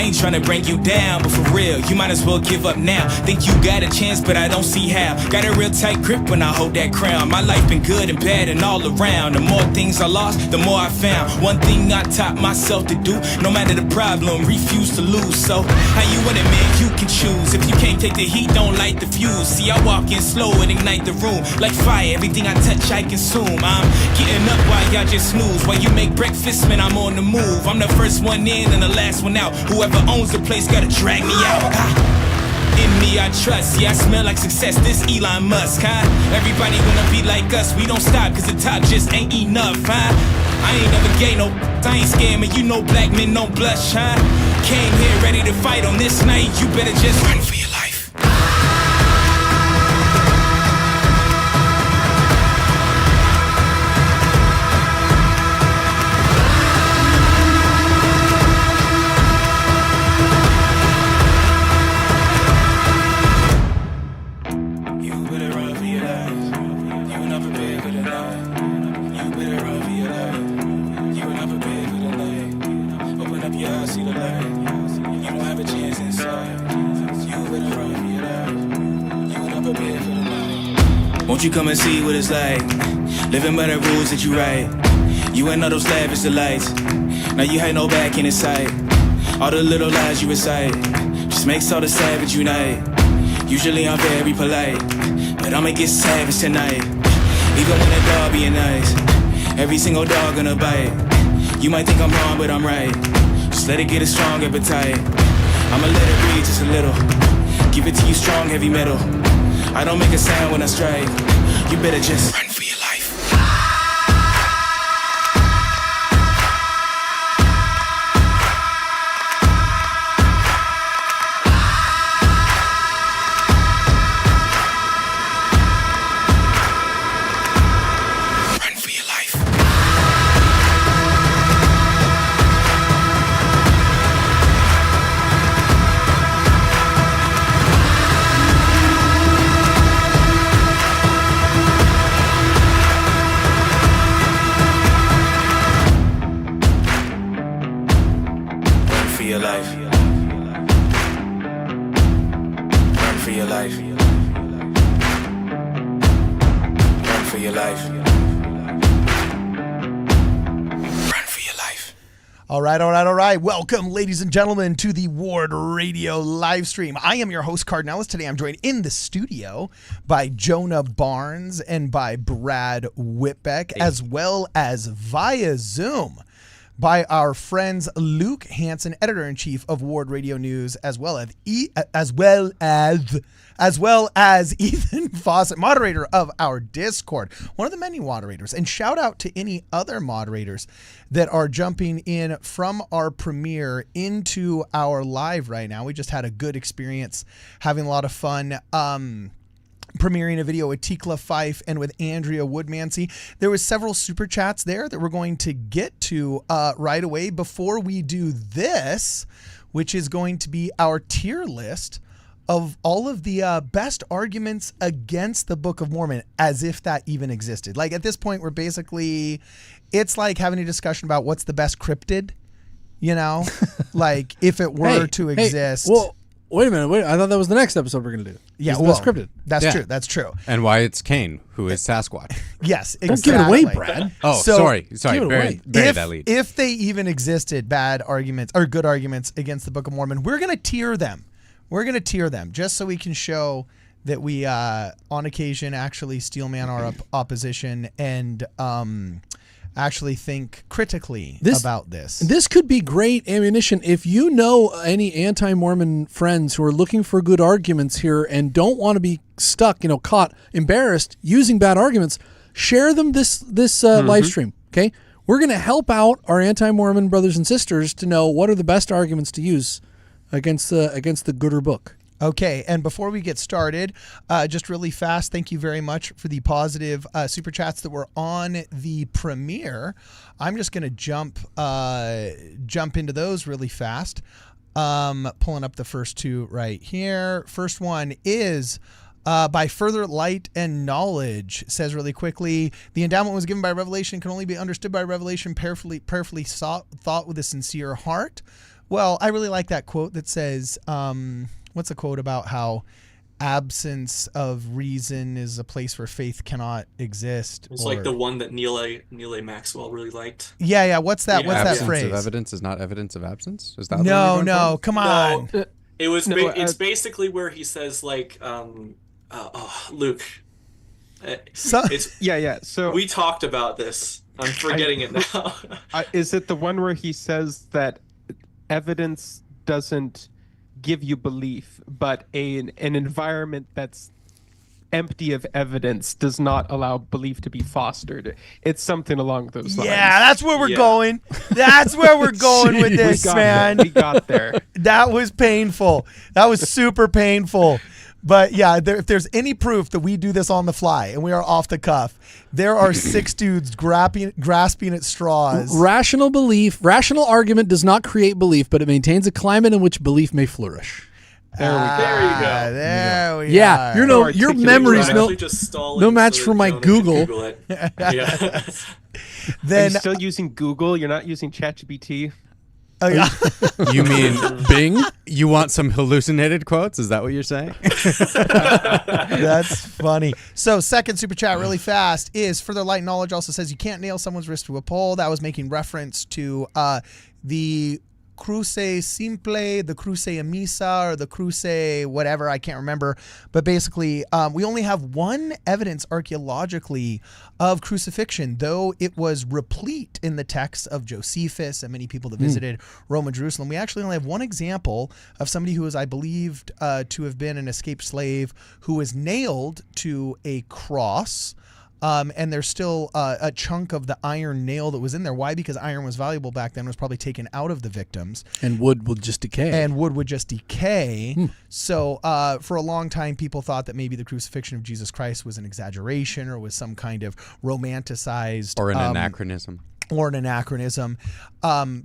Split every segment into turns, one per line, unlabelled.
ain't trying to bring you down, but for real, you might as well give up now. Think you got a chance, but I don't see how. Got a real tight grip when I hold that crown. My life been good and bad and all around. The more things I lost, the more I found. One thing I taught myself to do, no matter the problem, refuse to lose. So, how you want it, man? You can choose. If you can't take the heat, don't light the fuse. See, I walk in slow and ignite the room. Like fire, everything I touch, I consume. I'm getting up while y'all just snooze. While you make breakfast, man, I'm on the move. I'm the first one in and the last one out. Whoever owns the place gotta drag me out. In me I trust, yeah, I smell like success, this Elon Musk, huh? Everybody wanna be like us, we don't stop, cause the top just ain't enough, huh? I ain't never gay, no, I ain't scamming, you know black men don't blush, huh? Came here ready to fight on this night, you better just run for your life. Won't you come and see what it's like, living by the rules that you write. You ain't know those lavish delights, now you had no back in sight. All the little lies you recite, just makes all the savage unite. Usually I'm very polite, but I'ma get savage tonight. Even when a dog being nice, every single dog gonna bite. You might think I'm wrong, but I'm right. Just let it get a strong appetite. I'ma let it breathe just a little, give it to you strong, heavy metal. I don't make a sound when I strike. You better just run for your life. Run for your life.
All right. Welcome, ladies and gentlemen, to the Ward Radio live stream. I am your host, Cardon Ellis. Today I'm joined in the studio by Jonah Barnes and by Brad Witbeck, as well as via Zoom by our friends Luke Hansen, editor-in-chief of Ward Radio News, as well as Ethan Fawcett, moderator of our Discord, one of the many moderators. And shout out to any other moderators that are jumping in from our premiere into our live right now. We just had a good experience, having a lot of fun. Premiering a video with Tikla Fife and with Andrea Woodmansey. There was several super chats there that we're going to get to right away before we do this, which is going to be our tier list of all of the best arguments against the Book of Mormon, as if that even existed. Like at this point, we're basically, it's like having a discussion about what's the best cryptid, you know, like if it were to exist.
Well, wait a minute. I thought that was the next episode we're going to do.
Yeah,
well, scripted.
That's true.
And why it's Cain, who is Sasquatch.
Yes, exactly.
Don't give it away, Brad.
Oh,
So,
sorry.
Bury
That lead.
If they even existed, bad arguments or good arguments against the Book of Mormon, we're going to tier them. Just so we can show that we, on occasion, actually steelman our opposition and actually think critically about this.
This could be great ammunition. If you know any anti-Mormon friends who are looking for good arguments here and don't want to be stuck, caught, embarrassed using bad arguments, share them this live stream, okay? We're going to help out our anti-Mormon brothers and sisters to know what are the best arguments to use against the gooder book.
Okay, and before we get started, just really fast, thank you very much for the positive super chats that were on the premiere. I'm just going to jump into those really fast. Pulling up the first two right here. First one is by further light and knowledge, says really quickly, the endowment was given by revelation, can only be understood by revelation, prayerfully thought with a sincere heart. Well, I really like that quote that says, what's the quote about how absence of reason is a place where faith cannot exist?
It's like the one that Neil A. Maxwell really liked.
Yeah. What's that?
Yeah.
What's that
Absence
phrase?
of evidence is not evidence of absence. Is that what
No,
you're going for?
come on.
No, it's basically where he says like, Luke. It's
Yeah. So
we talked about this. I'm forgetting it now.
is it the one where he says that evidence doesn't give you belief, but an environment that's empty of evidence does not allow belief to be fostered? It's something along those lines.
Yeah, that's where we're
Yeah.
going. That's where we're going with this, man.
We got there.
That was painful. That was super painful. But yeah, if there's any proof that we do this on the fly and we are off the cuff, there are 6 dudes grasping at straws.
Rational argument does not create belief, but it maintains a climate in which belief may flourish.
There we go.
There you go.
There we
Yeah,
are.
your
articulate
memories
right.
no
Actually just stalling
no match
so
for
that
my
Jonah can
Google.
it. Yeah.
Then
Are you still using Google? You're not using ChatGPT?
oh, yeah.
You mean Bing? You want some hallucinated quotes? Is that what you're saying?
That's funny. So second super chat really fast is Further Light Knowledge also says you can't nail someone's wrist to a pole. That was making reference to the Cruce Simple, the Cruce Emisa, or the Cruce whatever, I can't remember. But basically, we only have one evidence archaeologically of crucifixion, though it was replete in the texts of Josephus and many people that visited Rome and Jerusalem. We actually only have one example of somebody who was, I believed, to have been an escaped slave who was nailed to a cross. And there's still a chunk of the iron nail that was in there. Why? Because iron was valuable back then, was probably taken out of the victims.
And wood will just decay.
And wood would just decay. So for a long time, people thought that maybe the crucifixion of Jesus Christ was an exaggeration or was some kind of romanticized.
Or an anachronism.
Or an anachronism.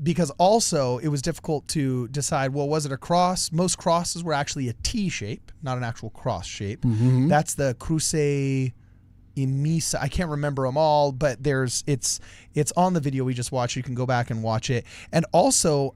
Because also it was difficult to decide, well, was it a cross? Most crosses were actually a T shape, not an actual cross shape. That's the Cruce Emisa. I can't remember them all, but it's on the video we just watched. You can go back and watch it. And also,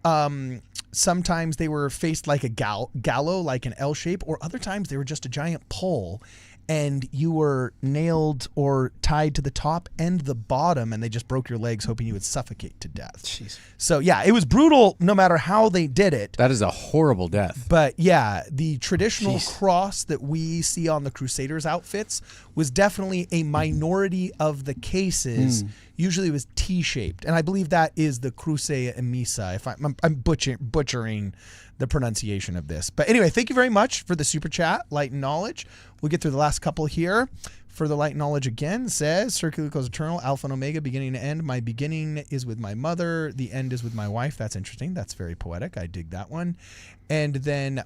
sometimes they were faced like a gallow, like an L shape, or other times they were just a giant pole, and you were nailed or tied to the top and the bottom, and they just broke your legs, hoping you would suffocate to death.
Jeez.
So yeah, it was brutal no matter how they did it.
That is a horrible death.
But yeah, the traditional cross that we see on the Crusaders' outfits was definitely a minority of the cases. Usually it was T-shaped. And I believe that is the Cruce Emisa, if I'm butchering the pronunciation of this. But anyway, thank you very much for the super chat, Light and Knowledge. We'll get through the last couple here. Further Light Knowledge again says, Circular goes eternal, Alpha and Omega, beginning to end. My beginning is with my mother. The end is with my wife. That's interesting. That's very poetic. I dig that one. And then,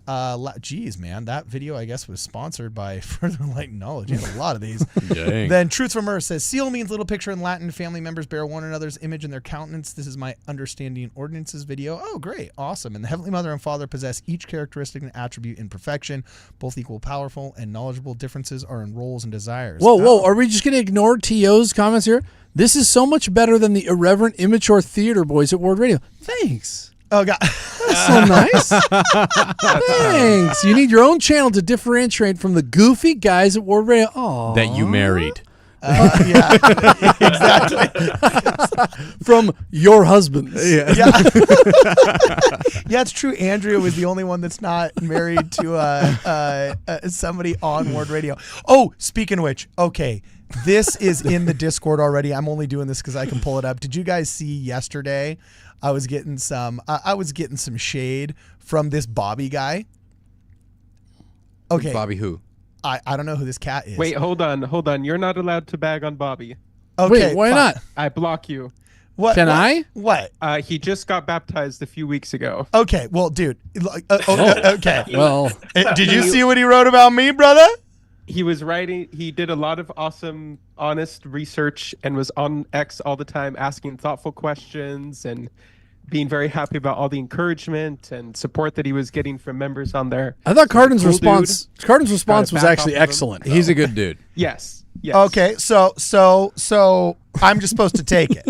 geez, man, that video, I guess, was sponsored by Further Light Knowledge. You have a lot of these.
Dang.
Then Truth from Earth says, seal means little picture in Latin. Family members bear one another's image in their countenance. This is my understanding ordinances video. Oh, great. Awesome. And the Heavenly Mother and Father possess each characteristic and attribute in perfection, both equal, powerful, and knowledgeable. Differences are in roles and desires.
Whoa. Are we just going to ignore T.O.'s comments here? This is so much better than the irreverent, immature theater boys at Ward Radio. Thanks.
Oh, God.
That's so nice. Thanks. You need your own channel to differentiate from the goofy guys at Ward Radio. Oh,
That you married.
Yeah, exactly.
from your husbands.
Yeah. Yeah, it's true. Andrea was the only one that's not married to somebody on Ward Radio. Oh, speaking of which, okay, this is in the Discord already. I'm only doing this because I can pull it up. Did you guys see yesterday? I was getting some shade from this Bobby guy. Okay,
Bobby who?
I don't know who this cat is.
Wait, hold on. You're not allowed to bag on Bobby.
Okay,
Wait, why
fine.
not?
I block you.
What?
Can
what?
I?
What?
He just got baptized a few weeks ago.
Okay, well, dude. Okay.
Well,
Did you see what he wrote about me, brother?
He was writing. He did a lot of awesome, honest research and was on X all the time, asking thoughtful questions and being very happy about all the encouragement and support that he was getting from members on there.
I thought Cardon's
Cool
response.
dude.
Cardon's response was
back
actually
off of him.
excellent.
He's a good dude.
Yes.
Okay, so I'm just supposed to take it.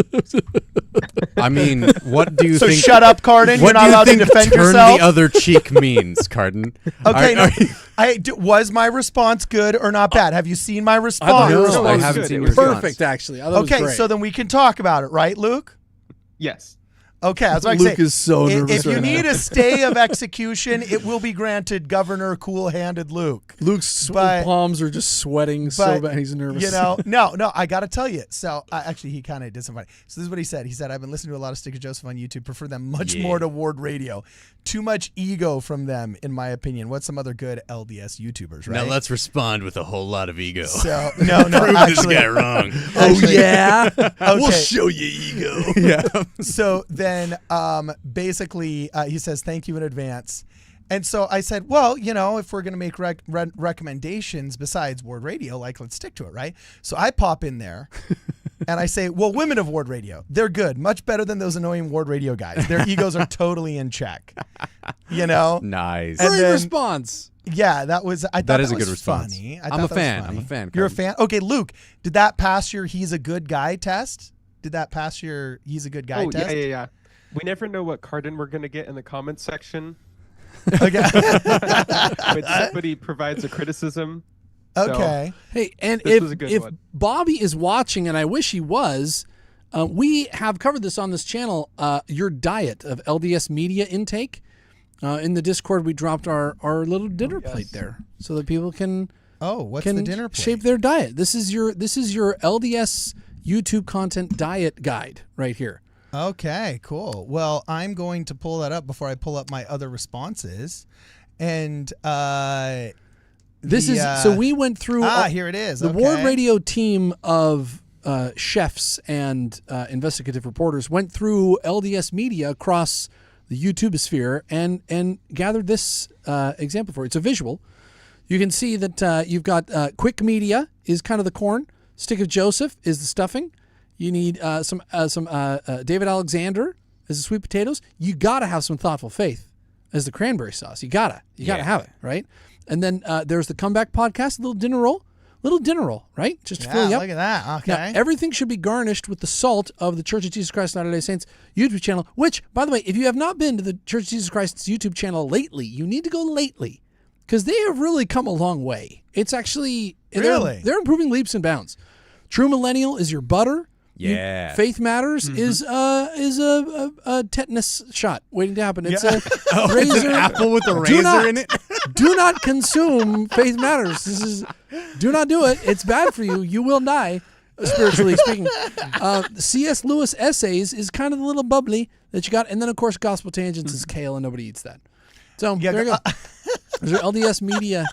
I mean, what do you
So
think?
shut up, Cardon. You're
What
not
do you
allowed to
think
defend
turn
yourself.
the other cheek means, Cardon?
Okay,
Are-
was my response good or not bad? Have you seen my
I thought
response?
your
No,
response
I
was
haven't
good.
seen
It
your
was
response.
perfect, actually. I thought it was
Okay,
great.
so then we can talk about it, right, Luke?
Yes.
Okay, that's what I
Luke
say.
is so nervous
If you
right now.
need a stay of execution, it will be granted Governor Cool-Handed Luke.
Luke's
but-
palms are just sweating so
But,
bad. He's nervous.
You know, no, I got to tell you. So, actually, he kind of did something funny. So, this is what he said. He said, I've been listening to a lot of Stick of Joseph on YouTube, prefer them much more to Ward Radio. Too much ego from them, in my opinion. What's some other good LDS YouTubers, right?
Now let's respond with a whole lot of ego.
So, no,
Prove
actually,
this guy wrong.
actually-
yeah.
We'll
show you ego.
yeah.
So then basically he says thank you in advance, and so I said, well, you know, if we're going to make recommendations besides Ward Radio, like, let's stick to it, right? So I pop in there and I say, well, women of Ward Radio, they're good, much better than those annoying Ward Radio guys. Their egos are totally in check, you know.
Nice.
And
Great
then-
response.
Yeah, that was. I thought
That is a
was
good response.
funny.
I'm
thought
a
that was
fan.
funny.
I'm a fan,
You're a
Cardon.
fan. Okay, Luke, did that pass your "he's a good guy" test? Did that pass your "he's a good guy"
Oh,
test?
yeah. We never know what Cardon we're going to get in the comments section
Okay.
when somebody provides a criticism.
Okay.
Hey, and
This was a good
if
one.
Bobby is watching, and I wish he was, we have covered this on this channel, your diet of LDS media intake. In the Discord, we dropped our little dinner plate there so that people can
Oh, what's
can
the dinner plate?
shape their diet. This is your LDS YouTube content diet guide right here.
Okay, cool. Well, I'm going to pull that up before I pull up my other responses. And
This is so we went through
here it is.
the
Okay.
Ward Radio team of chefs and investigative reporters went through LDS media across the YouTube sphere and gathered this example for you. It's a visual. You can see that you've got Quick Media is kind of the corn. Stick of Joseph is the stuffing. You need some David Alexander as the sweet potatoes. You got to have some Thoughtful Faith as the cranberry sauce. You gotta have it, right? And then there's the Comeback Podcast, little dinner roll, right? Just to fill you up.
Look at that. Okay.
Now, everything should be garnished with the salt of the Church of Jesus Christ of Latter-day Saints YouTube channel, which, by the way, if you have not been to the Church of Jesus Christ's YouTube channel lately, you need to go lately because they have really come a long way. It's actually,
Really?
they're improving leaps and bounds. True Millennial is your butter.
Yeah.
Faith Matters is a tetanus shot waiting to happen. It's a
It's
razor.
an apple with a
Do
razor
not-
in it.
Do not consume Faith Matters. Do not do it. It's bad for you. You will die, spiritually speaking. C.S. Lewis essays is kind of the little bubbly that you got, and then of course Gospel Tangents is kale, and nobody eats that. So
Yeah,
there you go. There's your LDS media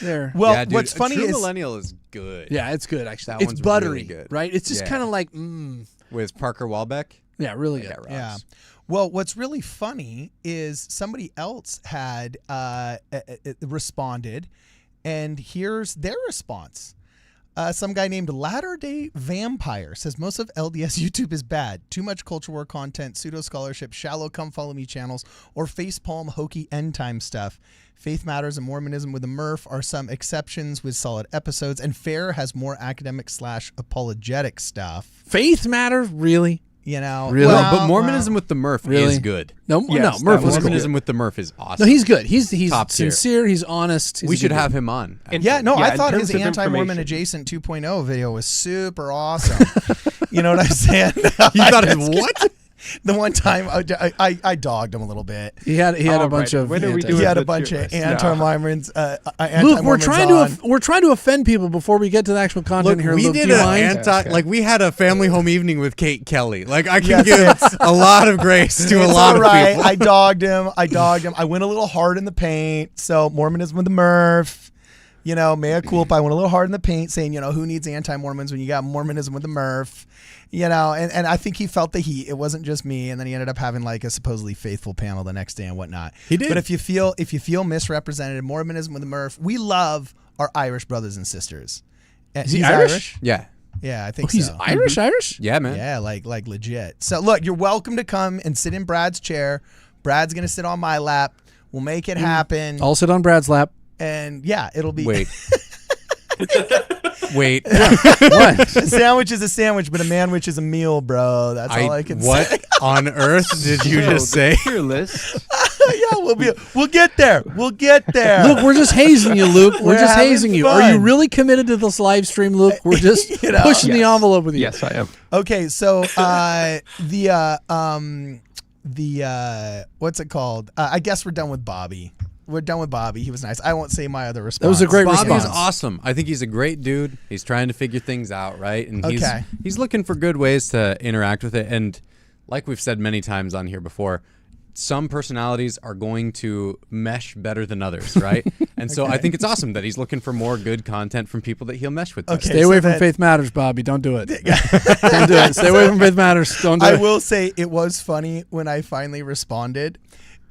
there.
Well,
Yeah, dude,
what's funny
True
is
Millennial is good.
Yeah, it's good actually.
That
It's
one's
buttery,
really good.
right? It's just
Yeah.
kind of like,
With Parker Walbeck.
yeah, really good.
That rocks.
Yeah. Well, what's really funny is somebody else had responded, and here's their response. Some guy named Latter Day Vampire says most of LDS YouTube is bad. Too much culture war content, pseudo scholarship, shallow come follow me channels, or facepalm hokey end time stuff. Faith Matters and Mormonism with a Murph are some exceptions with solid episodes, and Fair has more academic / apologetic stuff.
Faith Matters, really?
You know,
Really?
No,
well,
but Mormonism with the Murph
Really?
is good.
No,
Yes,
Murph
that
was
one-
cool.
Mormonism with the Murph is awesome.
No, he's good. He's
Top tier.
sincere. He's honest. He's
We
a
should
good
have
dude.
him on.
And-
Yeah, no,
yeah,
I
in
thought his
terms of
anti-Mormon
information.
adjacent 2.0 video was super awesome. You know what I'm saying?
You thought it was what?
The one time I dogged him a little bit.
He had a
All
bunch
right,
of.
when are we
anti-
doing
He had a
the
bunch of
tier list?
anti-Mormons.
Luke, we're trying to offend people before we get to the actual content
Look,
here.
we
Luke,
did
do you
an
mind?
anti,
Okay.
like we had a family home evening with Kate Kelly. Like I
Yes,
can give a lot of grace to a
It's
lot
all
of
right.
people.
I dogged him. I went a little hard in the paint. So Mormonism with the Murph. You know, mea culpa. I went a little hard in the paint saying, you know, who needs anti-Mormons when you got Mormonism with the Murph? You know, and I think he felt the heat. It wasn't just me. And then he ended up having like a supposedly faithful panel the next day and whatnot.
He did.
But if you feel misrepresented, Mormonism with the Murph, we love our Irish brothers and sisters.
Is he Irish?
Yeah,
Yeah, I think
He's
so.
Irish. Irish.
yeah, man.
Yeah, like legit. So look, you're welcome to come and sit in Brad's chair. Brad's gonna sit on my lap. We'll make it happen.
I'll sit on Brad's lap.
And yeah, it'll be
Wait, Wait.
What?
A sandwich is a sandwich, but a manwich is a meal, bro. That's all I can
What
say.
on earth did you just say?
Tier list.
Yeah, we'll get there. We'll get there.
Luke, we're just hazing you, Luke. We're just
having
hazing you. Are you
fun.
really committed to this live stream, Luke? We're just
You know.
pushing the envelope with you.
Yes, I am.
Okay, so what's it called? I guess we're done with Bobby. We're done with Bobby. He was nice. I won't say my other response.
That was a great
Bobby's
response.
awesome. I think he's a great dude. He's trying to figure things out, right? And
Okay.
he's looking for good ways to interact with it. And like we've said many times on here before, some personalities are going to mesh better than others, right? And so I think it's awesome that he's looking for more good content from people that he'll mesh with.
Okay.
Stay away
so
from
that-
Faith Matters, Bobby. Don't do it. Don't do it. Stay away from Faith Matters. Don't do
I
it.
will say it was funny when I finally responded.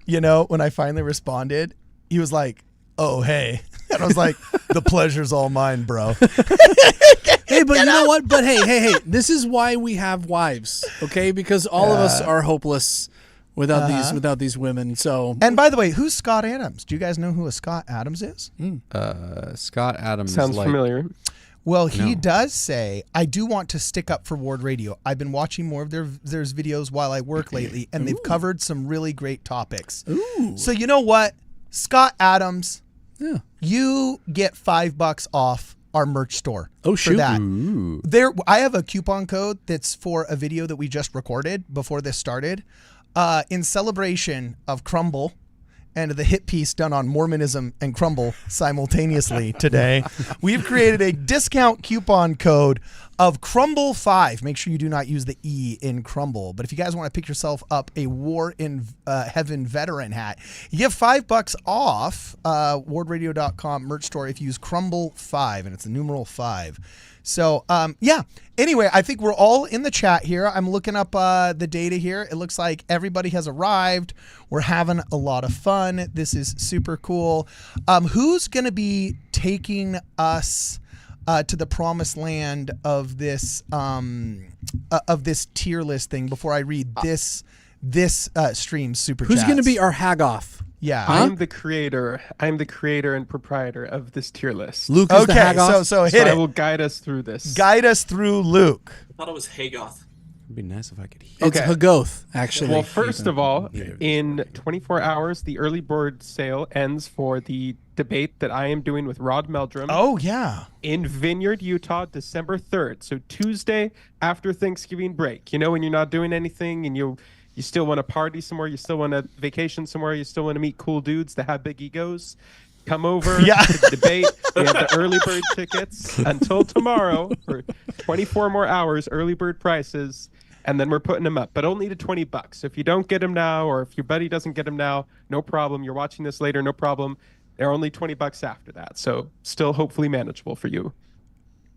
You know, when I finally responded, he was like, "Oh, hey." And I was like, "The pleasure's all mine, bro."
Hey, but you know what? But hey, this is why we have wives, okay? Because all of us are hopeless without these women. So
And by the way, who's Scott Adams? Do you guys know who a Scott Adams is?
Scott Adams
Sounds
is like,
familiar.
Well, he
No.
does say, I do want to stick up for Ward Radio. I've been watching more of their videos while I work lately, and they've covered some really great topics.
Ooh.
So you know what? Scott Adams,
Yeah.
you get $5 off our merch store.
Oh,
For
shoot.
that.
Ooh.
I have a coupon code that's for a video that we just recorded before this started. In celebration of Crumble and the hit piece done on Mormonism and Crumble simultaneously today, we've created a discount coupon code of Crumble5. Make sure you do not use the E in Crumble. But if you guys want to pick yourself up a War in Heaven veteran hat, you get $5 off wardradio.com merch store if you use Crumble5, and it's the numeral 5. So, yeah. Anyway, I think we're all in the chat here. I'm looking up the data here. It looks like everybody has arrived. We're having a lot of fun. This is super cool. Who's going to be taking us to the promised land of this tier list thing before I read this stream super
Who's
chats?
going to be our Hagoth?
Yeah.
I'm the creator. I'm the creator and proprietor of this tier list.
Luke is the
Okay,
Hagoth.
so
So
hit
I
it.
will guide us through this.
Guide us through Luke.
I thought it was Hagoth.
It'd be nice if I could hear.
It's
Okay.
Hagoth, actually.
Well, first of all,
Yeah.
in 24 hours, the early bird sale ends for the debate that I am doing with Rod Meldrum
Oh, yeah.
in Vineyard, Utah, December 3rd. So Tuesday after Thanksgiving break. You know, when you're not doing anything and you still want to party somewhere, you still want to vacation somewhere, you still want to meet cool dudes that have big egos, come over
Yeah.
to the debate. We have the early bird tickets until tomorrow for 24 more hours, early bird prices, and then we're putting them up, but only to $20. So if you don't get them now, or if your buddy doesn't get them now, no problem. You're watching this later, no problem. They're only $20 after that. So still hopefully manageable for you.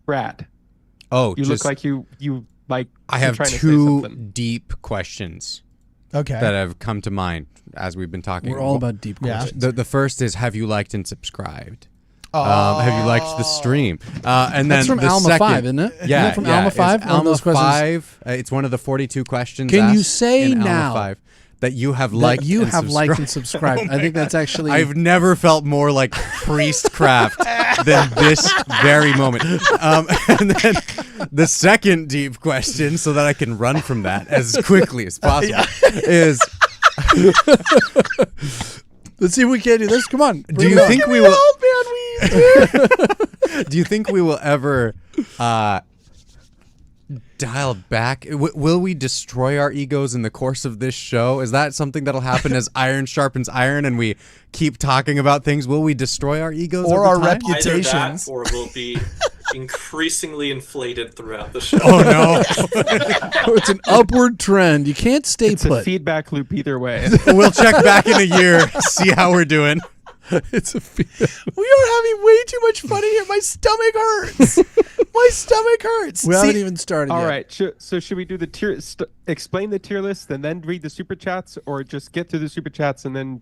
Brad,
Oh,
you
just,
look like you like
I
you're
have
trying to say
two
something.
deep questions
Okay.
that have come to mind as we've been talking.
We're all about deep
Yeah.
questions.
The first is, have you liked and subscribed?
Oh.
Have you liked the stream? And then
That's from
the
Alma
second,
5, isn't it?
Yeah,
Isn't it from
yeah,
Alma
it's
5? One of
Alma
those questions?
5. It's one of the 42 questions.
Can you
asked
say
in Alma
now
5 that you have
That
liked
you
and
have liked and
subscribed?
subscribed. I think that's actually.
I've never felt more like priestcraft than this very moment. And then the second deep question, so that I can run from that as quickly as possible, is:
Let's see if we can do this. Come on.
Do you think we will? Do you think we will ever dial back? Will we destroy our egos in the course of this show? Is that something that'll happen as iron sharpens iron and we keep talking about things? Will we destroy our egos
Or
over
our
time?
reputation?
Either that,
Mutations.
or will be increasingly inflated throughout the show.
Oh no!
Oh, it's an upward trend. You can't stay
It's a
put.
feedback loop either way.
We'll check back in a year, see how we're doing.
It's a feedback.
We are having way too much fun in here. My stomach hurts. My stomach hurts.
We
See,
haven't even started
All
yet.
right. So should we do the tier? Explain the tier list and then read the super chats, or just get through the super chats and then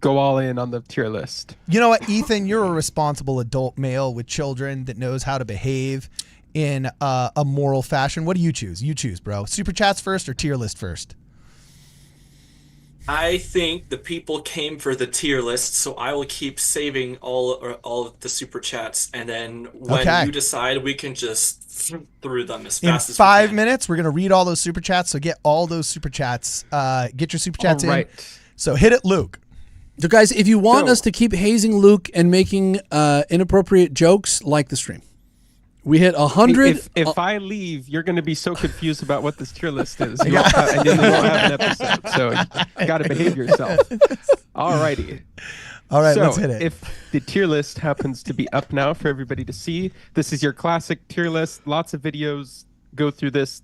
go all in on the tier list?
You know what, Ethan? You're a responsible adult male with children that knows how to behave in a moral fashion. What do you choose? You choose, bro. Super chats first or tier list first?
I think the people came for the tier list, so I will keep saving all of the super chats, and then when
Okay.
you decide, we can just through them as
In
fast as we
5
can.
minutes, we're going to read all those super chats. So get all those super chats. Get your super chats
All right.
in. So hit it, Luke.
So, guys, if you want
So-
us to keep hazing Luke and making inappropriate jokes, like the stream. We hit 100.
If I leave, you're going to be so confused about what this tier list is. You won't have, and then you won't have an episode. So you got to behave yourself. Alrighty.
All right,
So
let's hit it.
if the tier list happens to be up now for everybody to see, this is your classic tier list. Lots of videos go through this.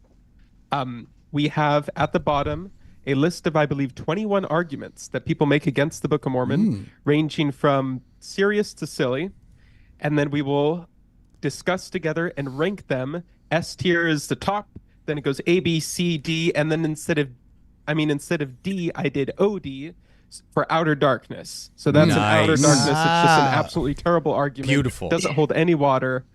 We have at the bottom a list of, I believe, 21 arguments that people make against the Book of Mormon, ranging from serious to silly. And then we will discuss together and rank them. S tier is the top, then it goes A, B, C, D, and then instead of D, I did OD for outer darkness. So that's an outer
Nice.
darkness. It's just an
Wow.
absolutely terrible argument.
Beautiful.
Doesn't hold any water.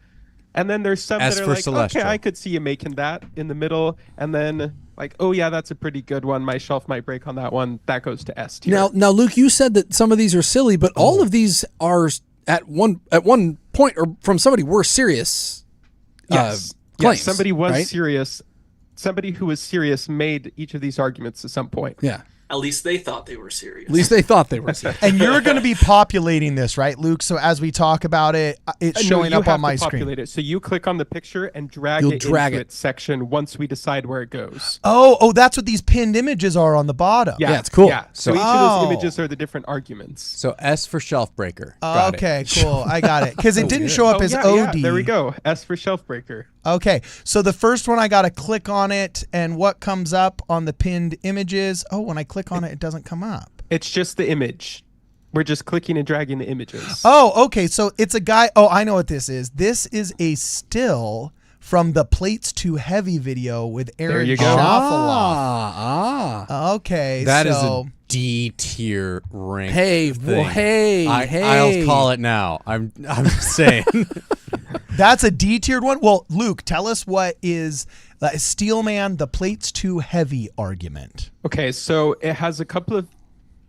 And then there's some
S
that are
for
like,
celestial.
okay, I could see you making that in the middle. And then like, oh yeah, that's a pretty good one. My shelf might break on that one. That goes to S tier.
Now, Luke, you said that some of these are silly, but all of these are at one point or from somebody were serious.
Yes.
Claims,
Yes, somebody was
right?
serious. Somebody who was serious made each of these arguments at some point.
Yeah.
At least they thought they were serious.
At least they thought they were serious.
And you're going to be populating this, right, Luke? So as we talk about it, it's
No,
showing
you
up
have
on my
to
screen.
populate it. So you click on the picture and drag
You'll
it
drag
into
it.
its section once we decide where it goes.
Oh, that's what these pinned images are on the bottom.
Yeah, it's cool.
Yeah. So each of
Oh.
those images are the different arguments.
So S for shelf breaker. Got it.
Okay, cool. I got it. Because it didn't show up as
yeah,
OD.
yeah, there we go. S for shelf breaker.
Okay, so the first one, I got to click on it, and what comes up on the pinned images? Oh, when I click on it, it doesn't come up.
It's just the image. We're just clicking and dragging the images.
Oh, okay, so it's a guy. Oh, I know what this is. This is a still from the Plates Too Heavy video with Aaron
you go.
Schaffeloff. Okay,
That is
so
a D tier rank.
Hey,
thing.
hey.
I'll call it now. I'm just saying.
that's a D-tiered one. Well, Luke, tell us what is Steelman, the Plates Too Heavy argument.
Okay, so it has a couple of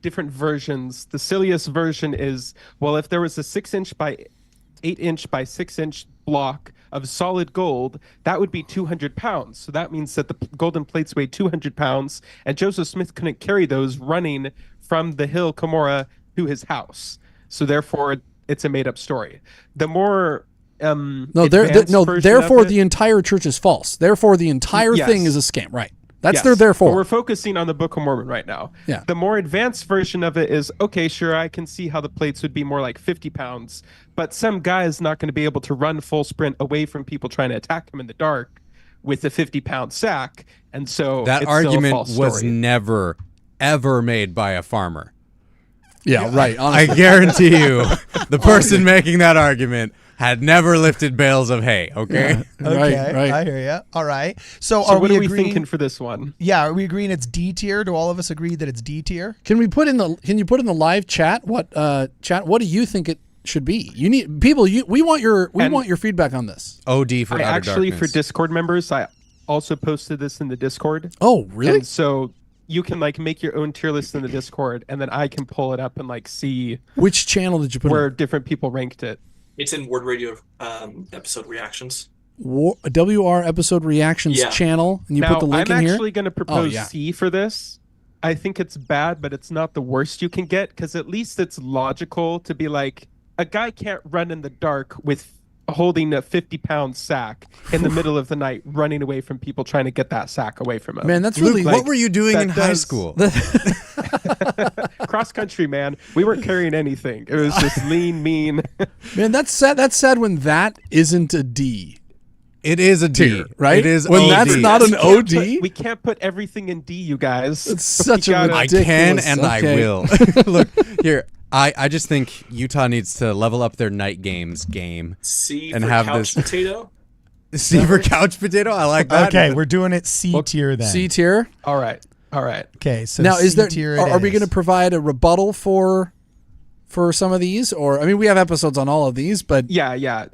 different versions. The silliest version is, well, if there was a 6-inch by 8-inch by 6-inch block of solid gold, that would be 200 pounds. So that means that the golden plates weigh 200 pounds, and Joseph Smith couldn't carry those running from the hill Cumorah to his house. So therefore, it's a made-up story. The more
therefore the entire church is false. Therefore the entire
Yes.
thing is a scam, right? That's
Yes,
their
but
therefore.
we're focusing on the Book of Mormon right now.
Yeah.
The more advanced version of it is, okay, sure, I can see how the plates would be more like 50 pounds, but some guy is not going to be able to run full sprint away from people trying to attack him in the dark with a 50-pound sack, and so
That
it's still a
argument
false
was
story.
never, ever made by a farmer.
Yeah, right.
I
Honestly.
guarantee you, the person making that argument had never lifted bales of hay. Okay.
Okay,
right.
I hear you. All right. So,
So
are
what
we
are we
agreeing?
thinking for this one?
Yeah, are we agreeing it's D tier? Do all of us agree that it's D tier?
Can you put in the live chat what do you think it should be? You need people we want your feedback on this.
OD for
I
outer
actually,
darkness.
for Discord members, I also posted this in the Discord.
Oh, really?
And so you can like make your own tier list in the Discord, and then I can pull it up and like see
Which channel did you put
where
in?
different people ranked it.
It's in Word Radio episode reactions.
WR episode reactions
Yeah.
channel, and you
Now,
put the link
I'm
in here.
actually going to propose
yeah.
C for this. I think it's bad, but it's not the worst you can get, because at least it's logical to be like, a guy can't run in the dark with holding a 50-pound sack in the middle of the night, running away from people trying to get that sack away from him.
Man, that's
Luke,
really
what were you doing
that
in high
does-
school?
Cross country, man. We weren't carrying anything. It was just lean, mean.
Man, that's sad. That's sad when that isn't a D.
It is a D,
Tier, right?
It is
When
OD.
that's not an OD.
We can't put everything in D, you guys.
It's such a
gotta-
I
ridiculous.
can and I
okay.
will. Look here. I just think Utah needs to level up their night games game.
C
And
for
have
couch
this-
potato.
See for couch potato. I like that.
Okay, we're doing it C tier then.
C tier.
All right.
Okay, so
Now, is
C
there?
tier
Are we
is.
going to provide a rebuttal for some of these? Or I mean, we have episodes on all of these, but
Yeah.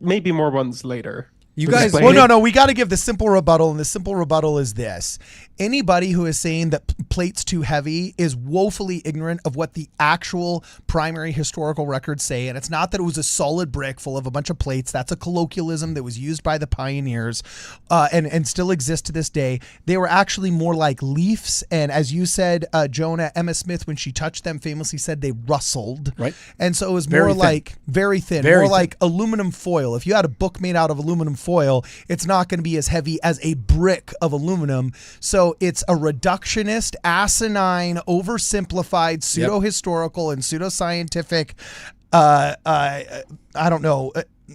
Maybe more ones later.
You
To
guys-
explain
Well,
it.
no. We got to give the simple rebuttal, and the simple rebuttal is this: Anybody who is saying that plate's too heavy is woefully ignorant of what the actual primary historical records say. And it's not that it was a solid brick full of a bunch of plates. That's a colloquialism that was used by the pioneers and still exists to this day. They were actually more like leaves. And as you said, Jonah, Emma Smith, when she touched them, famously said they rustled.
Right.
And so it was
Very
more
thin.
like very thin,
Very
more
thin.
like aluminum foil. If you had a book made out of aluminum foil, it's not going to be as heavy as a brick of aluminum. So it's a reductionist, asinine, oversimplified, pseudo-historical and pseudo-scientific,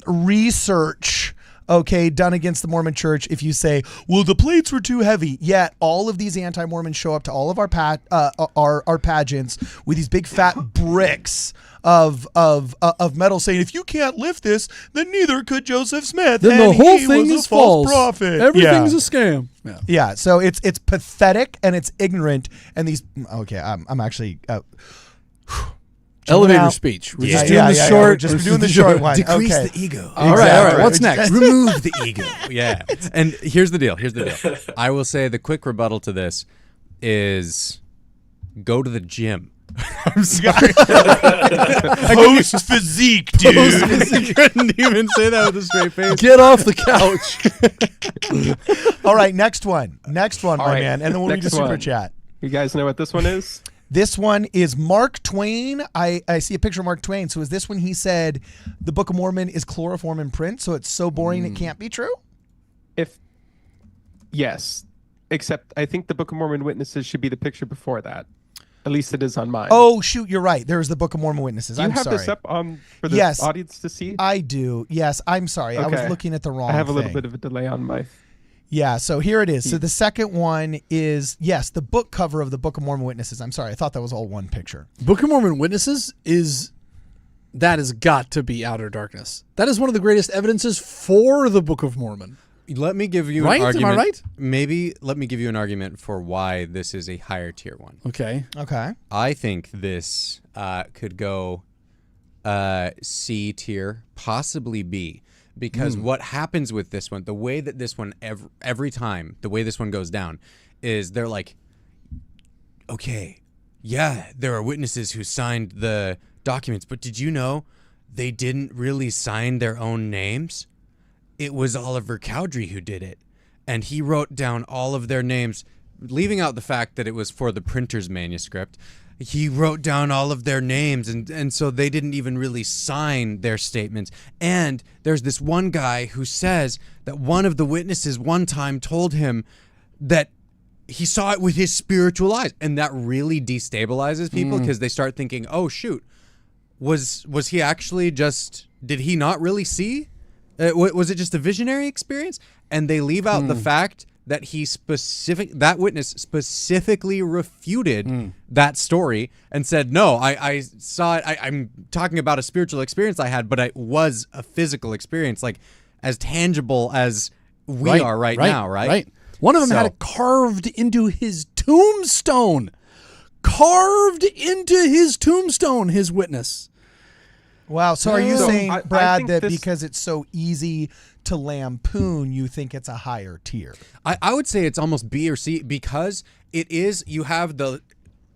research, done against the Mormon Church. If you say, well, the plates were too heavy, yet all of these anti-Mormons show up to all of our pageants with these big fat bricks of metal, saying, if you can't lift this, then neither could Joseph Smith.
Then
and
the whole
he
thing
was
is
a false
false.
prophet.
Everything's a scam. Yeah.
Yeah, so it's pathetic and it's ignorant, and these. Okay, I'm actually.
Elevator
out.
speech. We're
Yeah,
just doing the short.
We're just doing the short one.
Decrease
Okay.
the ego.
All right. What's next?
Remove the ego. Yeah. And here's the deal. I will say the quick rebuttal to this is go to the gym. I'm sorry.
Post physique, dude.
I couldn't even say that with a straight face.
Get off the couch.
All right, next one, my
right,
man, and then we'll read the
next
super
one.
chat.
You guys know what this one is?
This one is Mark Twain. I see a picture of Mark Twain. So is this when he said the Book of Mormon is chloroform in print, so it's so boring it can't be true?
Yes, except I think the Book of Mormon Witnesses should be the picture before that. At least it is on mine.
Oh shoot, you're right. There's the Book of Mormon Witnesses.
Do you
I'm
have
sorry.
this up for the
Yes.
audience to see?
I do. Yes, I'm sorry. I was
Okay.
looking at the wrong
I have a little
thing.
bit of a delay on my.
Yeah, so here it is. So the second one is, yes, the book cover of the Book of Mormon Witnesses. I'm sorry, I thought that was all one picture.
Book of Mormon Witnesses that has got to be outer darkness. That is one of the greatest evidences for the Book of Mormon.
Let me give you
Right?
an
Am I
argument.
right?
Maybe let me give you an argument for why this is a higher tier one.
Okay.
Okay.
I think this could go C tier, possibly B, because what happens with this one, the way that this one every time, the way this one goes down, is they're like, okay, yeah, there are witnesses who signed the documents, but did you know they didn't really sign their own names? It was Oliver Cowdery who did it, and he wrote down all of their names, leaving out the fact that it was for the printer's manuscript. He wrote down all of their names, and so they didn't even really sign their statements. And there's this one guy who says that one of the witnesses one time told him that he saw it with his spiritual eyes, and that really destabilizes people because they start thinking, oh shoot, was he actually just, did he not really see? Was it just a visionary experience? And they leave out the fact that that witness specifically refuted that story and said, no, I saw it. I'm talking about a spiritual experience I had, but it was a physical experience, like as tangible as we are right now, right?
Right. One of them had it carved into his tombstone. His witness.
Wow. So are you
So
saying,
I
Brad,
think
that
this-
because it's so easy to lampoon, you think it's a higher tier?
I would say it's almost B or C because it is, you have the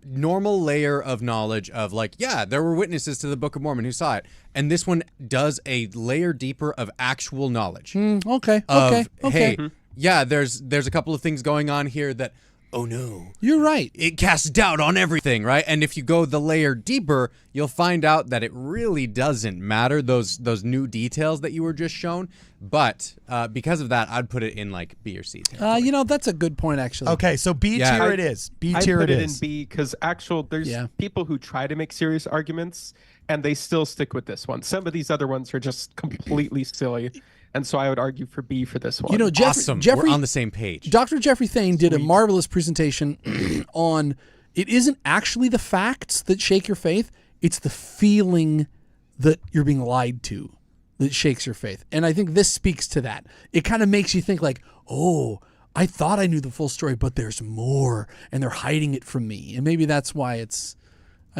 normal layer of knowledge of like, yeah, there were witnesses to the Book of Mormon who saw it. And this one does a layer deeper of actual knowledge.
Okay.
Of,
Okay.
hey, yeah, there's a couple of things going on here that, oh no,
You're right.
it casts doubt on everything, right? And if you go the layer deeper, you'll find out that it really doesn't matter, those new details that you were just shown. But because of that, I'd put it in like B or C territory.
That's a good point, actually.
Okay, so B
Yeah.
tier it is. B
I
tier
put it in
is.
B because there's
Yeah.
people who try to make serious arguments and they still stick with this one. Some of these other ones are just completely silly, and so I would argue for B for this one.
You know,
Awesome.
Jeffrey
We're on the same page.
Dr. Jeffrey Thane did a marvelous presentation on it isn't actually the facts that shake your faith, it's the feeling that you're being lied to that shakes your faith. And I think this speaks to that. It kind of makes you think like, oh, I thought I knew the full story, but there's more and they're hiding it from me. And maybe that's why I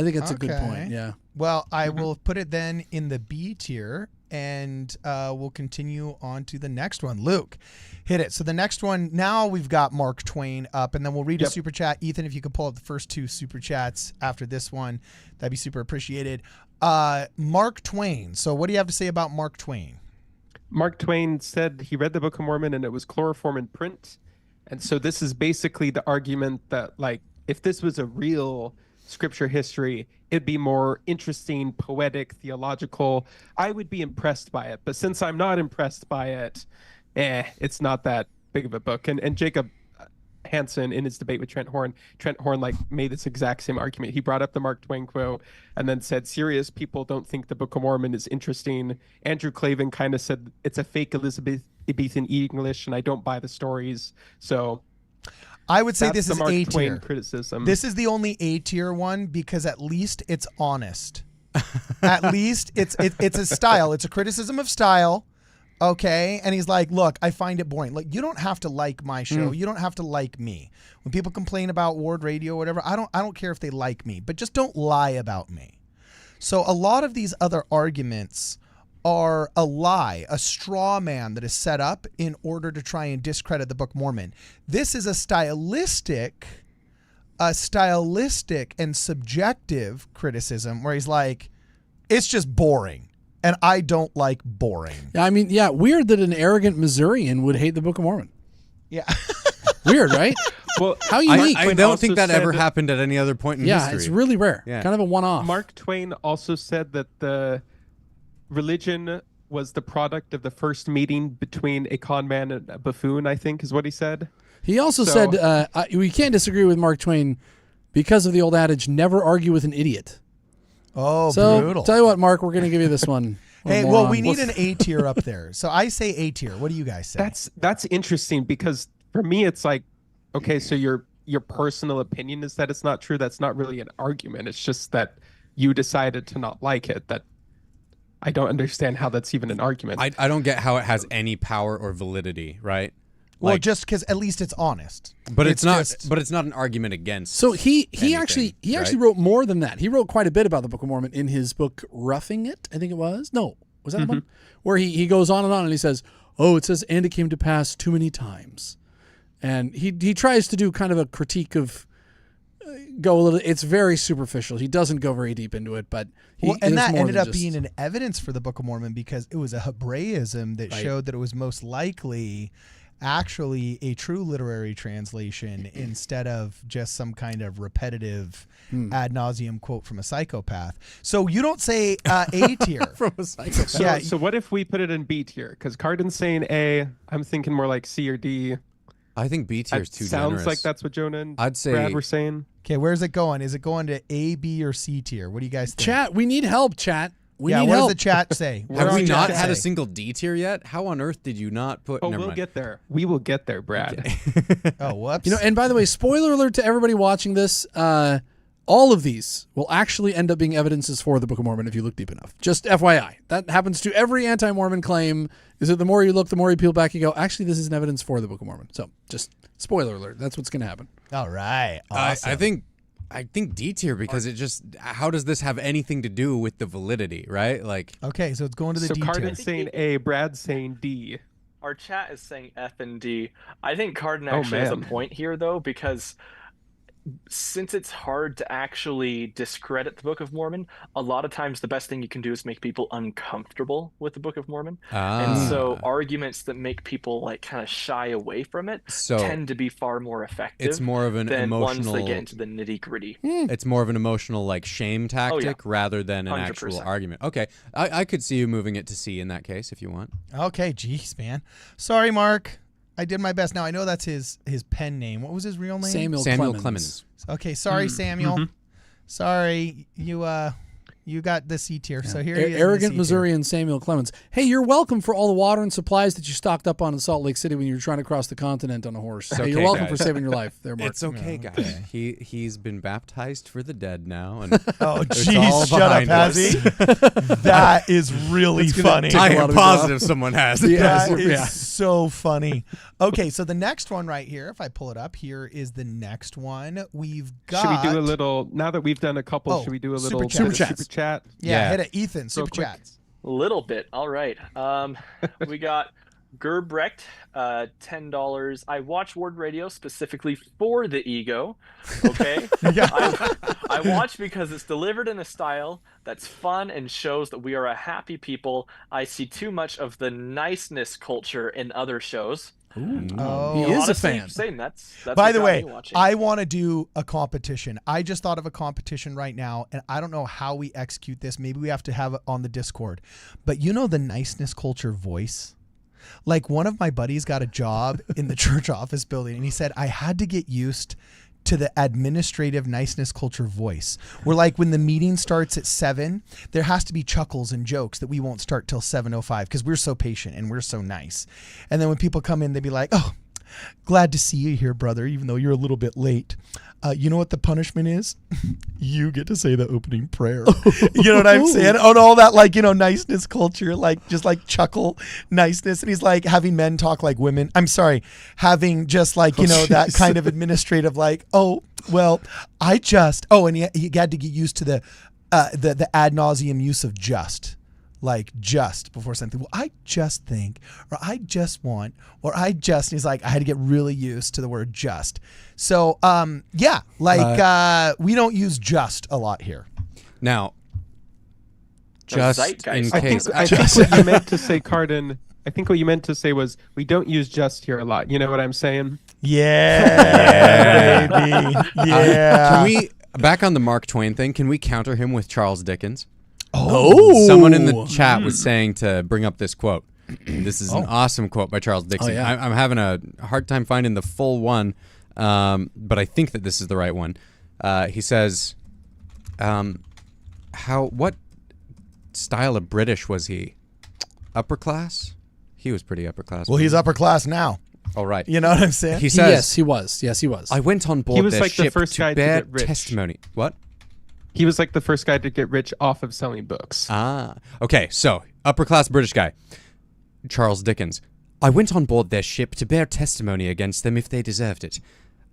think it's a good point. Yeah.
Well, I will put it then in the B tier. and we'll continue on to the next one. Luke, hit it. So the next one, now we've got Mark Twain up, and then we'll read a super chat. Ethan, if you could pull up the first 2 super chats after this one, that'd be super appreciated. Mark Twain. So what do you have to say about Mark Twain?
Mark Twain said he read the Book of Mormon and it was chloroform in print. And so this is basically the argument that, like, if this was a real scripture history, it'd be more interesting, poetic, theological. I would be impressed by it. But since I'm not impressed by it, it's not that big of a book. And Jacob Hansen, in his debate with Trent Horn like made this exact same argument. He brought up the Mark Twain quote and then said serious people don't think the Book of Mormon is interesting. Andrew Clavin kind of said it's a fake Elizabethan English and I don't buy the stories. So
I would say this is
Mark
A
Twain
tier
criticism.
This is the only A tier one because at least it's honest. At least it's a style. It's a criticism of style. Okay, and he's like, look, I find it boring. Like, you don't have to like my show. You don't have to like me. When people complain about Ward Radio or whatever, I don't care if they like me, but just don't lie about me. So a lot of these other arguments are a lie, a straw man that is set up in order to try and discredit the Book of Mormon. This is a stylistic and subjective criticism where he's like, it's just boring. And I don't like boring.
I mean, yeah, weird that an arrogant Missourian would hate the Book of Mormon.
Yeah.
Weird, right?
Well,
how unique.
I don't think that ever happened at any other point in history.
Yeah, it's really rare.
Yeah.
Kind of a one-off.
Mark Twain also said that the religion was the product of the first meeting between a con man and a buffoon, I think is what he said.
He also said, we can't disagree with Mark Twain because of the old adage, never argue with an idiot.
Oh,
so,
brutal.
Tell you what, Mark, we're going to give you this one.
Hey, well, we need an A tier up there. So I say A tier. What do you guys say?
That's interesting because for me, it's like, okay, so your personal opinion is that it's not true. That's not really an argument. It's just that you decided to not like it. That I don't understand how that's even an argument.
I don't get how it has any power or validity, right?
Well, just because at least it's honest.
But it's not. But it's not an argument against.
So he
anything,
actually wrote more than that. He wrote quite a bit about the Book of Mormon in his book Roughing It. I think it was. No, was that the one where he goes on and he says, "Oh, it says and it came to pass too many times," and he tries to do kind of a critique of go a little. It's very superficial. He doesn't go very deep into it, but
and that ended up being an evidence for the Book of Mormon because it was a Hebraism that showed that it was most likely actually a true literary translation instead of just some kind of repetitive ad nauseum quote from a psychopath. So you don't say A tier.
From a psychopath.
Yeah.
So what if we put it in B tier? Because Cardon's saying A. I'm thinking more like C or D.
I think B tier is too
Sounds
generous.
like that's what Jonah and
I'd say
Brad were saying.
Okay, where's it going? Is it going to A, B, or C tier? What do you guys think?
Chat, we need help, chat. We need
what
help.
does the chat say?
Have we not
chat
had a
say?
single D tier yet? How on earth did you not put?
Oh,
never
we'll
mind.
get there. We will get there, Brad.
Oh, whoops.
You know, and by the way, spoiler alert to everybody watching this, all of these will actually end up being evidences for the Book of Mormon if you look deep enough. Just FYI. That happens to every anti-Mormon claim, is that the more you look, the more you peel back, you go, actually, this is an evidence for the Book of Mormon. So, just spoiler alert. That's what's going to happen.
All right. Awesome.
I think D tier because it just how does this have anything to do with the validity, right? Like
Okay, so it's going to the
So
D tier.
Cardon's saying A, Brad's saying D.
Our chat is saying F and D. I think Cardon actually has a
man.
point here, though, because since it's hard to actually discredit the Book of Mormon, a lot of times the best thing you can do is make people uncomfortable with the Book of Mormon. And so arguments that make people like kind of shy away from it tend to be far more effective.
it's more of an
than
emotional.
ones that get into the nitty gritty.
It's more of an emotional like shame tactic rather than an actual
100%.
argument. Okay, I could see you moving it to C in that case if you want.
Okay, geez, man. Sorry, Mark. I did my best. Now, I know that's his pen name. What was his real name?
Samuel
Clemens.
Okay, sorry, Samuel. Sorry, you got the C tier. So here he is. in the
Arrogant
C tier.
Missourian Samuel Clemens. Hey, you're welcome for all the water and supplies that you stocked up on in Salt Lake City when you were trying to cross the continent on a horse. Hey, you're
okay,
welcome
guys.
for saving your life there, Mark.
It's okay, guys. He's been baptized for the dead now, and
Oh,
it's
jeez,
all
shut up,
behind
has
us.
he? That is really funny.
take
I
a lot
am
of
positive someone has.
That is
Yeah.
so funny. Okay, so the next one right here, if I pull it up, here is the next one. We've got.
Should we do a little, now that we've done a couple, should we do a little
super chat.
super chat?
Yeah,
Yeah.
hit it. Ethan, super
quick.
chats.
Little bit. All right. We got Gerbrecht, $10. I watch Ward Radio specifically for the ego. Okay. I watch because it's delivered in a style that's fun and shows that we are a happy people. I see too much of the niceness culture in other shows.
Oh,
He is a
Honestly,
fan.
Same. That's
by
what
the
got
way,
me watching.
I want to do a competition. I just thought of a competition right now, and I don't know how we execute this. Maybe we have to have it on the Discord. But you know the niceness culture voice? Like, one of my buddies got a job in the church office building, and he said, I had to get used to the administrative niceness culture voice, where like when the meeting starts at 7, there has to be chuckles and jokes that we won't start till 7:05 because we're so patient and we're so nice. And then when people come in, they'd be like, oh, glad to see you here, brother, even though you're a little bit late. You know what the punishment is? You get to say the opening prayer. You know what I'm saying? On all that, like, you know, niceness culture, like just like chuckle niceness. And he's like having men talk like women. I'm sorry, having just like, you know, that kind of administrative, like, oh, well, I just, and he had to get used to the ad nauseum use of just. Like just before something. Well, I just think, or I just want, or I just. And he's like, I had to get really used to the word just. So, yeah, like we don't use just a lot here.
Now, just in
zeitgeist.
case.
I think what you meant to say, Cardon. I think what you meant to say was we don't use just here a lot. You know what I'm saying?
Yeah, baby. Yeah.
Can we, back on the Mark Twain thing, can we counter him with Charles Dickens?
Oh,
Someone in the chat was saying to bring up this quote. This is an awesome quote by Charles Dickens.
yeah.
I'm having a hard time finding the full one, but I think that this is the right one. He says, what style of British was he? Upper class? He was pretty upper class.
well, he's upper class now.
All right.
You know what I'm saying?
He says,
Yes, he was. Yes, he was.
I went on board
He was
their
like the
ship
first
to
guy to
bear
get rich.
testimony. What?
He was like the first guy to get rich off of selling books.
Okay, so upper class British guy, Charles Dickens. I went on board their ship to bear testimony against them if they deserved it.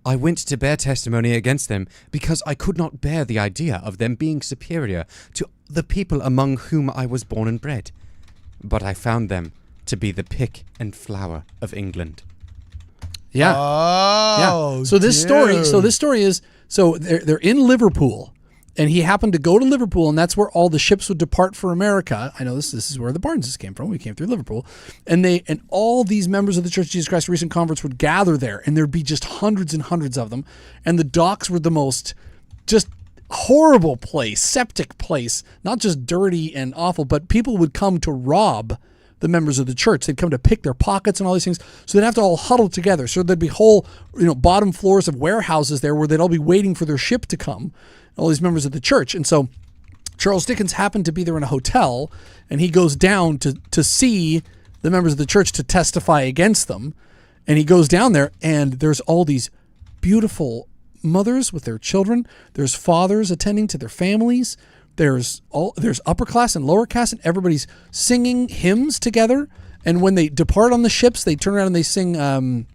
I went to bear testimony against them because I could not bear the idea of them being superior to the people among whom I was born and bred. But I found them to be the pick and flower of England.
Yeah.
Oh,
yeah. So this story is they're in Liverpool, and he happened to go to Liverpool, and that's where all the ships would depart for America. I know this is where the Barneses came from. We came through Liverpool, and all these members of the Church of Jesus Christ of Recent Converts would gather there, and there'd be just hundreds and hundreds of them, and the docks were the most just horrible place, septic place, not just dirty and awful, but people would come to rob the members of the church. They'd come to pick their pockets and all these things. So they'd have to all huddle together. So there'd be whole, bottom floors of warehouses there where they'd all be waiting for their ship to come, all these members of the church. And so Charles Dickens happened to be there in a hotel, and he goes down to see the members of the church to testify against them. And he goes down there, and there's all these beautiful mothers with their children. There's fathers attending to their families. There's upper class and lower class, and everybody's singing hymns together. And when they depart on the ships, they turn around and they sing,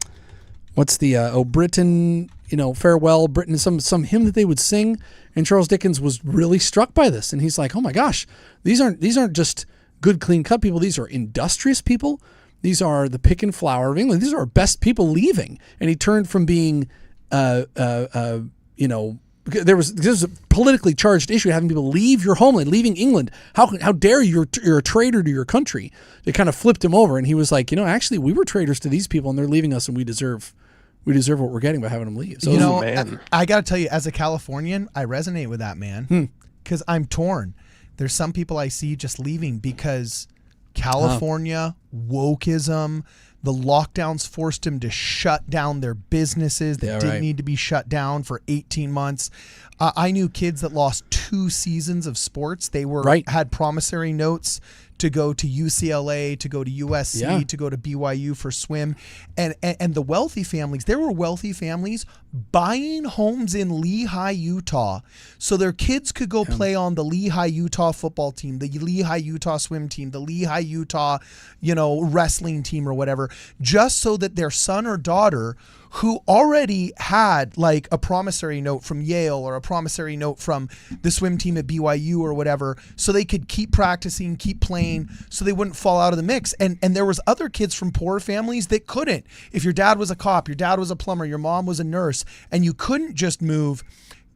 what's the Britain, farewell Britain, some hymn that they would sing. And Charles Dickens was really struck by this, and he's like, oh my gosh, these aren't just good, clean cut people. These are industrious people. These are the pick and flower of England. These are our best people leaving. And he turned from being, this was a politically charged issue, having people leave your homeland, leaving England. How dare you? You're a traitor to your country. It kind of flipped him over, and he was like, actually, we were traitors to these people, and they're leaving us, and we deserve what we're getting by having them leave. So
I got to tell you, as a Californian, I resonate with that, man, because I'm torn. There's some people I see just leaving because California, wokeism, the lockdowns forced them to shut down their businesses that didn't need to be shut down for 18 months. I knew kids that lost 2 seasons of sports. They had promissory notes to go to UCLA, to go to USC, to go to BYU for swim. And the wealthy families, there were wealthy families buying homes in Lehigh, Utah, so their kids could go play on the Lehigh, Utah football team, the Lehigh, Utah swim team, the Lehigh, Utah, wrestling team or whatever, just so that their son or daughter who already had like a promissory note from Yale or a promissory note from the swim team at BYU or whatever, so they could keep practicing, keep playing, so they wouldn't fall out of the mix. And there was other kids from poorer families that couldn't. If your dad was a cop, your dad was a plumber, your mom was a nurse, and you couldn't just move,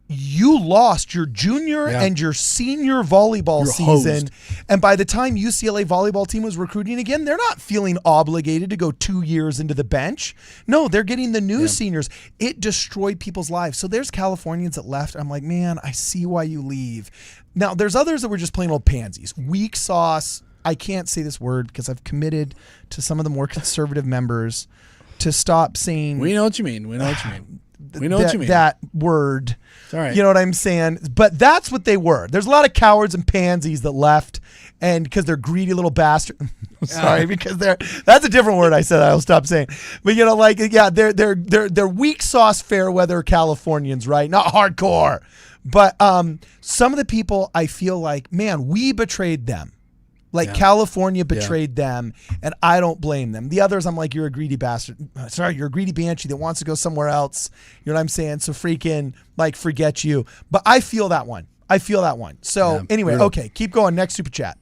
you lost your junior and your senior volleyball season. And by the time UCLA volleyball team was recruiting again, they're not feeling obligated to go 2 years into the bench. No, they're getting the new seniors. It destroyed people's lives. So there's Californians that left. I'm like, man, I see why you leave. Now, there's others that were just plain old pansies. Weak sauce. I can't say this word because I've committed to some of the more conservative members to stop saying.
We know what you mean. We know what you mean. We know what you mean.
That word.
It's all right.
You know what I'm saying? But that's what they were. There's a lot of cowards and pansies that left, and because they're greedy little bastards. Sorry, because that's a different word I said I'll stop saying. But you know, like, yeah, they're weak sauce fair weather Californians, right? Not hardcore. But some of the people, I feel like, man, we betrayed them. Like California betrayed them, and I don't blame them. The others, I'm like, you're a greedy bastard. Sorry, you're a greedy banshee that wants to go somewhere else. You know what I'm saying? So freaking, like, forget you. But I feel that one. So anyway, okay, keep going. Next super chat.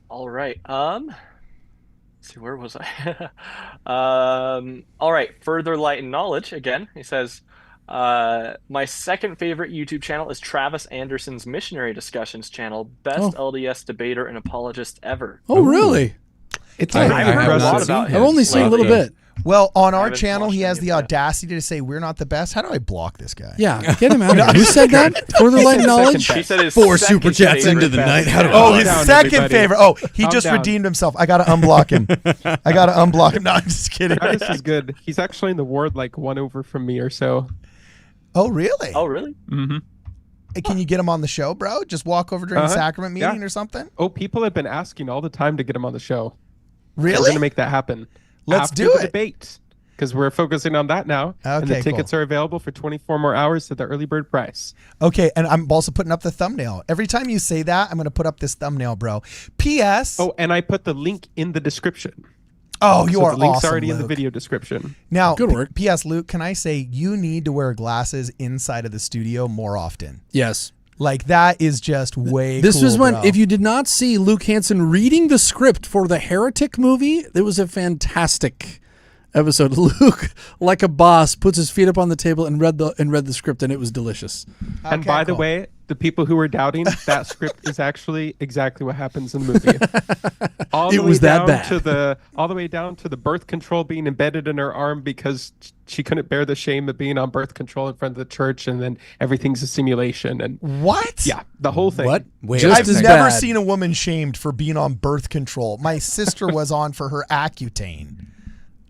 All right. Let's see, where was I? All right. Further Light and Knowledge again. He says, my second favorite YouTube channel is Travis Anderson's Missionary Discussions channel. Best LDS debater and apologist ever.
Oh, really?
It's
I haven't heard a lot about him.
I've only seen a little bit.
Well, on our channel,
watched
he has
any
the
of that.
audacity to say we're not the best. How do I block this guy?
Yeah, get him out of here. Who said that? Further Light and Knowledge?
He said his
4
second
super chats
favorite
into the night. How do I?
Oh, his
down,
second
everybody.
favorite. Oh, he
Calm
just
down.
redeemed himself. I got to unblock him. No, I'm just kidding.
Travis is good. He's actually in the ward like one over from me or so.
Oh, really?
Oh, really?
Mm-hmm.
Hey, can you get him on the show, bro? Just walk over during the sacrament meeting or something?
Oh, people have been asking all the time to get him on the show.
Really?
We're going to make that happen.
Let's
After
do
the
it.
debate. Because we're focusing on that now. And
Okay,
the tickets are available for 24 more hours at the early bird price.
Okay, and I'm also putting up the thumbnail. Every time you say that, I'm going to put up this thumbnail, bro. P.S.
Oh, and I put the link in the description.
Oh, you
So
are
the link's
awesome,
already in the
Luke.
video description.
Now,
Good work.
P.S. Luke, can I say you need to wear glasses inside of the studio more often?
Yes.
Like, that is just way
This
cool,
was when,
bro.
if you did not see Luke Hansen reading the script for the Heretic movie, it was a fantastic episode. Luke, like a boss, puts his feet up on the table and read the script, and it was delicious.
And
Okay,
by the
cool.
way, the people who were doubting, that script is actually exactly what happens in the movie. All
It
the
was
way
that
down
bad.
to all the way down to the birth control being embedded in her arm because she couldn't bear the shame of being on birth control in front of the church, and then everything's a simulation. And
What?
yeah, the whole thing.
What?
Wait,
Just
I've
as
never
bad.
seen a woman shamed for being on birth control. My sister was on for her Accutane.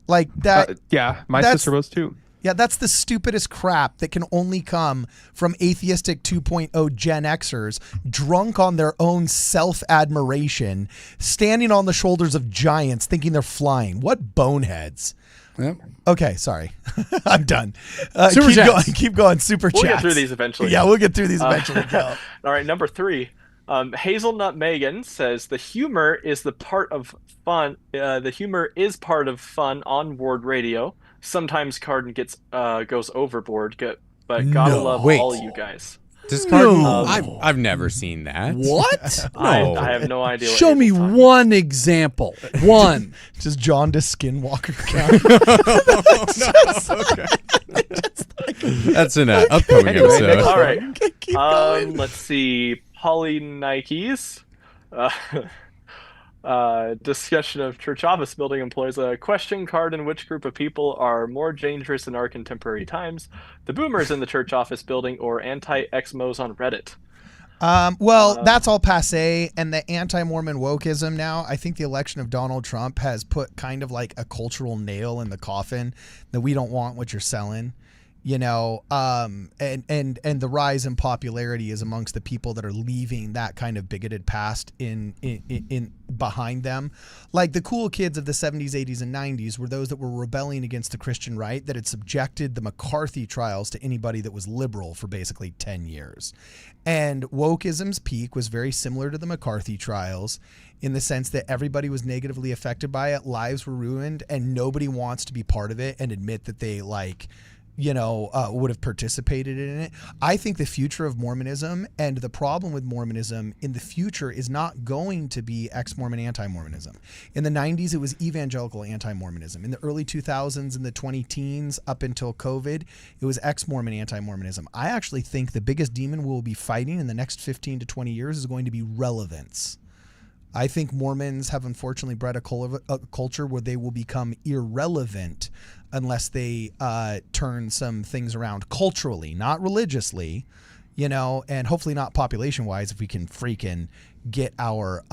Like that.
Yeah, my
That's-
sister was too.
Yeah, that's the stupidest crap that can only come from atheistic 2.0 Gen Xers drunk on their own self-admiration, standing on the shoulders of giants thinking they're flying. What boneheads.
Yep.
Okay, sorry. I'm done.
Super
keep
chats.
going. Keep going. Super
We'll
chats.
get through these eventually.
Yeah, we'll get through these eventually. Go.
All right, number 3. Hazelnut Megan says the humor is the part of fun. The humor is part of fun on ward radio. Sometimes Cardon goes overboard, but gotta love
wait.
all you guys.
Does Cardon?
No.
I've never seen that.
What?
No.
I have no idea. What
Show me
Hazel's talking
one example. One.
Just jaundice skinwalker count.
That's an upcoming
Anyway,
episode.
next
All right.
Keep going.
Let's see. Polly Nikes. Discussion of church office building employees. Question Cardon: which group of people are more dangerous in our contemporary times? The boomers in the church office building or anti-exmos on Reddit?
Well, that's all passe, and the anti-Mormon wokeism now, I think the election of Donald Trump has put kind of like a cultural nail in the coffin that we don't want what you're selling. you know, and the rise in popularity is amongst the people that are leaving that kind of bigoted past in behind them. Like the cool kids of the 70s, 80s, and 90s were those that were rebelling against the Christian right that had subjected the McCarthy trials to anybody that was liberal for basically 10 years. And wokeism's peak was very similar to the McCarthy trials in the sense that everybody was negatively affected by it, lives were ruined, and nobody wants to be part of it and admit that they would have participated in it. I think the future of Mormonism and the problem with Mormonism in the future is not going to be ex-Mormon anti-Mormonism. In the 90s, it was evangelical anti-Mormonism. In the early 2000s and the 20-teens up until COVID, it was ex-Mormon anti-Mormonism. I actually think the biggest demon we'll be fighting in the next 15 to 20 years is going to be relevance. I think Mormons have unfortunately bred a culture where they will become irrelevant unless they turn some things around culturally, not religiously, you know, and hopefully not population-wise if we can freaking get our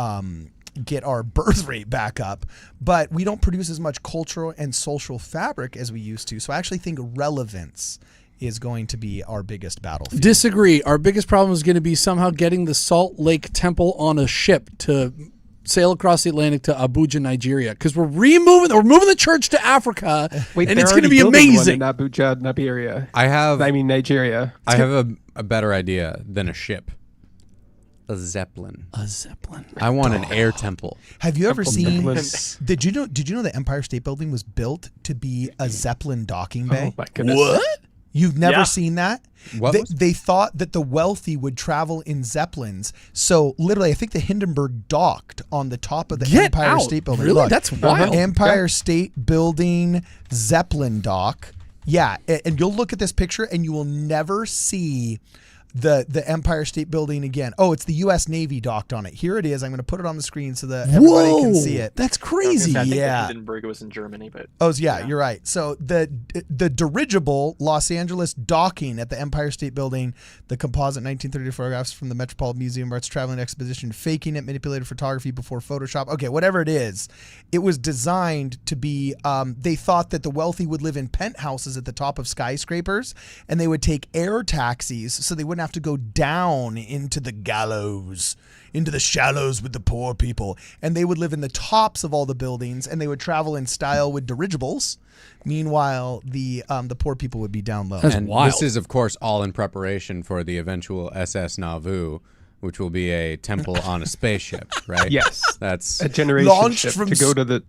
birth rate back up. But we don't produce as much cultural and social fabric as we used to. So I actually think relevance is going to be our biggest battlefield.
Disagree. Our biggest problem is going to be somehow getting the Salt Lake Temple on a ship to sail across the Atlantic to Abuja, Nigeria, because we're moving the church to Africa, and it's going to be amazing.
In Abuja, Nigeria.
Nigeria.
I have a better idea than a ship. A Zeppelin. I want an air temple.
Have you ever seen? Did you know the Empire State Building was built to be a Zeppelin docking bay?
Oh my goodness.
What? You've never seen that?
They
thought that the wealthy would travel in Zeppelins. So literally, I think the Hindenburg docked on the top of the Empire State Building.
Really?
Look,
That's wild.
Empire State Building Zeppelin dock. Yeah, and you'll look at this picture and you will never see the Empire State Building again. Oh, it's the U.S. Navy docked on it. Here it is. I'm going to put it on the screen so that everybody can see it.
That's crazy.
I think Hindenburg was in Germany, but
You're right. So the dirigible Los Angeles docking at the Empire State Building, the composite 1930 photographs from the Metropolitan Museum of Art's traveling exposition, faking it, manipulated photography before Photoshop. Okay, whatever it is, it was designed to be. They thought that the wealthy would live in penthouses at the top of skyscrapers, and they would take air taxis so they wouldn't have to go down into the gallows, into the shallows with the poor people, and they would live in the tops of all the buildings, and they would travel in style with dirigibles. Meanwhile, the poor people would be down low.
That's wild.
This is, of course, all in preparation for the eventual SS Nauvoo, which will be a temple on a spaceship, right?
Yes,
that's
a generation
launched
ship
from
to go to the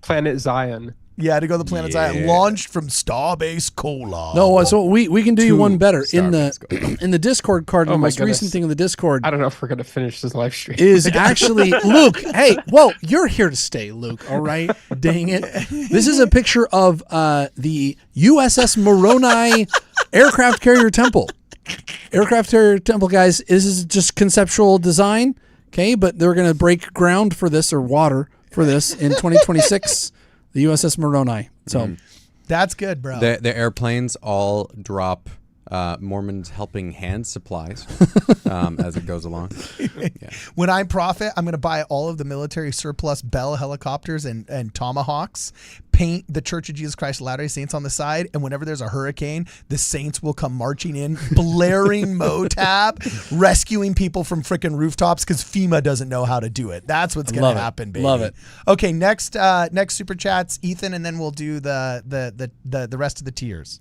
planet Zion.
Yeah, to go to the planet Zion, launched from Starbase Kolar.
No, so we can do you one better in
Starbase
the Discord card. The most
goodness.
recent thing in the Discord.
I don't know if we're gonna finish this live stream.
Is actually Luke. Hey, well, you're here to stay, Luke. All right, dang it. This is a picture of the USS Moroni aircraft carrier temple. Aircraft carrier temple, guys. This is just conceptual design, okay? But they're gonna break ground for this or water for this in 2026. The USS Moroni. So
that's good, bro.
The airplanes all drop Mormons helping hand supplies as it goes along. Yeah.
When I profit, I'm going to buy all of the military surplus Bell helicopters and Tomahawks, paint the Church of Jesus Christ of Latter-day Saints on the side, and whenever there's a hurricane, the Saints will come marching in, blaring Motab, rescuing people from freaking rooftops because FEMA doesn't know how to do it. That's what's going to happen, baby.
Love it.
Okay, next super chats, Ethan, and then we'll do the rest of the tiers.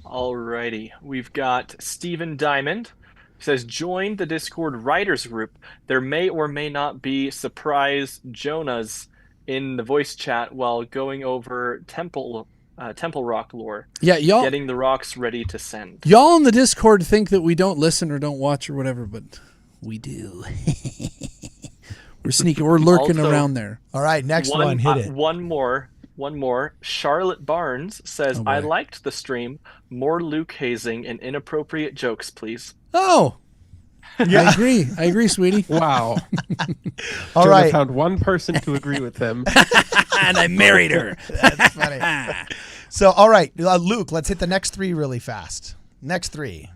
Alrighty, we've got Stephen Diamond. He says, join the Discord writers group. There may or may not be surprise Jonahs in the voice chat while going over Temple Rock lore.
Yeah, y'all
getting the rocks ready to send.
Y'all in the Discord think that we don't listen or don't watch or whatever, but we do. We're sneaking. We're lurking
Also,
around there.
All right, next one. Hit it.
One more. Charlotte Barnes says, I liked the stream. More Luke hazing and inappropriate jokes, please.
Oh, yeah. I agree, sweetie.
Wow.
All
Jonah
right.
found one person to agree with him.
And I married her.
That's funny. So, all right, Luke, let's hit the next three really fast. Next three.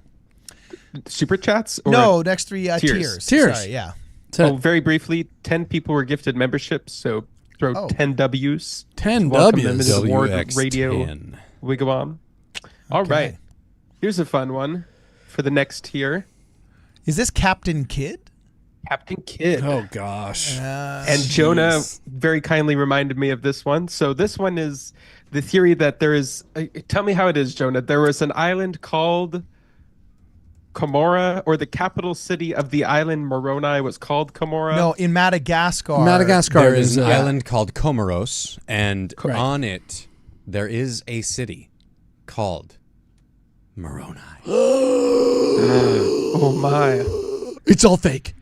Super chats? Or
No, next three tiers.
Tiers.
Sorry, yeah.
Oh, very briefly, 10 people were gifted memberships, so throw 10 W's.
10
Welcome
W's.
them into the Ward
WX10.
Radio Wigwam. All
Okay.
right. Here's a fun one for the next tier.
Is this Captain Kidd?
Captain Kidd.
Oh gosh.
And Jonah very kindly reminded me of this one. So this one is the theory that there is. Tell me how it is, Jonah. There was an island called Comora, or the capital city of the island Moroni was called Comora.
No, in Madagascar.
Madagascar.
There is an
yeah.
island called Comoros, and
Right.
on it there is a city called Moroni.
Oh my!
It's all fake.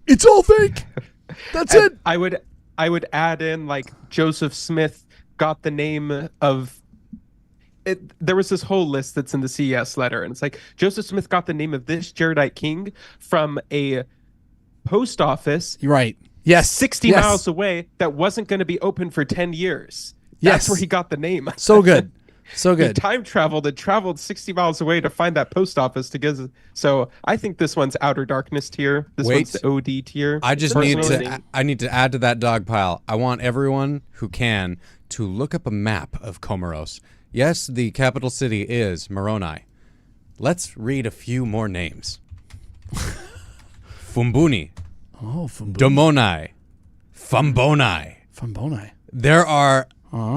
It's all fake. That's it.
I would add in, like, Joseph Smith got the name of it. There was this whole list that's in the CES letter, and it's like Joseph Smith got the name of this Jaredite king from a post office
You're right. Yes.
60
Yes.
miles away that wasn't going to be open for 10 years.
Yes.
That's where he got the name.
So good. So
He
good.
time traveled and traveled 60 miles away to find that post office to give. So I think this one's Outer Darkness tier. This
Wait.
one's the OD tier.
I just need
personally.
to. I need to add to that dog pile. I want everyone who can to look up a map of Comoros. Yes, the capital city is Moroni. Let's read a few more names. Fumbuni,
Oh, from
Domoni, Fumboni.
Famboni.
There are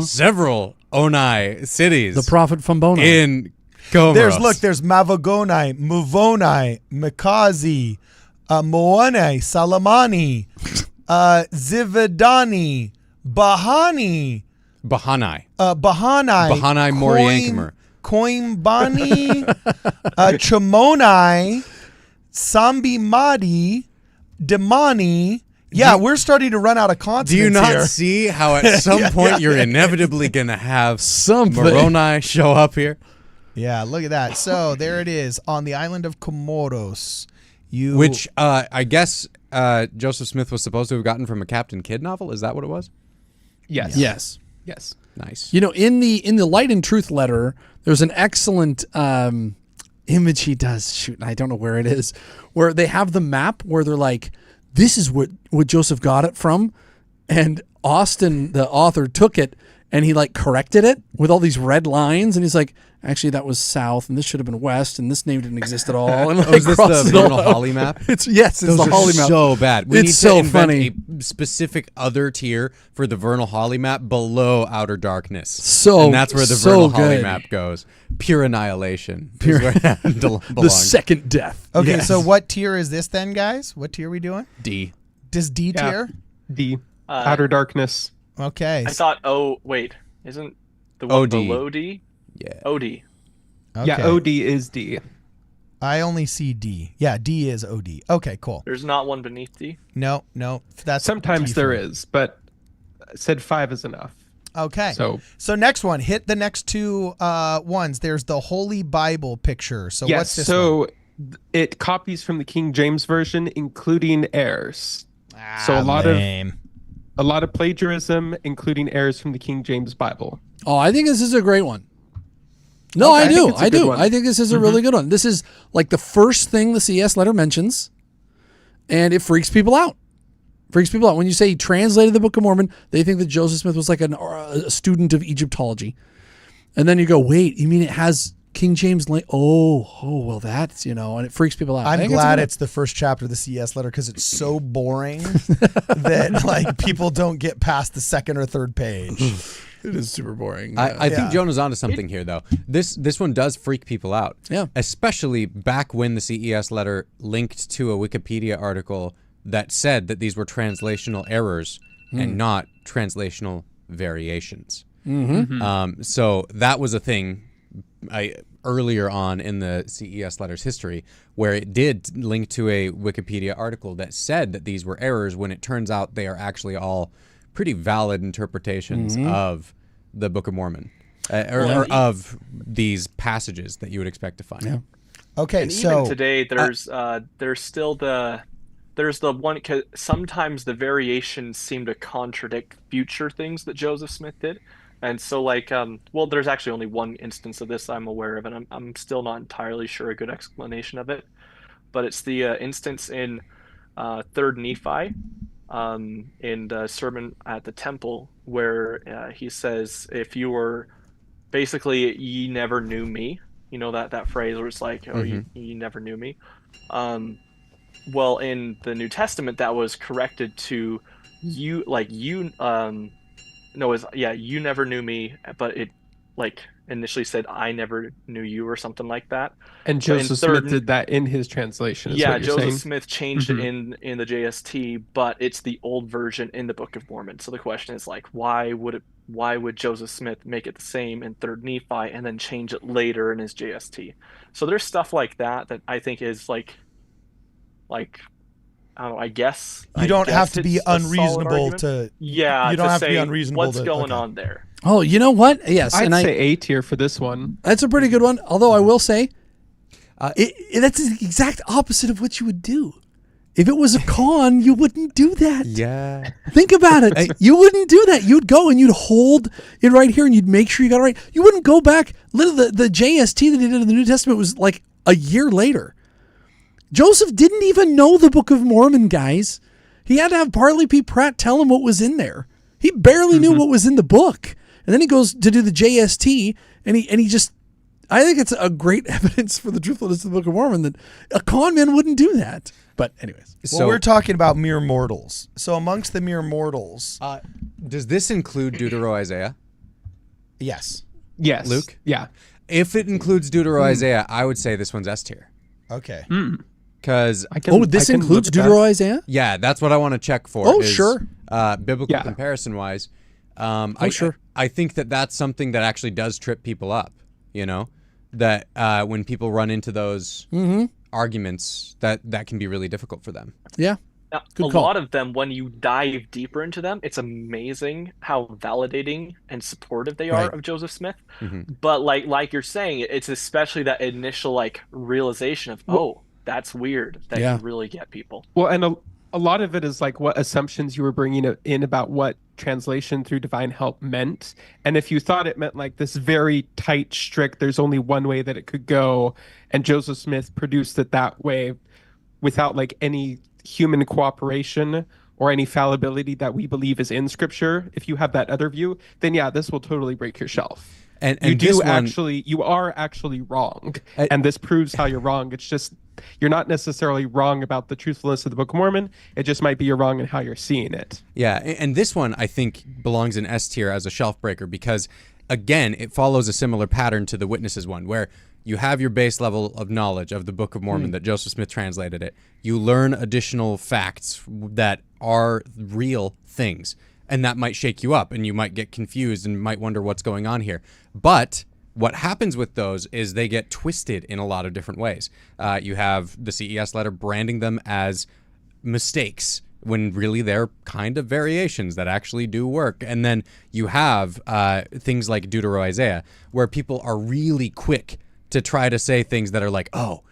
several Onai cities
The prophet Famboni.
in Comoros.
There's Mavagonai, Muvonai, Mikazi, Moanai, Salamani, Zividani, Bahani,
Bahanai.
Bahanai,
Bahanai Moriankamer.
Koimbani, Chamonai, Sambi Madi, Demani. Yeah, we're starting to run out of consonants
Do you not
here.
see how at some point you're inevitably going to have
Something.
Moroni show up here?
Yeah, look at that. So there it is on the island of Comoros.
Which I guess Joseph Smith was supposed to have gotten from a Captain Kidd novel. Is that what it was?
Yes.
Yes.
Yes.
Nice.
You know, in the Light and Truth letter, there's an excellent image he does. Shoot, I don't know where it is, where they have the map where they're like, this is what Joseph got it from, and Austin, the author, took it and he like corrected it with all these red lines, and he's like, actually that was south, and this should have been west, and this name didn't exist at all. And like,
Is this
crossed
the
it all
Vernal
out.
Holly map?
It's
Those
the
are
Holly map.
so bad. We
It's
need
so
to invent
funny.
a specific other tier for the Vernal Holly map below Outer Darkness.
So-
and that's where the
so
Vernal Holly
good.
map goes. Pure annihilation. Is where that belongs.
The second death.
Okay,
Yes.
so what tier is this then, guys? What tier are we doing?
D.
This D
Yeah.
tier?
The Outer Darkness.
Okay.
I thought, oh, wait, isn't the one
OD.
below D?
Yeah.
OD.
Okay.
Yeah, OD is D.
I only see D. Yeah, D is OD. Okay, cool.
There's not one beneath D.
No, that's
Sometimes
T
there
for me.
is, but I said 5 is enough.
Okay.
So
next one, hit the next two ones. There's the Holy Bible picture. So
yes,
what's this
so
one?
it copies from the King James version, including errors. So a lot of plagiarism, including errors from the King James Bible.
Oh, I think this is a great one. No,
Okay,
I
I
do.
think it's a
I
good
do.
one.
I think this is a really good one. This is like the first thing the CS letter mentions, and it freaks people out. When you say he translated the Book of Mormon, they think that Joseph Smith was like a student of Egyptology. And then you go, wait, you mean it has King James? Well, that's, and it freaks people out. I
I'm
think
glad
a good
it's the first chapter of the CS letter because it's so boring that like people don't get past the second or third page.
one. It is super boring.
I
Yeah.
think Jonah's onto something here, though. This one does freak people out.
Yeah.
Especially back when the CES letter linked to a Wikipedia article that said that these were translational errors and not translational variations. So that was a thing earlier on in the CES letter's history where it did link to a Wikipedia article that said that these were errors when it turns out they are actually all pretty valid interpretations of the Book of Mormon or of these passages that you would expect to find.
Yeah.
Okay,
And
so
even today, there's still there's the one, 'cause sometimes the variations seem to contradict future things that Joseph Smith did. And so there's actually only one instance of this I'm aware of, and I'm still not entirely sure a good explanation of it. But it's the instance in 3rd Nephi, in the sermon at the temple, where he says, if you were basically, ye never knew me. You know that phrase where it's like, oh,
Mm-hmm.
you never knew me. Well, in the New Testament, that was corrected to you, like you. No, it's yeah, you never knew me, but it like initially said I never knew you or something like that.
And
But in
Joseph
third-
Smith did that in his translation. Is
Yeah,
what you're
Joseph
saying?
Smith changed it in the JST, but it's the old version in the Book of Mormon. So the question is like, why would Joseph Smith make it the same in Third Nephi and then change it later in his JST? So there's stuff like that I think is like I don't know, I guess
You don't have to be
it's a solid
unreasonable
argument.
to.
Yeah,
You don't
to
have to be
say
unreasonable
what's
to-
going
okay.
on there.
Oh, you know what? Yes,
I'd
and
say A tier for this one.
that's a pretty good one. Although I will say, that's the exact opposite of what you would do. If it was a con, you wouldn't do that.
Yeah.
Think about it. You wouldn't do that. You'd go and you'd hold it right here and you'd make sure you got it right. You wouldn't go back. Literally, the JST that he did in the New Testament was like a year later. Joseph didn't even know the Book of Mormon, guys. He had to have Parley P. Pratt tell him what was in there. He barely knew what was in the book. And then he goes to do the JST and he just, I think it's a great evidence for the truthfulness of the Book of Mormon that a con man wouldn't do that. But anyways.
Well, we're talking about mere mortals. So amongst the mere mortals,
Does this include Deutero-Isaiah?
yes.
Yes.
Luke?
Yeah.
If it includes Deutero-Isaiah, I would say this one's S tier.
Okay.
Because,
This includes
look at that.
Deutero-Isaiah?
yeah, that's what I want to check for.
Oh,
is,
sure.
Biblical
Yeah.
comparison-wise.
Sure.
I think that's something that actually does trip people up, you know? That when people run into those arguments, that can be really difficult for them.
Yeah.
Now,
Good
a
call.
lot of them, when you dive deeper into them, it's amazing how validating and supportive they are
Right.
of Joseph Smith. But like you're saying, it's especially that initial like realization of, oh, that's weird, that
Yeah.
can really get people.
Well, and a lot of it is like what assumptions you were bringing in about what translation through divine help meant. And if you thought it meant like this very tight, strict, there's only one way that it could go, and Joseph Smith produced it that way without like any human cooperation or any fallibility that we believe is in Scripture, if you have that other view, then yeah, this will totally break your shelf.
And
You are actually wrong, and this proves how you're wrong. It's just you're not necessarily wrong about the truthfulness of the Book of Mormon. It just might be you're wrong in how you're seeing it.
Yeah, and this one I think belongs in S tier as a shelf breaker because, again, it follows a similar pattern to the Witnesses one, where you have your base level of knowledge of the Book of Mormon that Joseph Smith translated it. You learn additional facts that are real things, and that might shake you up, and you might get confused and might wonder what's going on here. But what happens with those is they get twisted in a lot of different ways. You have the CES letter branding them as mistakes when really they're kind of variations that actually do work. And then you have things like Deutero-Isaiah, where people are really quick to try to say things that are like, oh,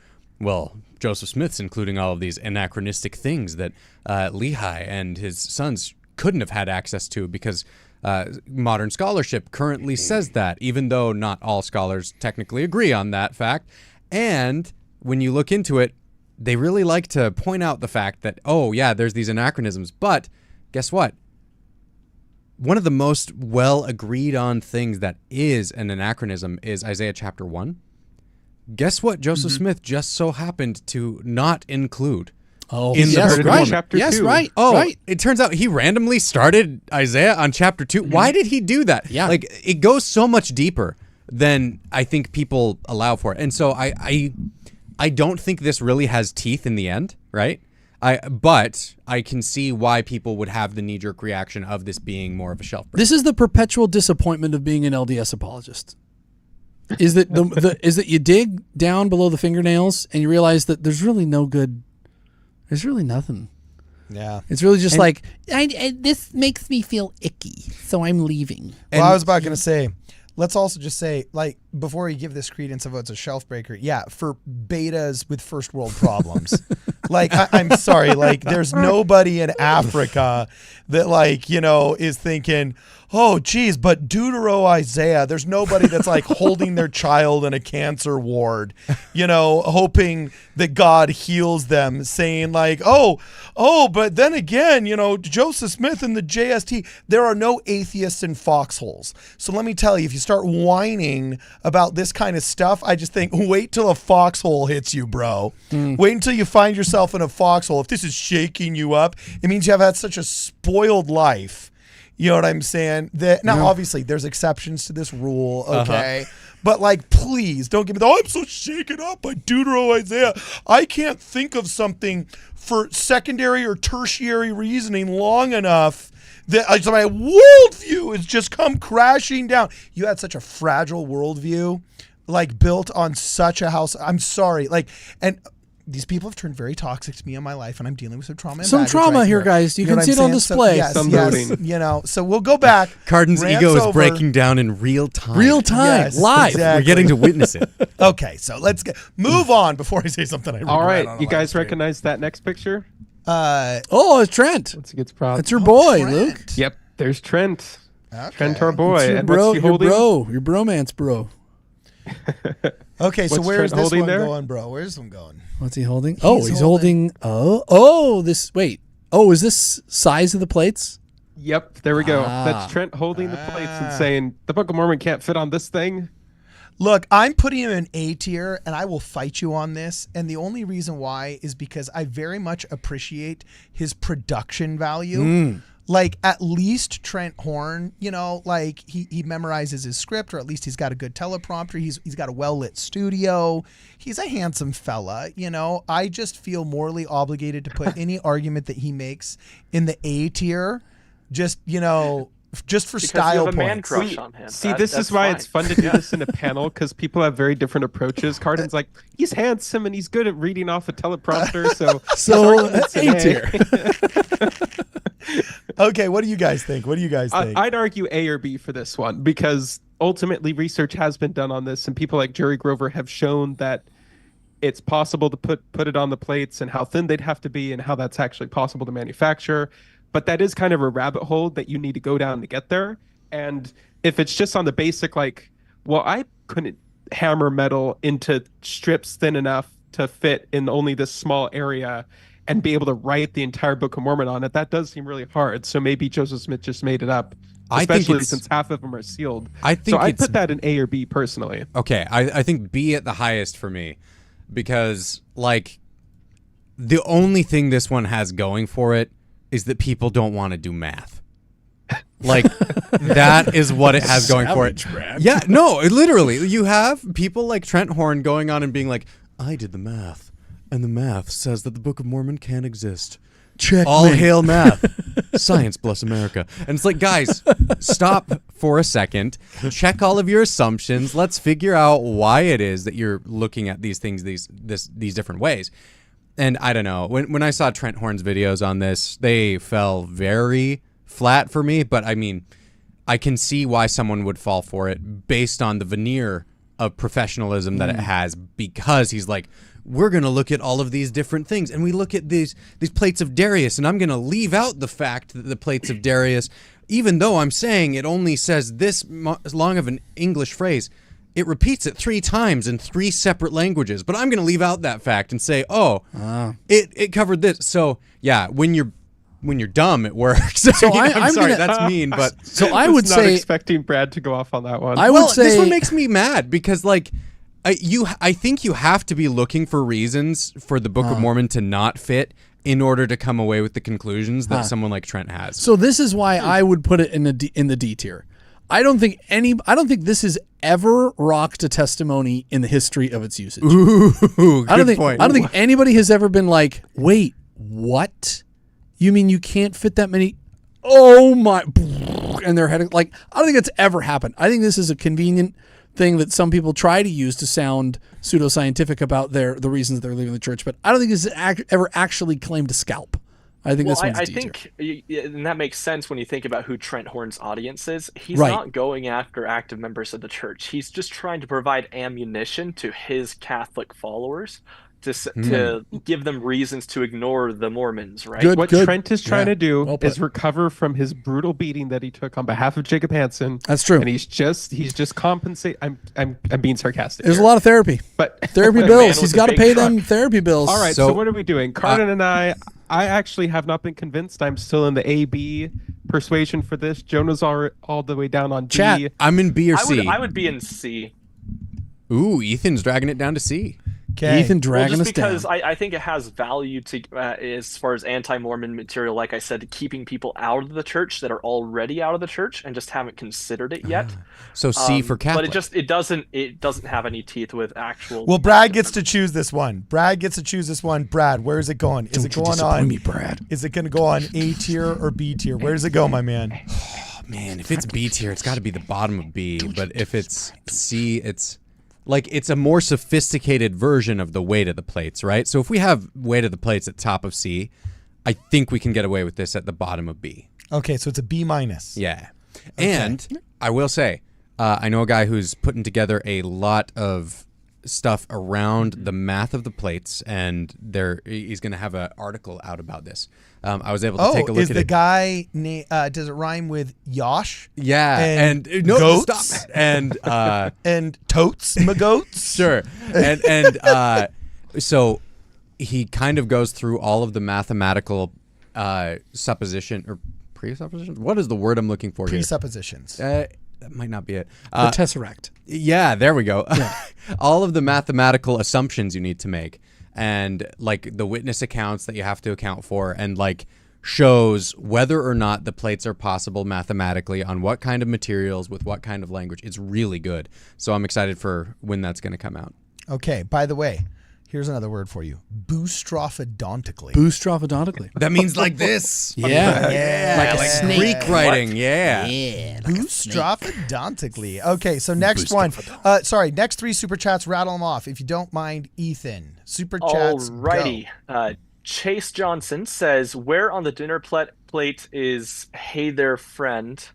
well, Joseph Smith's including all of these anachronistic things that Lehi and his sons couldn't have had access to because modern scholarship currently says that, even though not all scholars technically agree on that fact. And when you look into it, they really like to point out the fact that, oh, yeah, there's these anachronisms. But guess what? One of the most well agreed on things that is an anachronism is Isaiah chapter 1. Guess what Joseph Smith just so happened to not include?
Oh,
In the
yes,
Book of
right.
Mormon.
Chapter
yes,
2.
right.
Oh,
right.
it turns out he randomly started Isaiah on chapter 2. Why did he do that?
Yeah.
Like, it goes so much deeper than I think people allow for it. And so I don't think this really has teeth in the end, right? But I can see why people would have the knee-jerk reaction of this being more of a shelf break.
This is the perpetual disappointment of being an LDS apologist. Is that is that you dig down below the fingernails and you realize that there's really no good. There's really nothing.
Yeah.
It's really just like this makes me feel icky, so I'm leaving.
Well, I was about going to say, let's also just say, like, before you give this credence of it's a shelf breaker, yeah, for betas with first world problems. Like, I'm sorry, like, there's nobody in Africa that, like, you know, is thinking, oh, geez, but Deutero Isaiah, there's nobody that's like holding their child in a cancer ward, hoping that God heals them, saying like, oh, but then again, Joseph Smith and the JST, there are no atheists in foxholes. So let me tell you, if you start whining about this kind of stuff, I just think, wait till a foxhole hits you, bro. Wait until you find yourself in a foxhole. If this is shaking you up, it means you have had such a spoiled life. You know what I'm saying? Now, obviously, there's exceptions to this rule, okay? But, like, please don't give me I'm so shaken up by Deutero Isaiah. I can't think of something for secondary or tertiary reasoning long enough that my worldview has just come crashing down. You had such a fragile worldview, like, built on such a house. I'm sorry. And these people have turned very toxic to me in my life, and I'm dealing with some trauma. And
some trauma
right
here, guys. You can see it on display.
So, so we'll go back.
Cardon's ego is breaking down in real time.
Live.
Exactly.
We're getting to witness it.
Okay, so let's move on before I say something I regret.
All right, you guys recognize that next picture?
It's Trent.
Let's get proud.
It's your boy,
Trent.
Luke.
Yep, there's Trent.
Okay.
Trent, our boy.
It's your
And
bro,
what's he holding?
your bromance bro.
Okay, so
What's
where's
Trent
this one
holding there?
going, bro? Where's this one going?
What's he holding?
He's
holding. Is this size of the plates?
Yep, there we go. That's Trent holding the plates and saying, the Book of Mormon can't fit on this thing.
Look, I'm putting him in A tier, and I will fight you on this. And the only reason why is because I very much appreciate his production value. Like, at least Trent Horn, he memorizes his script, or at least he's got a good teleprompter. He's got a well-lit studio. He's a handsome fella, I just feel morally obligated to put any argument that he makes in the A tier, just for
Because
style
you have a man
points.
crush on him.
See, this is why it's fun to do this in a panel, because people have very different approaches. Cardon's like, he's handsome and he's good at reading off a teleprompter, so
A tier.
Okay, what do you guys think?
I'd argue A or B for this one, because ultimately research has been done on this, and people like Jerry Grover have shown that it's possible to put it on the plates, and how thin they'd have to be, and how that's actually possible to manufacture. But that is kind of a rabbit hole that you need to go down to get there. And if it's just on the basic, I couldn't hammer metal into strips thin enough to fit in only this small area and be able to write the entire Book of Mormon on it, that does seem really hard. So maybe Joseph Smith just made it up, especially since half of them are sealed. I'd put that in A or B personally.
Okay, I think B at the highest for me, because the only thing this one has going for it is that people don't want to do math. That is what it has going for it.
Brad.
Yeah, no, literally. You have people like Trent Horn going on and being like, I did the math, and the math says that the Book of Mormon can't exist.
Check.
All hail math. Science bless America. And it's like, guys, stop for a second. Check all of your assumptions. Let's figure out why it is that you're looking at these things these different ways. And I don't know. When I saw Trent Horn's videos on this, they fell very flat for me. But I mean, I can see why someone would fall for it based on the veneer of professionalism that it has, because he's like, we're going to look at all of these different things, and we look at these plates of Darius, and I'm going to leave out the fact that the plates of Darius, even though I'm saying it only says this long of an English phrase, it repeats it 3 times in 3 separate languages, but I'm going to leave out that fact and say, it covered this. So yeah, when you're dumb, it works. So I'm sorry, that's mean, but
so I would
not
say
expecting Brad to go off on that one.
I would say
this one makes me mad, because I think you have to be looking for reasons for the Book of Mormon to not fit in order to come away with the conclusions that someone like Trent has.
So this is why I would put it in the D tier. I don't think this has ever rocked a testimony in the history of its usage.
Ooh, good point.
I don't think anybody has ever been like, wait, what? You mean you can't fit that many? Oh my! And they're heading I don't think it's ever happened. I think this is a convenient thing that some people try to use to sound pseudoscientific about the reasons they're leaving the church. But I don't think this is ever actually claimed to scalp. I think this one's
I
D-tier.
think, and that makes sense when you think about who Trent Horn's audience is. He's
Right.
not going after active members of the church. He's just trying to provide ammunition to his Catholic followers to give them reasons to ignore the Mormons, right?
Good.
What Trent is trying to do
Well put.
is recover from his brutal beating that he took on behalf of Jacob Hansen.
That's true.
And he's just compensate. I'm being sarcastic.
There's
here.
a lot of therapy.
But
Therapy
man
bills.
with
He's
the
got to
big
pay
truck.
them therapy bills.
all right,
So-
so what are we doing? Cardon and I actually have not been convinced. I'm still in the AB persuasion for this. Jonah's all the way down on D.
Chat.
I'm in B or C.
I would be in C.
Ooh, Ethan's dragging it down to C.
Okay.
Ethan
Well,
dragging
just
us down.
because I think it has value to as far as anti-Mormon material, like I said, keeping people out of the church that are already out of the church and just haven't considered it yet.
So C for Catholic.
But it doesn't have any teeth with actual.
Well, Brad gets to choose this one. Brad, where is it going? Is it going on?
me, Brad.
Is it going to go on A tier or B tier? Where does it go, my man?
Man, if it's B tier, it's got to be the bottom of B. But if it's C, it's like it's a more sophisticated version of the weight of the plates, right? So if we have weight of the plates at top of C, I think we can get away with this at the bottom of B.
Okay, so it's a B minus.
Yeah. And I will say, I know a guy who's putting together a lot of stuff around the math of the plates, and he's going to have an article out about this. I was able to take a look
is
at
the
it.
guy, does it rhyme with Yosh?
Yeah,
and
no,
goats?
stop. And
And totes, my goats?
sure, and so he kind of goes through all of the mathematical supposition or presupposition. What is the word I'm looking for here?
Presuppositions.
That might not be it.
The Tesseract.
Yeah, there we go. All of the mathematical assumptions you need to make, and like the witness accounts that you have to account for, and like shows whether or not the plates are possible mathematically on what kind of materials with what kind of language. It's really good. So I'm excited for when that's going to come out.
Okay, by the way, here's another word for you. Boostrophodontically.
Boostrophodontically.
That means like this.
Yeah.
Like
Like Greek writing. Yeah.
Boostrophodontically. Okay, so next one. Next three super chats, rattle them off. If you don't mind, Ethan. Super chats,
Alrighty. Chase Johnson says, "Where on the dinner plate is 'Hey there, friend'?"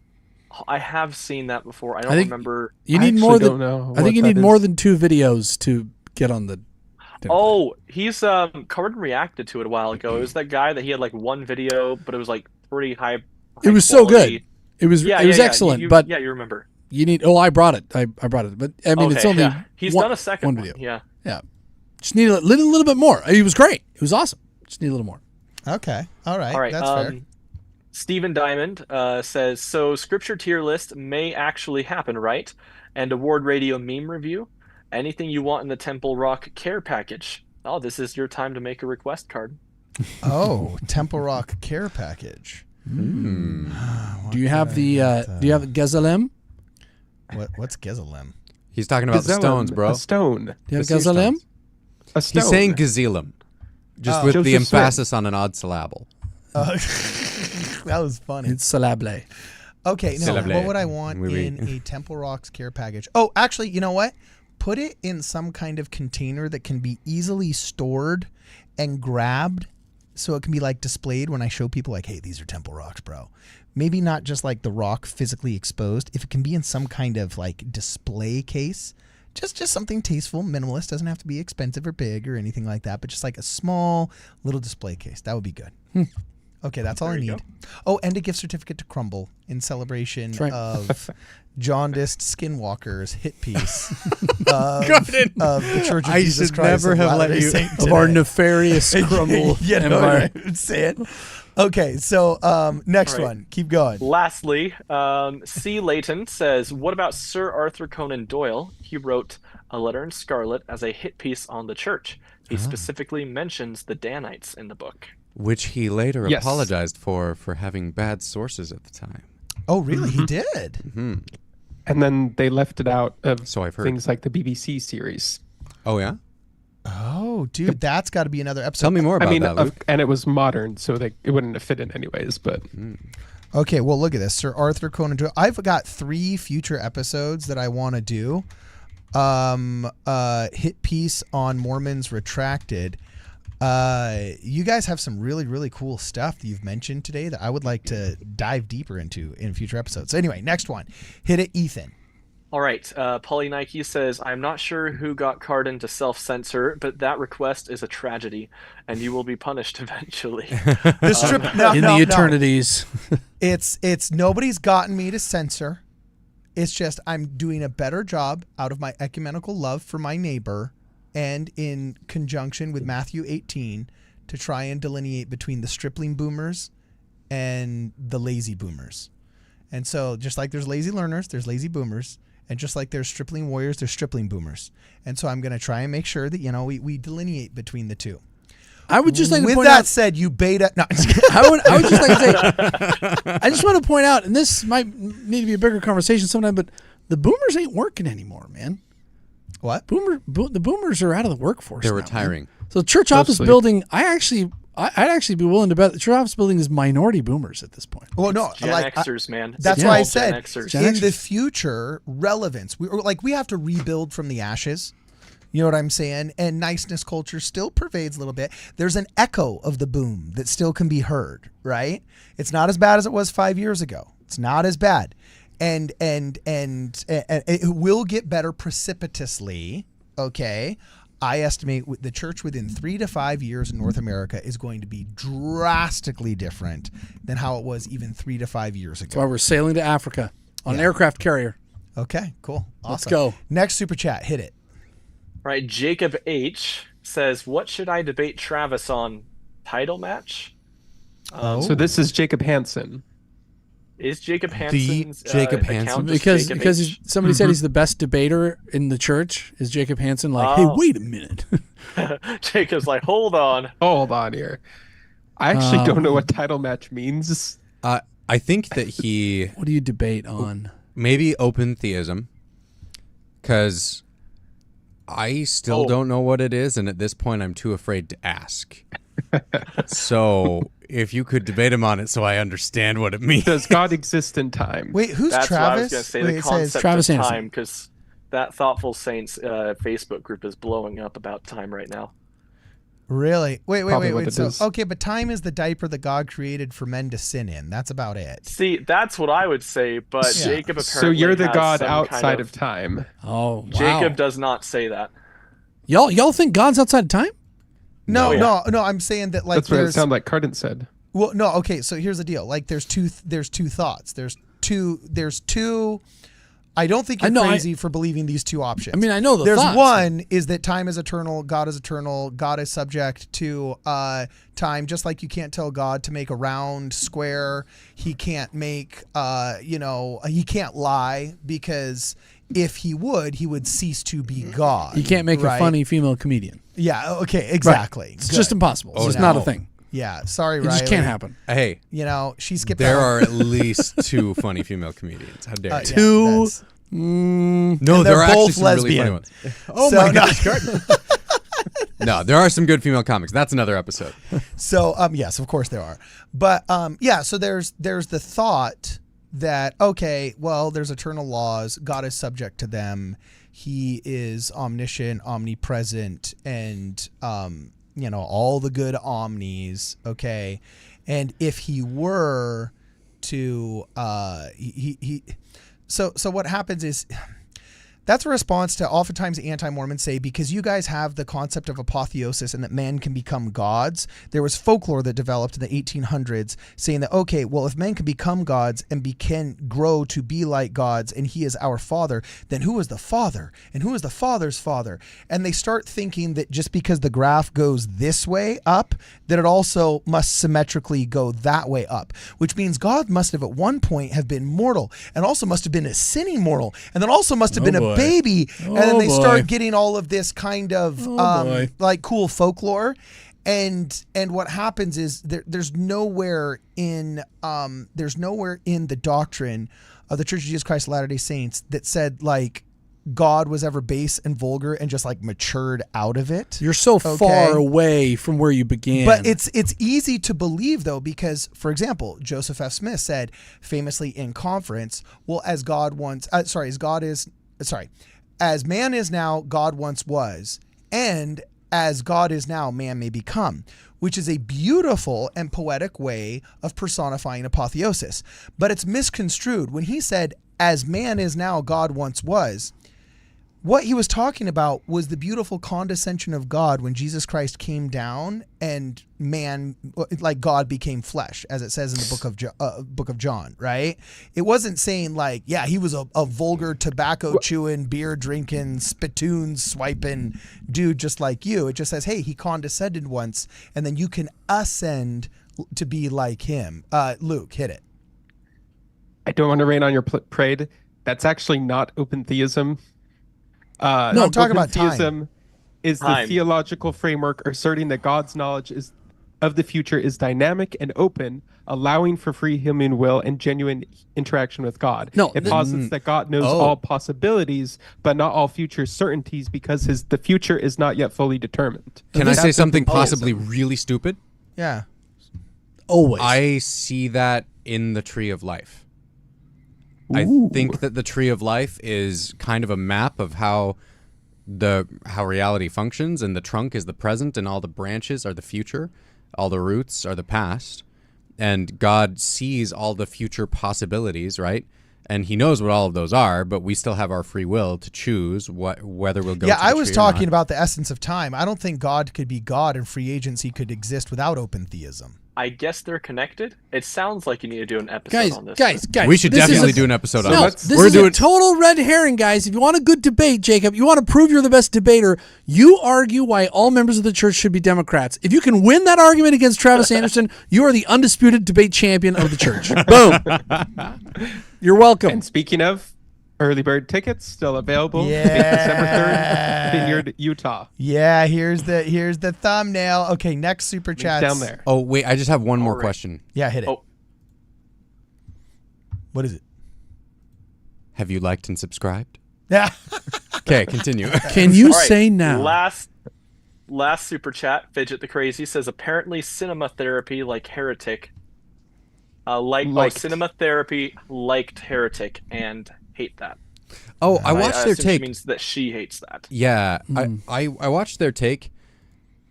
I have seen that before. I don't remember.
You need
actually
more
don't
than.
know
I think
what
you
that
need more
is.
than 2 videos to get on the.
Oh, he's Cardon reacted to it a while ago. It was that guy that he had like one video, but it was like pretty high.
It was so
quality.
good. It was excellent. But
you remember.
you need. Oh, I brought it. I brought it. But I mean, it's
Okay,
only.
yeah. He's
one,
done a second
one
one.
video.
Yeah.
Yeah. Just need a little bit more. It was great. It was awesome. Just need a little more.
Okay, all right.
All right.
That's fair.
Stephen Diamond says, "So scripture tier list may actually happen, right? And award radio meme review. Anything you want in the Temple Rock care package. Oh, this is your time to make a request card."
Oh, Temple Rock care package.
Do you have the Gezalem?
What's Gezalem?
He's talking about the
Gazellum,
stones, bro.
A stone.
Do you have
The sea
Gezalem?
stones.
A stone.
He's saying gazilum, just
Oh.
with the
Joseph Smith.
emphasis on an odd syllable.
That was funny.
It's Salable.
Okay, no,
Syllable.
what would I want
Oui, oui.
in a Temple Rocks care package? Oh, actually, you know what? Put it in some kind of container that can be easily stored and grabbed so it can be like displayed when I show people like, hey, these are Temple Rocks, bro. Maybe not just like the rock physically exposed. If it can be in some kind of like display case, just something tasteful, minimalist, doesn't have to be expensive or big or anything like that, but just like a small little display case. That would be good. Okay, that's all I need. Oh, and a gift certificate to Crumble in celebration
right.
of jaundiced skinwalker's hit piece of the Church of
I
Jesus
should
Christ
never
of
have let
Latter-day
you-
Saint
Of our
today.
nefarious crumble
Yeah, no,
empire.
right. Say it. Okay, so next
All right.
one. Keep going.
Lastly, C. Layton says, "What about Sir Arthur Conan Doyle? He wrote A Letter in Scarlet as a hit piece on the church. He specifically mentions the Danites in the book."
Which he later
Yes.
apologized for having bad sources at the time.
Oh, really? He did?
And then they left it out of
So I've heard.
things like the BBC series.
Oh, yeah?
Oh, dude, that's got to be another episode.
Tell me more about
I mean,
that, Luke.
and it was modern, so it wouldn't have fit in anyways. But
Okay, well, look at this. Sir Arthur Conan Doyle. I've got 3 future episodes that I want to do. Hit piece on Mormons Retracted. You guys have some really, really cool stuff that you've mentioned today that I would like to dive deeper into in future episodes. So anyway, next one. Hit it, Ethan.
All right. Polly Nike says, I'm not sure who got Cardon to self-censor, but that request is a tragedy, and you will be punished eventually.
The strip
In the eternities.
It's nobody's gotten me to censor. It's just I'm doing a better job out of my ecumenical love for my neighbor and in conjunction with Matthew 18 to try and delineate between the stripling boomers and the lazy boomers. And so just like there's lazy learners, there's lazy boomers. And just like there's stripling warriors, there's stripling boomers. And so I'm going to try and make sure that, we delineate between the two.
I would just like to
With
point
that
out,
said, you beta. No,
I would just like to say, I just want to point out, and this might need to be a bigger conversation sometime, but the boomers ain't working anymore, man.
what?
The boomers are out of the workforce.
They're
now,
retiring.
Man. So church office
Mostly.
building, I'd actually be willing to bet the church office building is minority boomers at this point.
Well, no,
Gen Xers, man.
That's
It's
why I
all
said
Gen Xers.
Gen
in the
Xers.
future, relevance. We have to rebuild from the ashes. You know what I'm saying? And niceness culture still pervades a little bit. There's an echo of the boom that still can be heard, right? It's not as bad as it was 5 years ago. It's not as bad. And it will get better precipitously, okay? I estimate the church within 3 to 5 years in North America is going to be drastically different than how it was even 3 to 5 years
That's why
ago.
we're sailing to Africa on an aircraft carrier.
Okay, cool. Awesome.
Let's go.
Next super chat, hit it.
Right, Jacob H says, "What should I debate Travis on? Title match?"
So this is Jacob Hansen.
Is Jacob Hansen's
Jacob
account
Hansen?
just
Because
Jacob H?
somebody said he's the best debater in the church. Is Jacob Hansen like, hey,
Oh.
wait a minute.
Jacob's like, hold on.
Hold on here. I actually don't know what title match means.
I think that he
What do you debate on?
maybe open theism, because I still
Oh.
don't know what it is, and at this point I'm too afraid to ask. So if you could debate him on it so I understand what it means.
Does God exist in time?
Wait, who's
That's
Travis?
what I was going to say.
Wait,
The
it says
concept
Travis
of
Hansen.
time, because that Thoughtful Saints Facebook group is blowing up about time right now.
Really? Wait.
Probably what it
So,
is.
okay, but time is the diaper that God created for men to sin in. That's about it.
See, that's what I would say, but
Yeah.
Jacob apparently
So you're the
has
God
some
outside
kind
of time.
Oh, wow.
Jacob does not say that.
Y'all think God's outside of time?
No,
Oh, yeah.
no. I'm saying that like
That's what it
there's
sounded like Cardon said.
well, no. Okay, so here's the deal. Like there's two thoughts. There's two. I don't think you're
I know,
crazy for believing these two options.
I mean, I know the
There's
thoughts.
one is that time is eternal, God is eternal, God is subject to time, just like you can't tell God to make a round square. He can't make, he can't lie, because if he would cease to be God.
You can't make
right?
a funny female comedian.
Yeah, okay, exactly.
It's
Good.
just impossible. It's
Oh,
just
no.
not a thing.
Yeah, sorry,
It
Riley.
just can't happen.
Hey,
She skipped
there
out.
are at least 2 funny female comedians. How dare you?
Yeah,
Two.
that's-
No,
And
there
they're
are actually
both
some really
lesbian.
funny ones. Oh
So,
my
no.
goodness, Cardon. No, there are some good female comics. That's another episode.
So yes, of course there are. But so there's the thought that, okay, well, there's eternal laws, God is subject to them, he is omniscient, omnipresent, and all the good omnis, okay? And if he were to so what happens is, that's a response to oftentimes anti-Mormons say, because you guys have the concept of apotheosis and that man can become gods. There was folklore that developed in the 1800s saying that, okay, well, if men can become gods and can grow to be like gods, and he is our father, then who is the father? And who is the father's father? And they start thinking that just because the graph goes this way up, that it also must symmetrically go that way up, which means God must have at one point have been mortal, and also must have been a sinning mortal, and then also must have been a baby, and then they start getting all of this kind of like cool folklore, and what happens is there's nowhere in the doctrine of the Church of Jesus Christ of Latter-day Saints that said like God was ever base and vulgar and just like matured out of it.
You're so far away from where you began.
But it's easy to believe, though, because, for example, Joseph F. Smith said famously in conference, well, as man is now, God once was, and as God is now, man may become, which is a beautiful and poetic way of personifying apotheosis. But it's misconstrued. When he said, as man is now, God once was. What he was talking about was the beautiful condescension of God when Jesus Christ came down and man, like God, became flesh, as it says in the book of John, right? It wasn't saying like, yeah, he was a vulgar tobacco chewing, beer drinking, spittoon swiping dude just like you. It just says, hey, he condescended once, and then you can ascend to be like him. Luke, hit it.
I don't want to rain on your parade. That's actually not open theism.
No, I'm talking about
theism.
time.
Is the theological framework asserting that God's knowledge of the future is dynamic and open, allowing for free human will and genuine interaction with God.
No,
it posits that God knows all possibilities, but not all future certainties, because the future is not yet fully determined.
Can I say something possibly really stupid?
Yeah.
Always.
I see that in the tree of life. I think that the tree of life is kind of a map of how reality functions, and the trunk is the present, and all the branches are the future, all the roots are the past, and God sees all the future possibilities, right? And he knows what all of those are, but we still have our free will to choose whether we'll go.
Yeah,
to the
I was
tree or
talking
not.
about the essence of time. I don't think God could be God and free agency could exist without open theism.
I guess they're connected. It sounds like you need to do an episode on this.
Guys,
We should
this is
definitely
a-
do an episode on
No,
this.
this is a total red herring, guys. If you want a good debate, Jacob, you want to prove you're the best debater, you argue why all members of the church should be Democrats. If you can win that argument against Travis Anderson, you are the undisputed debate champion of the church. Boom. You're welcome.
And speaking of, early bird tickets still available.
Yeah.
December 3rd, Vineyard, Utah.
Yeah, here's the thumbnail. Okay, next super chat
Down there.
Oh, wait, I just have one more
right.
question.
Yeah, hit it.
Oh.
What is it?
Have you liked and subscribed?
Yeah.
Okay, continue.
Can you
All right,
say now?
Last super chat, Fidget the Crazy says apparently cinema therapy like Heretic. Cinema therapy liked Heretic and hate that.
Oh, I watched their
assume she
take.
means that she hates that.
Yeah, I watched their take,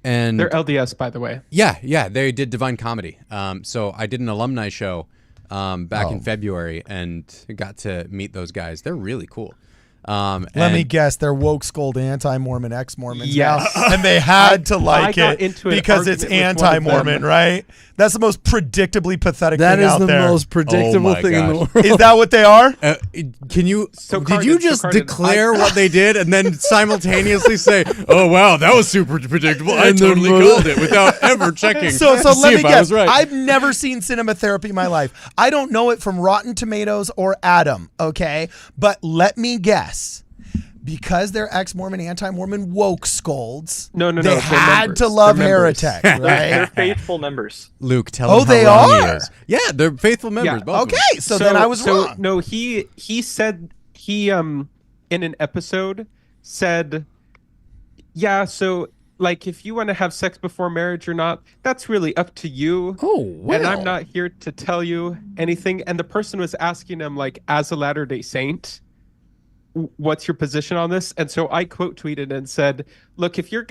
and
They're LDS, by the way.
yeah, they did Divine Comedy. So I did an alumni show back in February, and got to meet those guys. They're really cool.
Let me guess, they're woke skulled anti-Mormon ex-Mormons
Yes.
now, and they had to like
got
it
into an
because it's
argument with one of
anti-Mormon,
them.
right? That's the most predictably pathetic
That
thing
is
out
the
there.
most predictable
my
thing in the
gosh.
world.
Is that what they are?
Can you?
So
did you
Cardon,
just
Cardon,
declare what they did and then simultaneously say, "Oh wow, that was super predictable. I
And then
totally
mother-
called it without ever checking."
So
to
let
see
me
if I
guess.
was right.
I've never seen cinema therapy in my life. I don't know it from Rotten Tomatoes or Adam, okay? But let me guess. Because they're ex-Mormon, anti-Mormon woke scolds,
No,
they
they're
had
members.
to love
They're members.
Heretic,
They're
right?
faithful members.
Luke, tell
Oh,
him how
they
wrong he
are?
is. Yeah, they're faithful members.
Yeah.
Both of them.
Okay, so then I was wrong.
No, he said in an episode said, yeah, so like if you want to have sex before marriage or not, that's really up to you.
Oh,
And
well.
I'm not here to tell you anything. And the person was asking him, like, as a Latter-day Saint, what's your position on this? And so I quote tweeted and said, look, if you're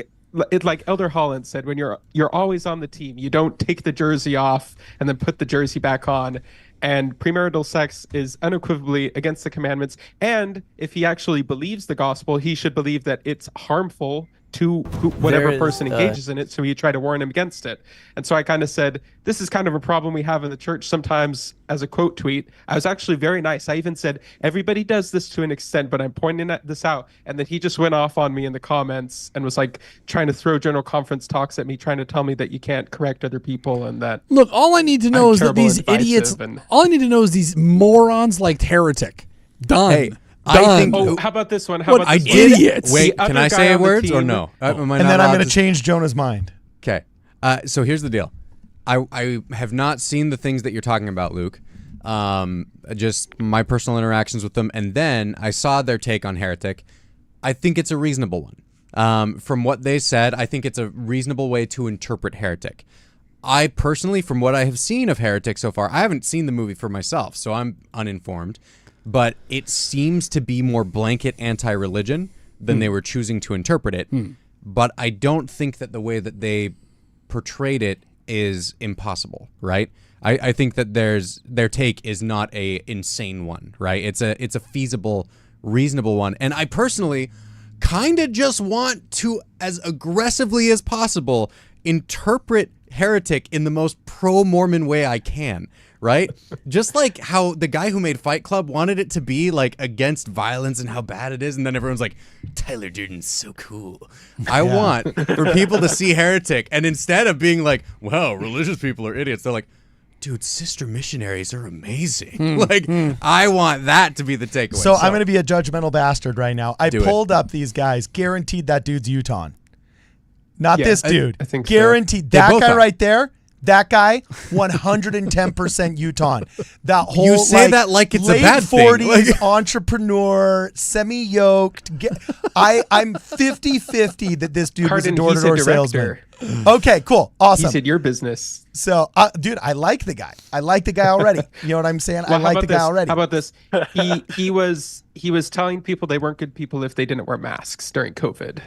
like Elder Holland said, when you're always on the team, you don't take the jersey off and then put the jersey back on. And premarital sex is unequivocally against the commandments. And if he actually believes the gospel, he should believe that it's harmful to whatever
There is,
person engages in it, so you try to warn him against it. And so I kind of said, this is kind of a problem we have in the church sometimes. As a quote tweet, I was actually very nice. I even said, everybody does this to an extent, but I'm pointing this out. And then he just went off on me in the comments and was like trying to throw general conference talks at me, trying to tell me that you can't correct other people and that.
Look, all I need to know
I'm
is that
terrible
these
and divisive
idiots,
and-
all I need to know is these morons liked Heretic. Done.
Hey,
Done.
I think.
Oh, how about this one? How
What
about this
idiots.
one?
Idiots.
Wait,
The
can
other
I
guy
say
on the
words or
team-
no? Am I
And
not
then I'm
allowed
going to change Jonah's mind.
Okay. So here's the deal. I have not seen the things that you're talking about, Luke. Just my personal interactions with them, and then I saw their take on Heretic. I think it's a reasonable one. From what they said, I think it's a reasonable way to interpret Heretic. I personally, from what I have seen of Heretic so far, I haven't seen the movie for myself, so I'm uninformed. But it seems to be more blanket anti-religion than they were choosing to interpret it. But I don't think that the way that they portrayed it is impossible, right? I think that their take is not a insane one, right? It's a feasible, reasonable one. And I personally kind of just want to, as aggressively as possible, interpret heretic in the most pro-Mormon way I can, right? Just like how the guy who made Fight Club wanted it to be like against violence and how bad it is, and then everyone's like, Tyler Durden's so cool. I want for people to see heretic, and instead of being like, well, religious people are idiots, they're like, dude, sister missionaries are amazing. I want that to be the takeaway.
So I'm going to be a judgmental bastard right now. I
Do it.
pulled up these guys. Guaranteed that dude's Utah. Not this dude.
I think so.
Guaranteed.
They
That
both
guy
are.
right there. That guy, 110% Utah. That whole
You say that like it's a
late
bad thing.
40s entrepreneur, semi-yoked. I'm 50-50 that this dude was a
Cardon,
door-to-door
he's a
salesman.
director.
Okay, cool,
He
awesome.
said your business.
So, dude, I like the guy. I like the guy already. You know what I'm saying? I
Well, how
like
about
the guy
this?
already.
How about this? He was telling people they weren't good people if they didn't wear masks during COVID.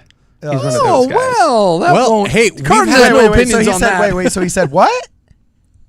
He's one of
Oh
those guys.
well, that
Well,
won't.
hey, we've
Cardon
had
has no
wait,
opinions
so he
on
said,
that.
wait, so he said what?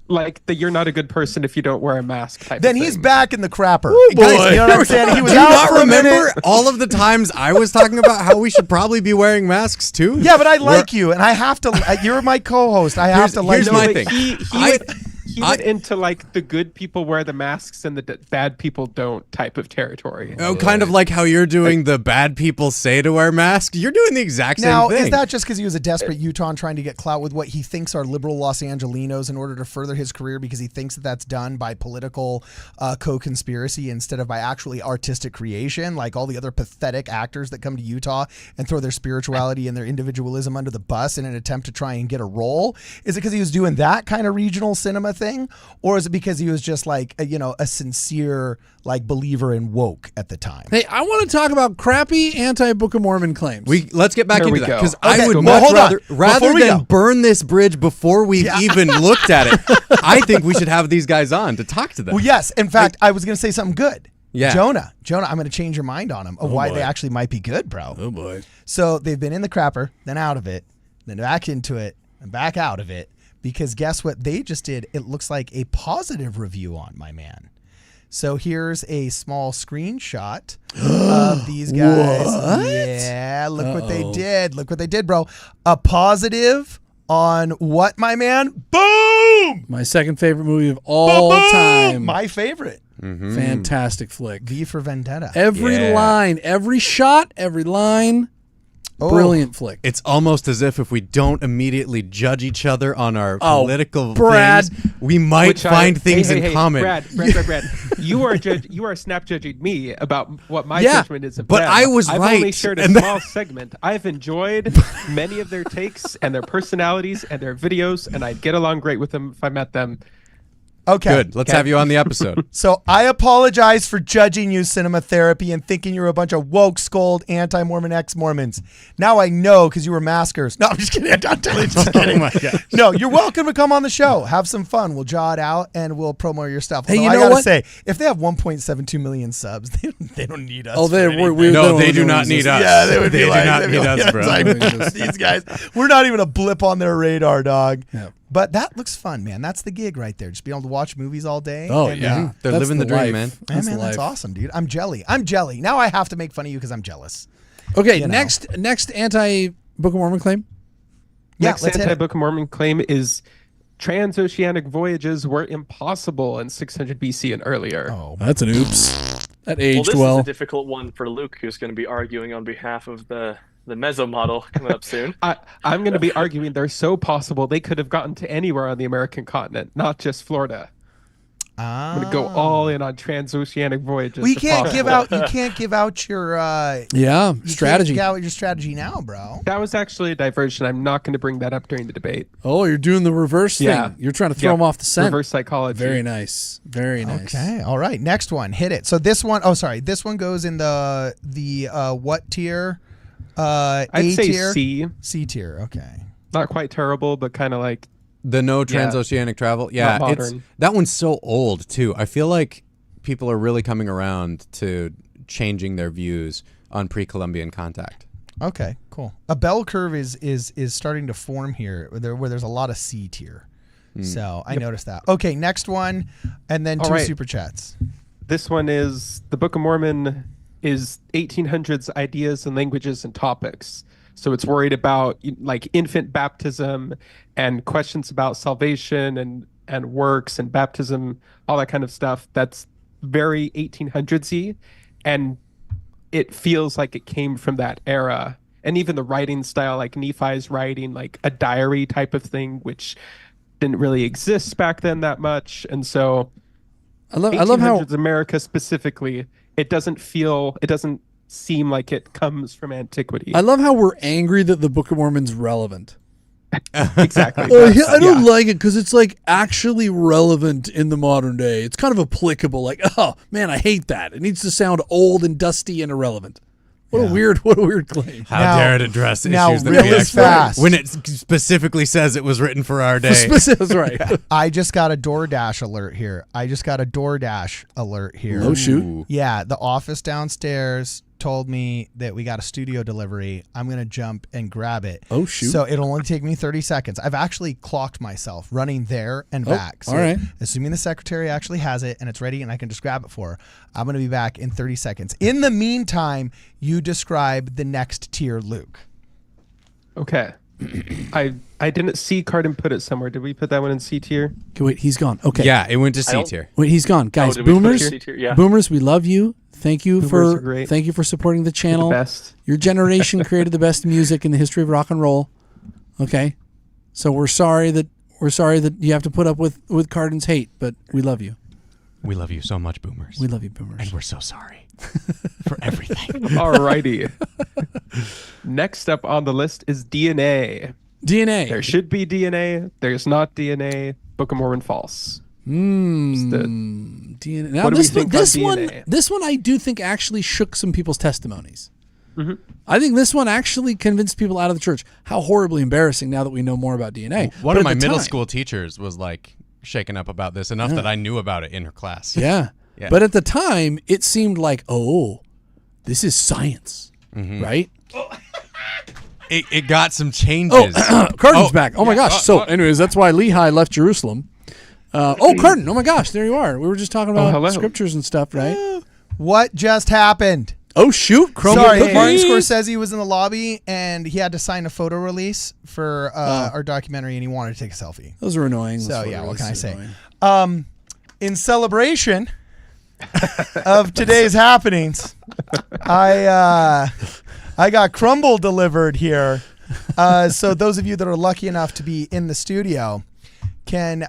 Like that, you're not a good person if you don't wear a mask. Type
Then
of
he's
thing.
back in the crapper.
boy.
Guys, you know what I'm saying? He was
Do you
out
not
for a minute.
remember all of the times I was talking about how we should probably be wearing masks too?
Yeah, but I like you, and I have to. You're my co-host. I have to like
here's
you.
my
But
thing.
He went into like the good people wear the masks and the bad people don't type of territory.
Oh, kind of like how you're doing the bad people say to wear masks. You're doing the exact same
Now,
thing.
is that just because he was a desperate Utah trying to get clout with what he thinks are liberal Los Angelinos in order to further his career because he thinks that that's done by political co-conspiracy instead of by actually artistic creation, like all the other pathetic actors that come to Utah and throw their spirituality and their individualism under the bus in an attempt to try and get a role? Is it because he was doing that kind of regional cinema thing? Or is it because he was just like, a sincere like believer in woke at the time?
Hey, I want to talk about crappy anti-Book of Mormon claims.
Let's get back
There
into
we
that
go.
because
Okay,
I would
well,
much
hold on.
rather
Before we
than
go.
burn this bridge before we've even looked at it. I think we should have these guys on to talk to them.
Well, yes. In fact, I was going to say something good.
Yeah.
Jonah, I'm going to change your mind on them of why
boy.
they actually might be good, bro.
oh boy.
So they've been in the crapper, then out of it, then back into it, and back out of it. Because guess what they just did? It looks like a positive review on my man. So here's a small screenshot of these guys.
What?
Yeah, look what they did. Look what they did, bro. A positive on what, my man? Boom!
My second favorite movie of all
Boom!
time.
My favorite.
Fantastic flick.
V for Vendetta.
Every
Yeah.
line, every shot, every line.
Oh.
Brilliant flick.
It's almost as if we don't immediately judge each other on our political
Brad.
things, we might
Which
find things
hey,
in
hey,
common.
Brad, you are snap judging me about what my
Yeah,
judgment is of
but
them.
I was
I've
right.
only shared a
And
small segment. I've enjoyed many of their takes and their personalities and their videos, and I'd get along great with them if I met them.
Okay.
Good. Let's have you on the episode.
So I apologize for judging you, Cinema Therapy, and thinking you're a bunch of woke, scold, anti-Mormon ex-Mormons. Now I know because you were maskers. No, I'm just kidding. I'm totally just kidding.
my God.
No, you're welcome to come on the show. Have some fun. We'll jaw it out and we'll promo your stuff.
Hey,
Although
you
I
know
gotta
what?
say, if they have 1.72 million subs, they don't need us.
Oh,
for
they're
anything.
we're
No, they do not need us.
Yeah, they would be
They do
like,
not
they'd be
need
like,
us, bro.
it's like, these guys, we're not even a blip on their radar, dog.
Yeah.
But that looks fun, man. That's the gig right there. Just being able to watch movies all day.
Oh
and,
yeah,
They're
That's
living the dream,
life.
man.
Yeah,
That's
man,
the
that's
life.
awesome, dude. I'm jelly. Now I have to make fun of you because I'm jealous.
Okay,
You know.
next anti-Book of Mormon claim.
Yeah,
Next
let's hit it.
anti-Book of Mormon claim is trans-oceanic voyages were impossible in 600 BC and earlier.
Oh,
That's an oops. That
Well,
aged
this
well.
is a difficult one for Luke, who's going to be arguing on behalf of the Meso model coming up soon.
I'm going to be arguing they're so possible they could have gotten to anywhere on the American continent, not just Florida. I'm going to go all in on trans-oceanic voyages.
well, you
if
can't give
possible.
out. You can't give out your
Yeah,
you
strategy.
Can't give out your strategy now, bro.
That was actually a diversion. I'm not going to bring that up during the debate.
Oh, you're doing the reverse
Yeah.
thing. You're trying to throw
Yep.
them off the scent.
Reverse psychology.
Very nice. Very nice.
Okay, all right. Next one, hit it. So this one, this one goes in the what tier?
I'd
A
say
tier,
C.
C tier. Okay.
Not quite terrible, but kind of like
The no transoceanic travel. Yeah,
Not
it's
modern.
that one's so old too. I feel like people are really coming around to changing their views on pre-Columbian contact.
Okay, cool. A bell curve is starting to form here where there's a lot of C tier. So I noticed that. Okay, next one, and then
All
two
right.
super chats.
This one is the Book of Mormon is 1800s ideas and languages and topics. So it's worried about like infant baptism and questions about salvation and works and baptism, all that kind of stuff. That's very 1800s-y, and it feels like it came from that era. And even the writing style, like Nephi's writing, like a diary type of thing, which didn't really exist back then that much. And so
I love how
1800s America specifically, it doesn't seem like it comes from antiquity.
I love how we're angry that the Book of Mormon's relevant.
Exactly.
I don't like it because it's like actually relevant in the modern day. It's kind of applicable. Like, oh man, I hate that. It needs to sound old and dusty and irrelevant. What a weird claim.
How dare it address
now
issues that
really
we actually
fast.
when it specifically says it was written for our day.
That's right.
I just got a DoorDash alert here.
Oh shoot.
Yeah, the office downstairs told me that we got a studio delivery. I'm going to jump and grab it.
Oh, shoot.
So it'll only take me 30 seconds. I've actually clocked myself running there and back. So
all right.
assuming the secretary actually has it and it's ready and I can just grab it for her, I'm going to be back in 30 seconds. In the meantime, you describe the next tier, Luke.
Okay. I didn't see Cardon put it somewhere. Did we put that one in C tier?
Okay, wait, he's gone. Okay.
Yeah, it went to
I
C
don't-
tier.
Wait, he's gone. Guys,
did we put it
boomers,
in C tier? Yeah.
boomers, we love you. Thank you
Boomers are great.
thank you for supporting the channel.
The best.
Your generation created the best music in the history of rock and roll. Okay, so we're sorry that you have to put up with Cardon's hate, but we love you.
We love you so much, boomers.
We love you, boomers.
And we're so sorry for everything.
Alrighty. Next up on the list is DNA.
DNA.
There should be DNA. There's not DNA. Book of Mormon false.
DNA. Now
What do we think on
this
DNA?
one I do think actually shook some people's testimonies.
Mm-hmm.
I think this one actually convinced people out of the church. How horribly embarrassing now that we know more about DNA.
One
But
of
at
my
the
middle
time-
school teachers was like shaken up about this enough that I knew about it in her class.
Yeah.
Yeah.
But at the time, it seemed like, oh, this is science, right?
It got some changes.
Cardon's back. Oh my gosh. So, anyways, that's why Lehi left Jerusalem. Cardon. Oh my gosh, there you are. We were just talking about
hello.
scriptures and stuff, right?
What just happened?
Oh shoot, Chrome
Sorry,
cookies.
Martin Scorsese was in the lobby and he had to sign a photo release for our documentary and he wanted to take a selfie.
Those are annoying.
So
Those
yeah, what
photos
can I
are
say?
annoying.
In celebration of today's happenings, I got crumble delivered here. So those of you that are lucky enough to be in the studio can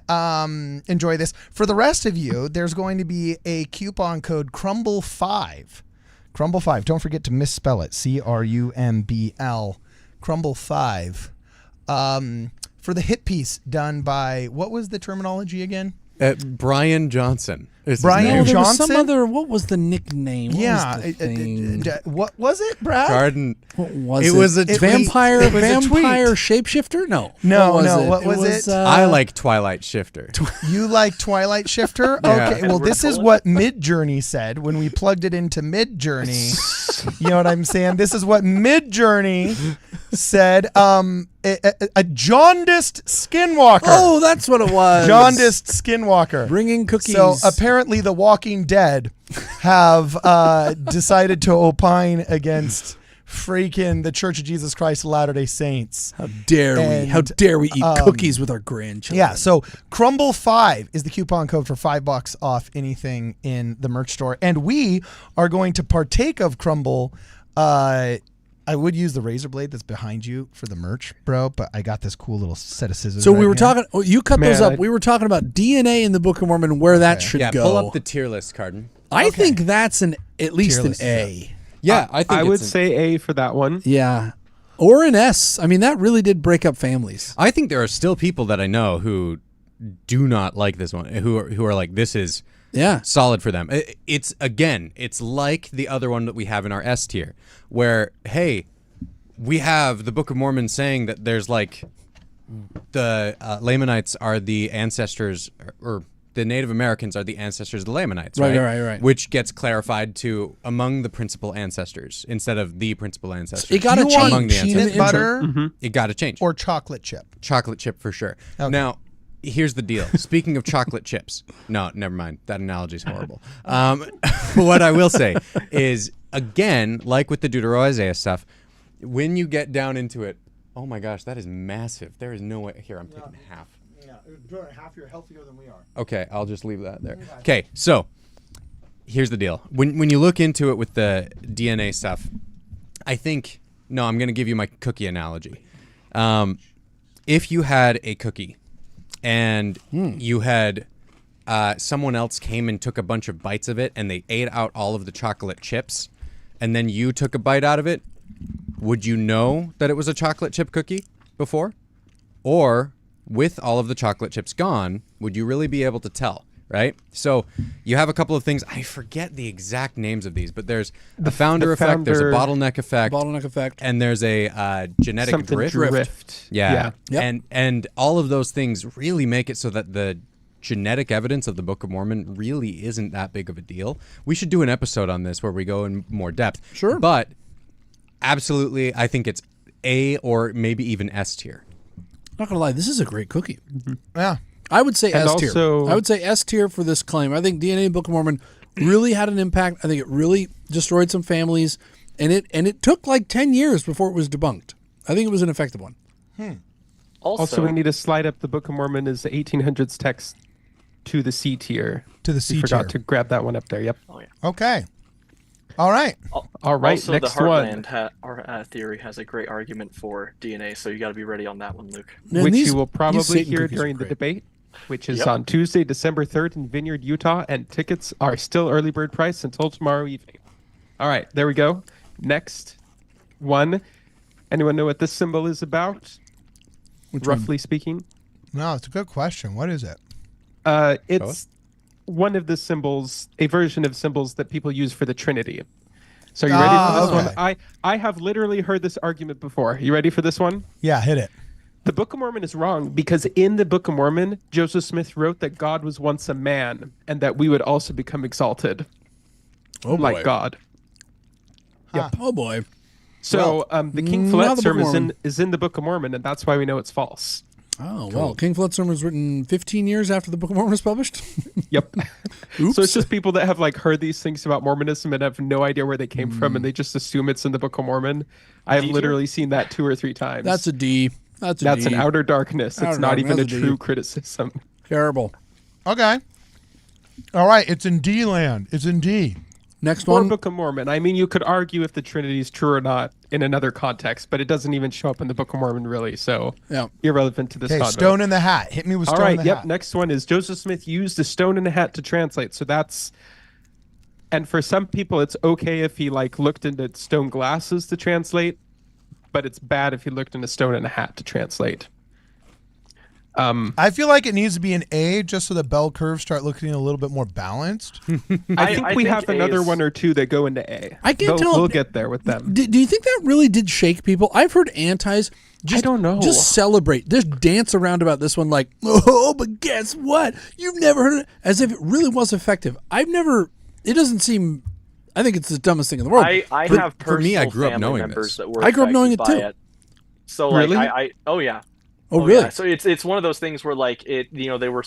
enjoy this. For the rest of you, there's going to be a coupon code Crumble5. Crumble5. Don't forget to misspell it. CRUMBL. Crumble5. For the hit piece done by, what was the terminology again?
Brian Johnson. is his
Brian
name.
Oh, there was some
Johnson?
other. What was the nickname? What
Yeah.
was the thing?
What was it, Brad?
Cardon.
What was
It
it?
was a tweet.
vampire.
It was a tweet.
Vampire shapeshifter? No.
No,
What was
no,
it?
what was it?
I like Twilight Shifter.
You like Twilight Shifter?
Yeah.
Okay, well, this is what Midjourney said when we plugged it into Midjourney. You know what I'm saying? This is what Midjourney said. A jaundiced skinwalker.
Oh, that's what it was.
Jaundiced skinwalker.
Bringing cookies.
So apparently the Walking Dead have decided to opine against freaking the Church of Jesus Christ of Latter-day Saints.
How dare we?
And,
How dare we eat cookies with our grandchildren?
Yeah, so Crumble5 is the coupon code for $5 off anything in the merch store. And we are going to partake of Crumble. I would use the razor blade that's behind you for the merch, bro, but I got this cool little set of scissors.
So
right
we were
here.
talking. Oh, you cut those
Man,
up. We were talking about DNA in the Book of Mormon, where that should
Yeah,
go.
pull up the tier list, Cardon.
I think that's at least
Tier
an
list,
A.
Yeah, I think
I would
it's
say A for that one.
Yeah, or an S. I mean, that really did break up families.
I think there are still people that I know who do not like this one, who are like, this is
Yeah.
solid for them. It's like the other one that we have in our S tier, where, hey, we have the Book of Mormon saying that there's like the Lamanites are the ancestors, or the Native Americans are the ancestors of the Lamanites, right?
Right.
Which gets clarified to among the principal ancestors instead of the principal ancestors.
It got to
You want
change.
the
peanut
in the
butter
It got to change.
or chocolate chip?
Chocolate chip for sure.
Okay.
Now, here's the deal. Speaking of chocolate chips, no, never mind. That analogy's horrible. What I will say is, again, like with the Deutero-Isaiah stuff, when you get down into it, oh my gosh, that is massive. There is no way. Here, I'm taking half.
Yeah, half you're healthier than we are.
Okay, I'll just leave that there. Okay, so here's the deal. When you look into it with the DNA stuff, I think, no, I'm going to give you my cookie analogy. If you had a cookie and you had someone else came and took a bunch of bites of it and they ate out all of the chocolate chips and then you took a bite out of it, would you know that it was a chocolate chip cookie before? Or with all of the chocolate chips gone, would you really be able to tell? Right? So you have a couple of things. I forget the exact names of these, but there's the founder effect, there's a bottleneck effect, and there's a genetic drift. Yeah. Yep. And all of those things really make it so that the genetic evidence of the Book of Mormon really isn't that big of a deal. We should do an episode on this where we go in more depth.
Sure.
But absolutely, I think it's A or maybe even S tier.
Not gonna lie, this is a great cookie.
Mm-hmm. Yeah.
I would say
And
S tier.
also-
I would say S tier for this claim. I think DNA Book of Mormon really had an impact. I think it really destroyed some families, and it took like 10 years before it was debunked. I think it was an effective one.
Also, we need to slide up the Book of Mormon as the 1800s text to the C tier.
To the C
We
tier.
forgot to grab that one up there. Yep.
Oh yeah.
Okay. All right.
All right,
Also,
next
the
one.
Heartland theory has a great argument for DNA, so you got to be ready on that one, Luke.
Man,
which
these-
you will
these
probably
Satan
hear
cookies are
during the
great.
debate, which is
Yep.
on Tuesday, December 3rd in Vineyard, Utah, and tickets are still early bird price until tomorrow evening. All right, there we go. Next one. Anyone know what this symbol is about? Roughly speaking?
No, it's a good question. What is it?
It's one of the symbols, a version of symbols that people use for the Trinity. So are you ready for this
okay.
one? I have literally heard this argument before. You ready for this one?
Yeah, hit it.
The Book of Mormon is wrong because in the Book of Mormon, Joseph Smith wrote that God was once a man and that we would also become exalted like God.
Yep. Oh boy.
So the King
not the Book of
Philip sermon
Mormon.
is in the Book of Mormon, and that's why we know it's false.
Oh well, King Flood's sermon was written 15 years after the Book of Mormon was published.
Yep.
Oops.
So it's just people that have like heard these things about Mormonism and have no idea where they came from, and they just assume it's in the Book of Mormon. I have
D tier?
literally seen that 2 or 3 times.
That's a D. That's
That's
D.
an outer darkness. It's
Outer
not
darkness,
even a
that's a D.
true criticism.
Terrible.
Okay. All right. It's in D land. It's in D.
Next
Or
one.
Book of Mormon. I mean, you could argue if the Trinity is true or not in another context, but it doesn't even show up in the Book of Mormon, really. So
Yeah.
irrelevant to this
Okay.
convo.
Stone in the hat. Hit me with
All
stone
right.
in the
Yep.
hat.
Next one is Joseph Smith used a stone in a hat to translate. So that's, and for some people, it's okay if he like looked into stone glasses to translate, but it's bad if he looked into stone in a hat to translate.
I feel like it needs to be an A just so the bell curves start looking a little bit more balanced.
I think we have
A
another
is-
one or two that go into A.
I can't tell-
We'll get there with them.
Do you think that really did shake people? I've heard antis just,
don't know.
just celebrate, just dance around about this one like, oh, but guess what? You've never heard it, as if it really was effective. It doesn't seem, I think it's the dumbest thing in the world.
I
But
have
for me, I
personal
grew up
family
knowing
members
this.
that were
I grew up knowing
affected
it
by
too.
So like
Really?
oh yeah.
Oh, really?
Yeah. So it's one of those things where like they were.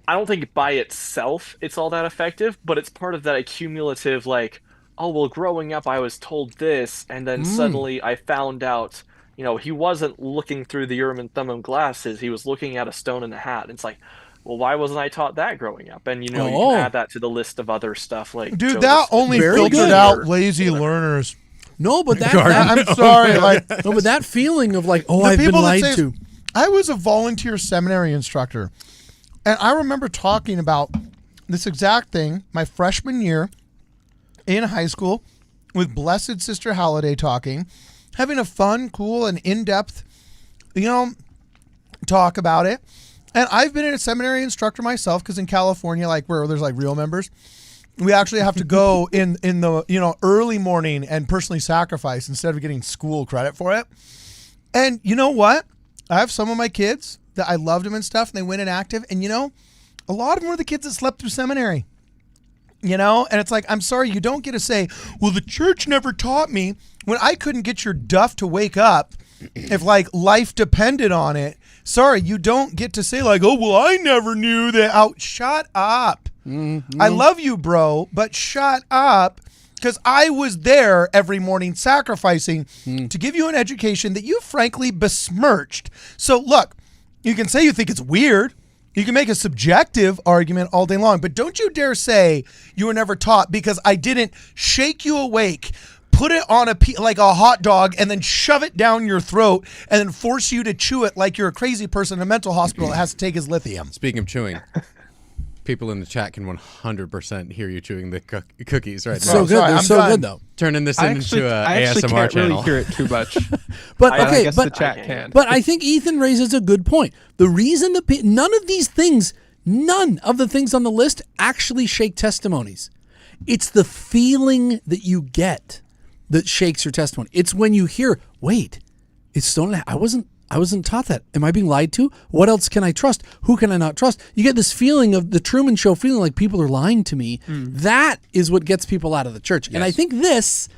I don't think by itself it's all that effective, but it's part of that accumulative like, oh well, growing up I was told this, and then suddenly I found out, he wasn't looking through the Urim and Thummim glasses, he was looking at a stone in a hat. And it's like, well, why wasn't I taught that growing up? And you
Oh.
can add that to the list of other stuff like.
Dude,
Joseph
that
Smith
only
Very
filtered
good.
out
or
lazy
whatever.
learners.
No, but that,
I'm sorry. Like
no, but that feeling of like, oh,
the
I've been
people that
lied
say-
to.
I was a volunteer seminary instructor, and I remember talking about this exact thing my freshman year in high school with Blessed Sister Halliday talking, having a fun, cool, and in-depth, talk about it. And I've been a seminary instructor myself because in California, like where there's like real members, we actually have to go in the early morning and personally sacrifice instead of getting school credit for it. And you know what? I have some of my kids that I loved them and stuff, and they went inactive. And a lot of them were the kids that slept through seminary. And it's like, I'm sorry, you don't get to say, well, the church never taught me, when I couldn't get your duff to wake up if like life depended on it Sorry, you don't get to say like, oh, well, I never knew that. Oh, shut up. I love you, bro, but shut up. Because I was there every morning sacrificing to give you an education that you frankly besmirched. So look, you can say you think it's weird. You can make a subjective argument all day long, but don't you dare say you were never taught because I didn't shake you awake, put it on like a hot dog, and then shove it down your throat and then force you to chew it like you're a crazy person in a mental hospital that has to take his lithium.
Speaking of chewing, people in the chat can 100% hear you chewing the cookies right now.
So good. They're so good, though.
Turning this into an
I actually
ASMR
can't
channel.
really hear it too much.
But
I
okay,
guess the chat can.
But I think Ethan raises a good point. The reason none of the things on the list actually shake testimonies. It's the feeling that you get that shakes your testimony. It's when you hear, wait, it's stone. I wasn't taught that. Am I being lied to? What else can I trust? Who can I not trust? You get this feeling of the Truman Show feeling like people are lying to me. That is what gets people out of the church. Yes. And I think this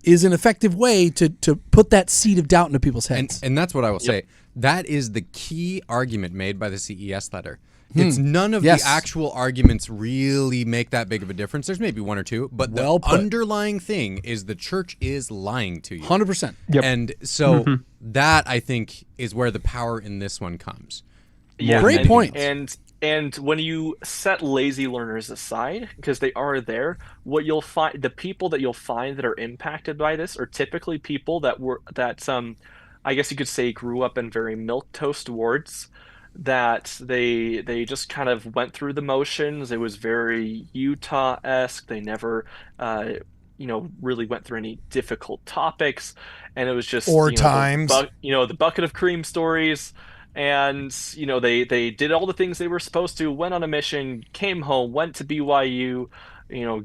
is an effective way to put that seed of doubt into people's heads.
And that's what I will say. That is the key argument made by the CES letter. It's none of the actual arguments really make that big of a difference. There's maybe one or two, but the underlying thing is the church is lying to you.
100%.
Yep.
And so that, I think, is where the power in this one comes.
Yeah,
Great point.
And when you set lazy learners aside, because they are there, what you'll find, the people that you'll find that are impacted by this are typically people that I guess you could say grew up in very milquetoast wards, that they just kind of went through the motions. It was very Utah-esque. They never really went through any difficult topics, and it was just the bucket of cream stories. And they did all the things they were supposed to, went on a mission, came home, went to BYU,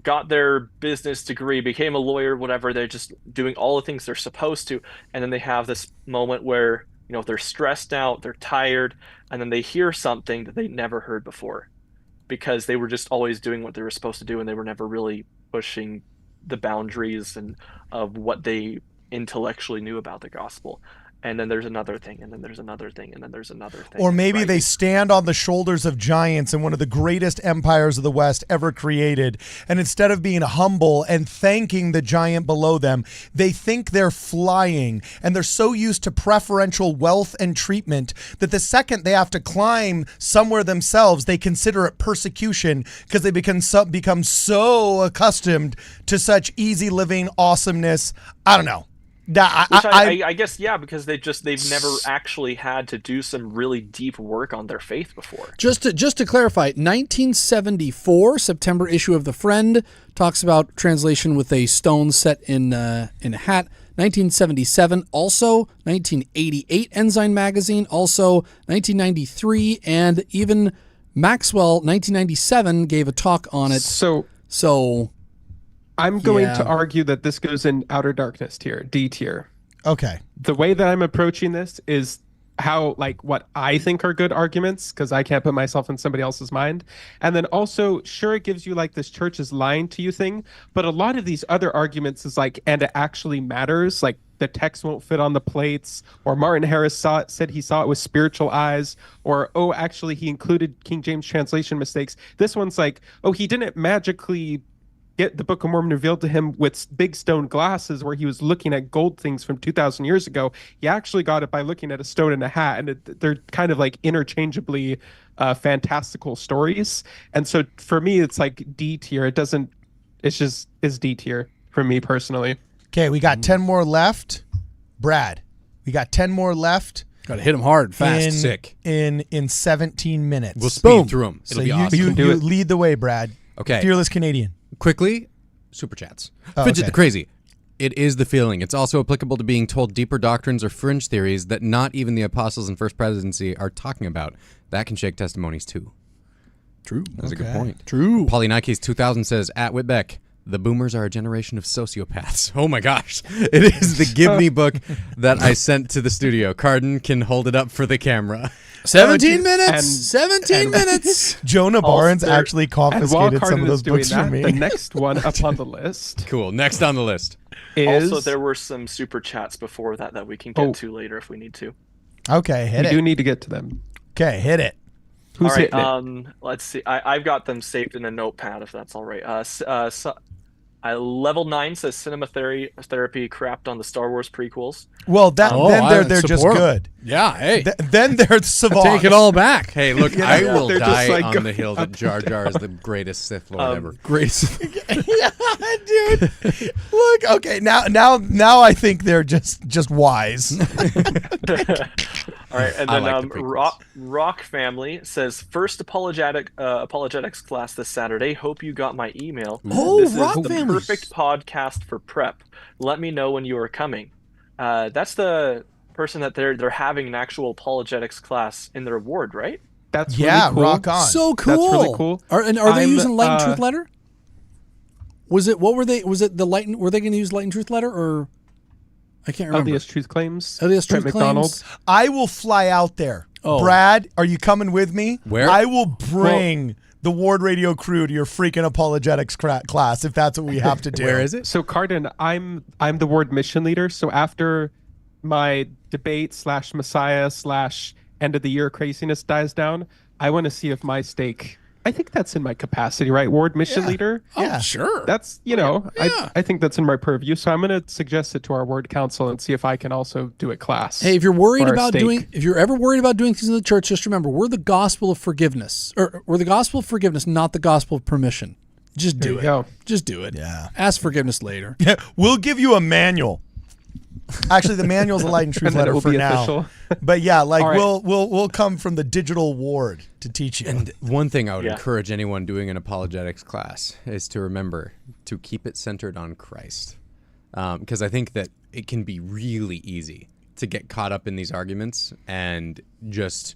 got their business degree, became a lawyer, whatever. They're just doing all the things they're supposed to, and then they have this moment where they're stressed out, they're tired, and then they hear something that they never heard before, because they were just always doing what they were supposed to do, and they were never really pushing the boundaries and of what they intellectually knew about the gospel. And then there's another thing, and then there's another thing, and then there's another thing.
Or maybe they stand on the shoulders of giants in one of the greatest empires of the West ever created, and instead of being humble and thanking the giant below them, they think they're flying, and they're so used to preferential wealth and treatment that the second they have to climb somewhere themselves, they consider it persecution because they become so accustomed to such easy living awesomeness. I don't know.
I guess, because they've never actually had to do some really deep work on their faith before.
Just to clarify, 1974 September issue of The Friend talks about translation with a stone set in a hat. 1977, also 1988 Ensign magazine, also 1993, and even Maxwell 1997 gave a talk on it. So.
I'm going to argue that this goes in outer darkness tier, D tier.
Okay.
The way that I'm approaching this is how, what I think are good arguments, because I can't put myself in somebody else's mind. And then also, sure, it gives you this church is lying to you thing, but a lot of these other arguments is and it actually matters, the text won't fit on the plates, or Martin Harris said he saw it with spiritual eyes, or, oh, actually he included King James translation mistakes. This one's he didn't magically get the Book of Mormon revealed to him with big stone glasses where he was looking at gold things from 2,000 years ago. He actually got it by looking at a stone and a hat, and they're kind of interchangeably fantastical stories. And so for me, it's D tier. It's D tier for me personally.
Okay, we got 10 more left. Brad, we got 10 more left.
Got to hit them hard, fast,
sick.
In 17 minutes.
We'll speed through them. It'll
so
be awesome.
You lead the way, Brad.
Okay.
Fearless Canadian.
Quickly, super chats. Fidget the Crazy. It is the feeling. It's also applicable to being told deeper doctrines or fringe theories that not even the apostles in First Presidency are talking about. That can shake testimonies too.
True.
That's a good point.
True.
Polynikes
2000 says, at Witbeck, the boomers are a generation of sociopaths. Oh my gosh. It is the Give Me book that I sent to the studio. Cardon can hold it up for the camera.
17 minutes. 17 minutes.
Jonah Barnes actually confiscated some of those books from me.
The next one up on the list.
Cool. Next on the list
is...
Also, there were some super chats before that we can get to later if we need to.
Okay, hit
We
it.
do need to get to them.
Okay, hit it.
Who's
All right,
hitting it?
let's see. I've got them saved in a notepad, if that's all right. Level 9 says cinema therapy crapped on the Star Wars prequels.
Well, then
I
they're just
support 'em.
good.
Yeah, hey.
Then they're savants.
Take it all back.
Hey, look, I will
they're just
die
like
on the hill that Jar Jar is the greatest Sith Lord ever.
Grace.
Yeah, dude. Look, okay, now I think they're just wise.
All right, and
I
then
like the prequels.
Rock Family says first apologetics class this Saturday. Hope you got my email.
Oh,
this
Rock
is the
Family.
perfect podcast for prep. Let me know when you are coming. That's the person that they're having an actual apologetics class in their ward, right?
That's
Yeah,
really cool.
rock on.
So cool.
That's really cool.
Are they
I'm,
using Light and Truth Letter? Was it were they going to use Light and Truth Letter or I can't remember.
LDS Truth Claims.
LDS
Trent
Truth
McDonald.
Claims.
I will fly out there.
Oh.
Brad, are you coming with me?
Where?
I will bring the Ward Radio crew to your freaking apologetics class if that's what we have to do.
Where is it?
So Cardon, I'm the ward mission leader. So after my debate / Messiah / end of the year craziness dies down, I want to see if my stake. I think that's in my capacity, right? Ward mission leader.
Yeah.
Oh, sure.
That's
Yeah.
I think that's in my purview. So I'm going to suggest it to our ward council and see if I can also do a class.
Hey, if you're worried
for our
about
stake.
if you're ever worried about doing things in the church, just remember we're the gospel of forgiveness, or we're the gospel of forgiveness, not the gospel of permission. Just do
you
it.
go.
Just do it.
Yeah.
Ask forgiveness later.
Yeah, we'll give you a manual. Actually, the manual's a Light and Truth
And then it
letter
will
for
be
now.
official.
But yeah, like
All right.
we'll come from the digital ward to teach you.
And one thing I would
Yeah.
encourage anyone doing an apologetics class is to remember to keep it centered on Christ. Because I think that it can be really easy to get caught up in these arguments and just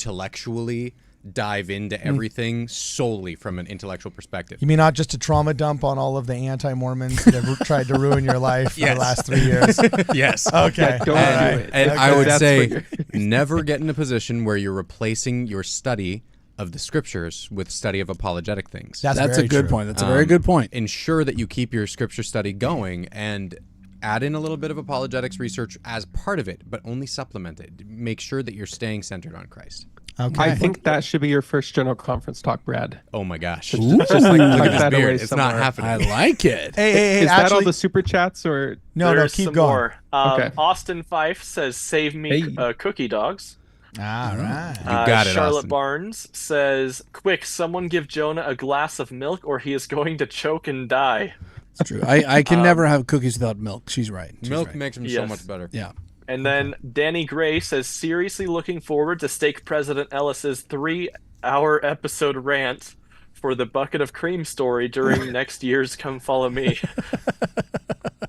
intellectually dive into everything solely from an intellectual perspective.
You mean not just a trauma dump on all of the anti-Mormons that have tried to ruin your life for the
Yes.
last 3 years?
Yes.
Okay.
Don't
All
do
right.
it.
And
Okay,
I would
that's
say
what you're-
never get in a position where you're replacing your study of the scriptures with study of apologetic things.
That's a
very
good
true.
point. That's a very good point.
Ensure that you keep your scripture study going and add in a little bit of apologetics research as part of it, but only supplement it. Make sure that you're staying centered on Christ.
Okay.
I think that should be your first general conference talk, Brad.
Oh my gosh.
Just
Look
like
at
tuck
this
that away
beard. It's not
somewhere.
happening.
I like it.
Hey,
Is that all
actually,
the super chats or?
no,
There's
keep
some
going.
more.
Okay.
Austin Fife says, "Save me,
Hey.
cookie dogs."
All right.
You got it,
Charlotte
Austin.
Barnes says, "Quick, someone give Jonah a glass of milk, or he is going to choke and die."
It's true. I can never have cookies without milk. She's right. She's
Milk
right.
makes them so
Yes.
much better.
Yeah.
And then Danny Gray says, "Seriously looking forward to Stake President Ellis's 3-hour episode rant for the bucket of cream story during next year's Come Follow Me."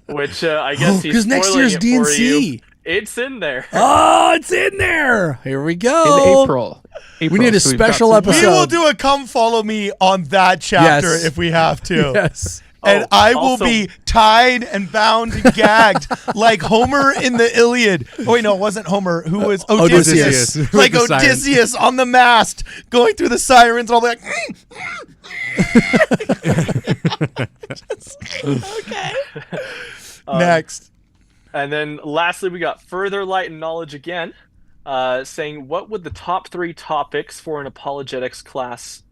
Which I guess he's
'cause next
spoiling
year's
it for you.
DNC.
It's in there.
Oh, it's in there. Here we
In
go.
April.
We need a
so we've got
special
some
episode.
We will do a come follow me on that chapter
Yes.
if we have to.
Yes.
And
Oh,
I will
also-
be tied and bound and gagged like Homer in the Iliad. Oh, wait, no, it wasn't Homer. Who was Odysseus?
Odysseus.
Like
With the sirens.
Odysseus on the mast, going through the sirens, all like. Okay. Next.
And then lastly, we got Further Light and Knowledge again, saying, "What would the top 3 topics for an apologetics class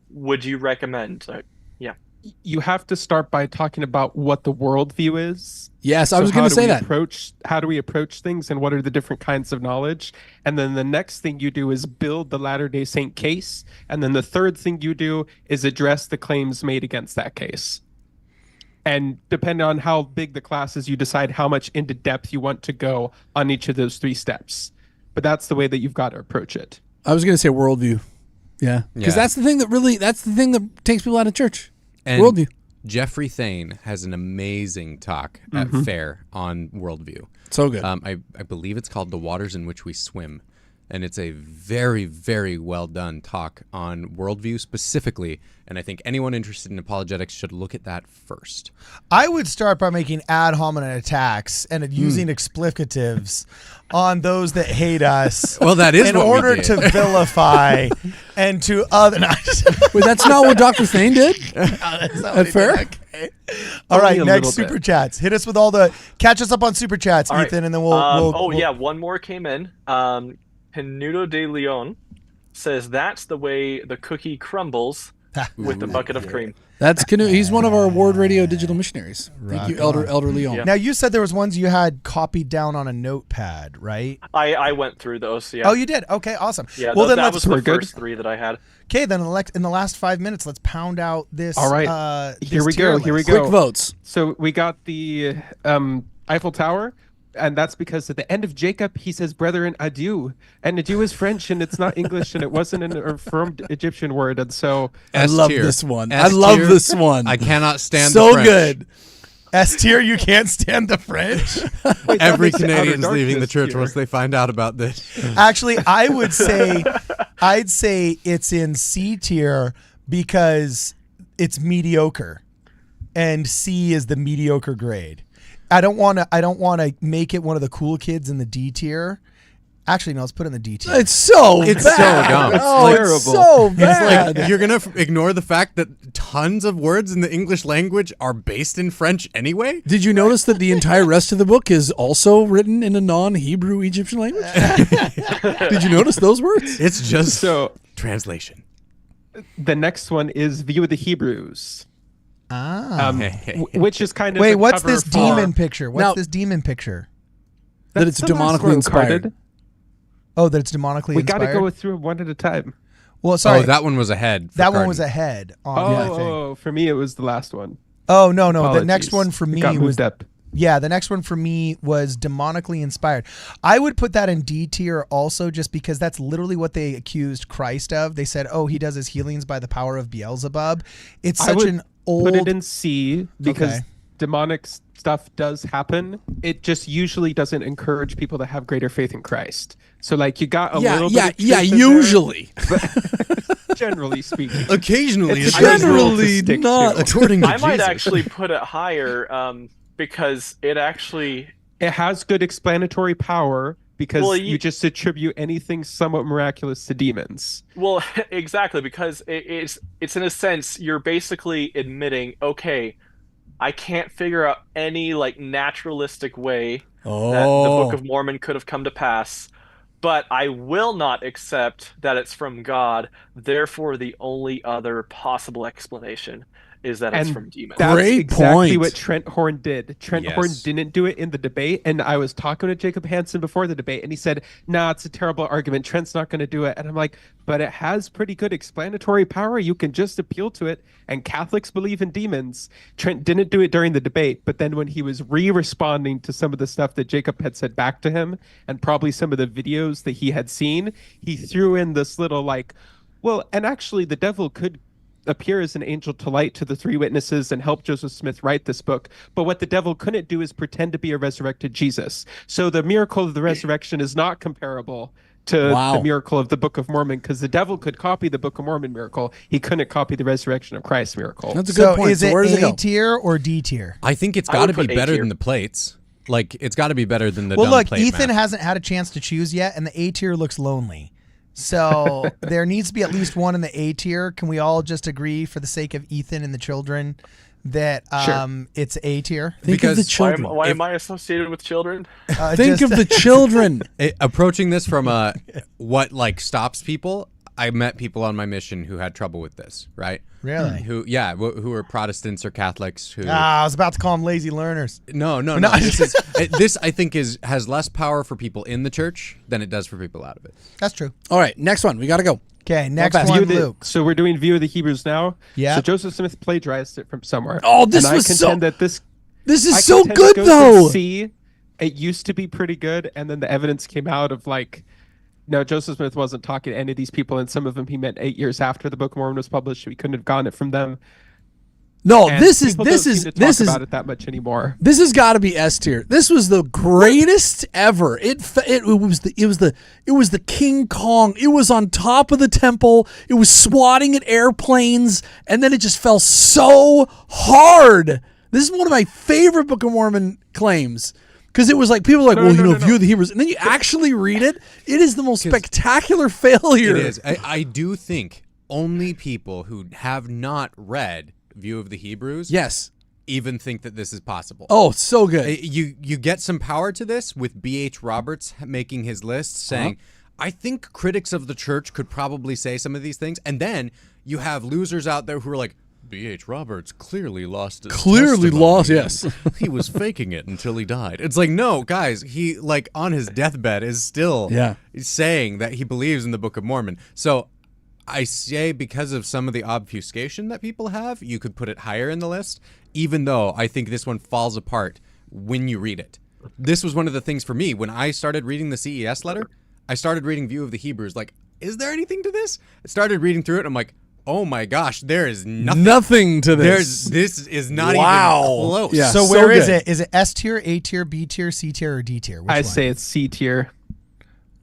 would you recommend?"
You have to start by talking about what the worldview is.
Yes, I
So
was going
how
to
do
say
we
that.
How do we approach things, and what are the different kinds of knowledge? And then the next thing you do is build the Latter-day Saint case. And then the third thing you do is address the claims made against that case. And depending on how big the class is, you decide how much into depth you want to go on each of those 3 steps. But that's the way that you've got to approach it.
I was going to say worldview. Yeah. Because
Yeah.
that's the thing that takes people out of church.
And
Worldview.
Jeffrey Thane has an amazing talk at Fair on worldview.
So good.
I believe it's called The Waters in Which We Swim. And it's a very, very well done talk on worldview specifically. And I think anyone interested in apologetics should look at that first.
I would start by making ad hominem attacks and using explicatives on those that hate us.
Well, that is
in
what we
order
did.
to vilify and to other.
Wait, that's not what Dr. Thane did? At Fair?
Okay. All right,
Only a
next
little bit.
super chats. Hit us with all the catch us up on super chats,
All right.
Ethan, and then we'll
yeah, one more came in. Penudo de Leon says that's the way the cookie crumbles with the bucket of cream.
That's Canoe. He's one of our Award Radio digital missionaries. Thank you,
Rock
Elder Leon.
Yeah.
Now you said there was ones you had copied down on a notepad, right?
I went through those. Yeah.
Oh, you did. Okay, awesome.
Yeah.
Well, then
that
let's.
was the
We're good.
first 3 that I had.
Okay, then in the last 5 minutes, let's pound out this.
All right.
This
Here we
tier
go. Here we
list.
go.
Quick votes.
So we got the Eiffel Tower, and that's because at the end of Jacob, he says, brethren, adieu. And adieu is French, and it's not English, and it wasn't an affirmed Egyptian word. And so
I love
S-tier.
this one. I
S-tier.
love this one.
I cannot stand
so
the French.
good.
S tier, you can't stand the French.
Wait, that
Every
makes it Outer
Canadian's leaving the
Darkness
church
tier.
once they find out about this.
Actually, I'd say it's in C tier because it's mediocre, and C is the mediocre grade. I don't want to make it one of the cool kids in the D tier. Actually, no, let's put it in the D tier.
It's so
It's
bad.
so dumb.
Oh,
It's
it's
terrible.
so
It's
bad.
like you're gonna ignore the fact that tons of words in the English language are based in French anyway.
Did you notice that the entire rest of the book is also written in a non-Hebrew Egyptian language? Did you notice those words?
It's just
So
translation.
the next one is View of the Hebrews, which is kind of
Wait,
a
what's
cover
this
for-
demon picture? What's
Now-
this demon picture?
That it's
That's the last
demonically
one,
inspired.
Cardon.
Oh, that it's demonically
We got
inspired.
to go through one at a time.
Well, sorry,
Oh, that one was ahead. for
that one
Cardon.
was ahead on
Oh,
my thing.
oh, for me it was the last one.
Oh no, the next
Apologies.
one for
It
me
got
was
moved up.
yeah, the next one for me was demonically inspired. I would put that in D tier also, just because that's literally what they accused Christ of. They said, "Oh, he does his healings by the power of Beelzebub." It's
I
such
would
an old.
Put it in C because
Okay.
demonic stuff does happen. It just usually doesn't encourage people to have greater faith in Christ. So like you got a little bit of truth in there,
usually.
generally speaking.
Occasionally,
It's
it's
a good rule to
Generally
stick
not.
to.
according to
I might
Jesus.
actually put it higher because it actually.
It has good explanatory power because
Well,
you just attribute anything somewhat miraculous to demons.
Well, exactly, because it's in a sense you're basically admitting, okay, I can't figure out any like naturalistic way that the Book of Mormon could have come to pass, but I will not accept that it's from God. Therefore, the only other possible explanation is that it's
And
from demons.
That's
Great
exactly
point.
what Trent Horn did. Trent Horn
Yes.
didn't do it in the debate, and I was talking to Jacob Hansen before the debate, and he said, "Nah, it's a terrible argument. Trent's not going to do it." And I'm like, "But it has pretty good explanatory power. You can just appeal to it." And Catholics believe in demons. Trent didn't do it during the debate, but then when he was responding to some of the stuff that Jacob had said back to him, and probably some of the videos that he had seen, he threw in this little like, "Well, and actually, the devil could appear as an angel to light to the 3 witnesses and help Joseph Smith write this book. But what the devil couldn't do is pretend to be a resurrected Jesus. So the miracle of the resurrection is not comparable to
Wow.
the miracle of the Book of Mormon, because the devil could copy the Book of Mormon miracle. He couldn't copy the resurrection of Christ miracle."
That's a good
So
point.
is
So
it
where does it
A
go?
tier or D tier?
I think it's
I
got to
would
be
put A
better
tier.
than the plates. Like it's got to be better than the
Well,
dumb
look,
plate
Ethan
map.
hasn't had a chance to choose yet, and the A tier looks lonely. So there needs to be at least one in the A tier. Can we all just agree, for the sake of Ethan and the children, that it's A tier?
Think of the
Because-
Why,
children.
why am I associated with children?
Think of the children.
Approaching this from what like stops people. I met people on my mission who had trouble with this, right?
Really?
Who were Protestants or Catholics who
I was about to call them lazy learners.
No. This I think has less power for people in the church than it does for people out of it.
That's true.
All right, next one. We got to go.
Okay, next
bad.
one,
View the-
Luke.
So we're doing View of the Hebrews now.
Yeah.
So Joseph Smith plagiarized it from somewhere.
Oh, this
and
was
I
so-
contend that this
This is
I
so
contend
good,
it goes in
though.
C. It used to be pretty good, and then the evidence came out of like, no, Joseph Smith wasn't talking to any of these people, and some of them he met 8 years after the Book of Mormon was published. So he couldn't have gotten it from them.
No,
And
this is
people
this
don't
is
seem to
this
talk
is
about it that much anymore.
this has got to be S tier. This was the greatest ever. It was the King Kong. It was on top of the temple. It was swatting at airplanes, and then it just fell so hard. This is one of my favorite Book of Mormon claims. Because it was like, people were like, View of the Hebrews. And then you actually read it. It is the most spectacular failure.
It is. I do think only people who have not read View of the Hebrews
Yes.
even think that this is possible.
Oh, so good.
You get some power to this with B.H. Roberts making his list saying, I think critics of the church could probably say some of these things. And then you have losers out there who are like, B.H. Roberts clearly lost his testimony.
Yes.
He was faking it until he died. It's like, no, guys, he like on his deathbed is still saying that he believes in the Book of Mormon. So I say because of some of the obfuscation that people have, you could put it higher in the list, even though I think this one falls apart when you read it. This was one of the things for me. When I started reading the CES letter, I started reading View of the Hebrews. Like, is there anything to this? I started reading through it, and I'm like, oh my gosh, there is nothing
to this.
This is not even close.
Yeah,
so where is it? Is it S tier, A tier, B tier, C tier, or D tier? Which
I
one?
say it's C tier.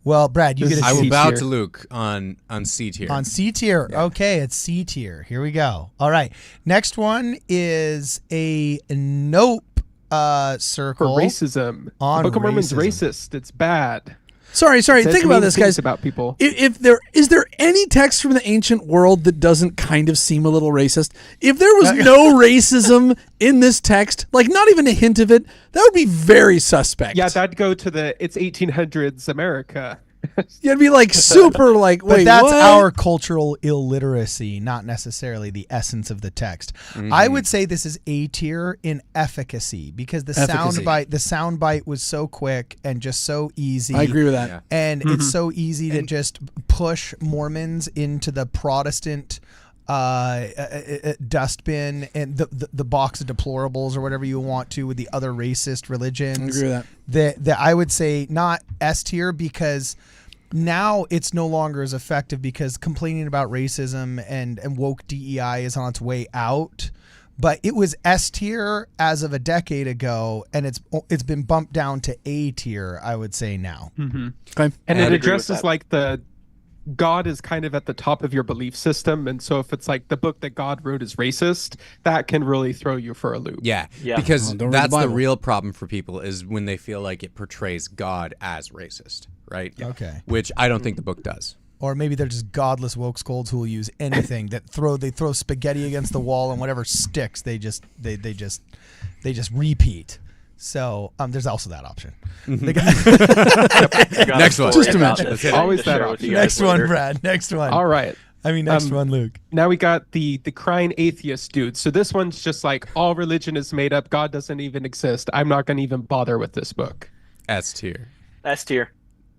Well, Brad, you get a
I will
C
bow
tier.
to Luke on C tier.
On C tier. Yeah. Okay, it's C tier. Here we go. All right. Next one is a nope circle.
For racism.
On
the Book of Mormon's
racism.
racist. It's bad.
Sorry.
Says
Think about
mean
this,
things
guys.
about people.
If there is there any text from the ancient world that doesn't kind of seem a little racist? If there was no racism in this text, like not even a hint of it, that would be very suspect.
Yeah, that'd go to it's 1800s America.
You'd be like super like,
But
wait,
that's
what?
our cultural illiteracy, not necessarily the essence of the text. I would say this is A tier in efficacy because the soundbite was so quick and just so easy.
I agree with that.
Yeah.
And it's so easy to just push Mormons into the Protestant dustbin and the box of deplorables or whatever you want to with the other racist religions.
I agree with that.
That I would say not S tier because now it's no longer as effective because complaining about racism and woke DEI is on its way out. But it was S tier as of a decade ago, and it's been bumped down to A tier, I would say now.
Okay.
And
I'd
it
agree
addresses
with that.
like the God is kind of at the top of your belief system, and so if it's like the book that God wrote is racist, that can really throw you for a loop.
Yeah,
Yeah.
because
Oh, don't read the
that's the
Bible.
real problem for people is when they feel like it portrays God as racist, right?
Okay.
Which I don't think the book does.
Or maybe they're just godless woke scolds who will use anything they throw spaghetti against the wall and whatever sticks they just repeat. So there's also that option. They got-
Next one.
Just to mention.
Always that option.
next one, Brad. Next one.
All right.
Next one, Luke.
Now we got the crying atheist dude. So this one's just like all religion is made up. God doesn't even exist. I'm not going to even bother with this book.
S tier.
S tier.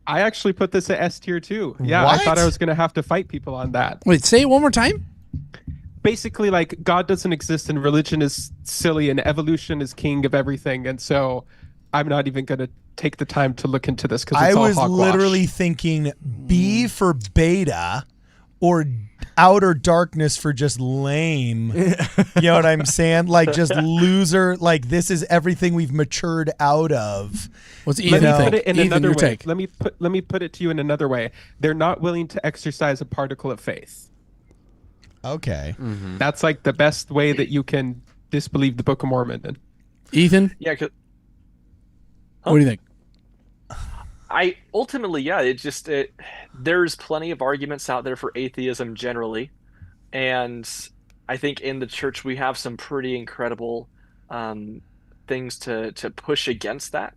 I actually put this at S tier too. Yeah, I
What?
thought I was going to have to fight people on that.
Wait, say it one more time.
Basically, like God doesn't exist and religion is silly and evolution is king of everything. And so I'm not even going to take the time to look into this because
I
it's all
was
hogwash.
literally thinking B for beta or outer darkness for just lame. You know what I'm saying? Like just loser. Like this is everything we've matured out of.
What's
Let
Ethan
me
think?
put it in
Ethan,
another
your
way.
take.
Let me put it to you in another way. They're not willing to exercise a particle of faith.
Okay.
That's like the best way that you can disbelieve the Book of Mormon.
Ethan,
Yeah, 'cause
what do you think?
I ultimately, yeah, there's plenty of arguments out there for atheism generally, and I think in the church we have some pretty incredible things to push against that.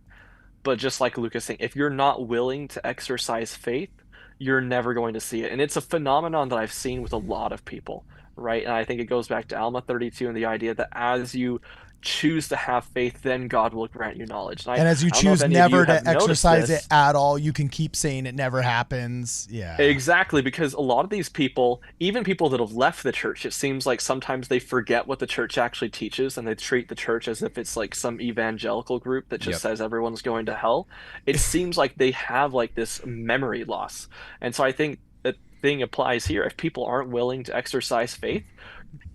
But just like Lucas saying, if you're not willing to exercise faith, you're never going to see it. And it's a phenomenon that I've seen with a lot of people, right? And I think it goes back to Alma 32 and the idea that as you choose to have faith, then God will grant you knowledge.
And as you
I don't know if
choose
any of you
never to
have noticed
exercise
this.
it at all, you can keep saying it never happens. Yeah.
Exactly, because a lot of these people, even people that have left the church, it seems like sometimes they forget what the church actually teaches and they treat the church as if it's like some evangelical group that just says everyone's going to hell. It seems like they have like this memory loss. And so I think that thing applies here. If people aren't willing to exercise faith,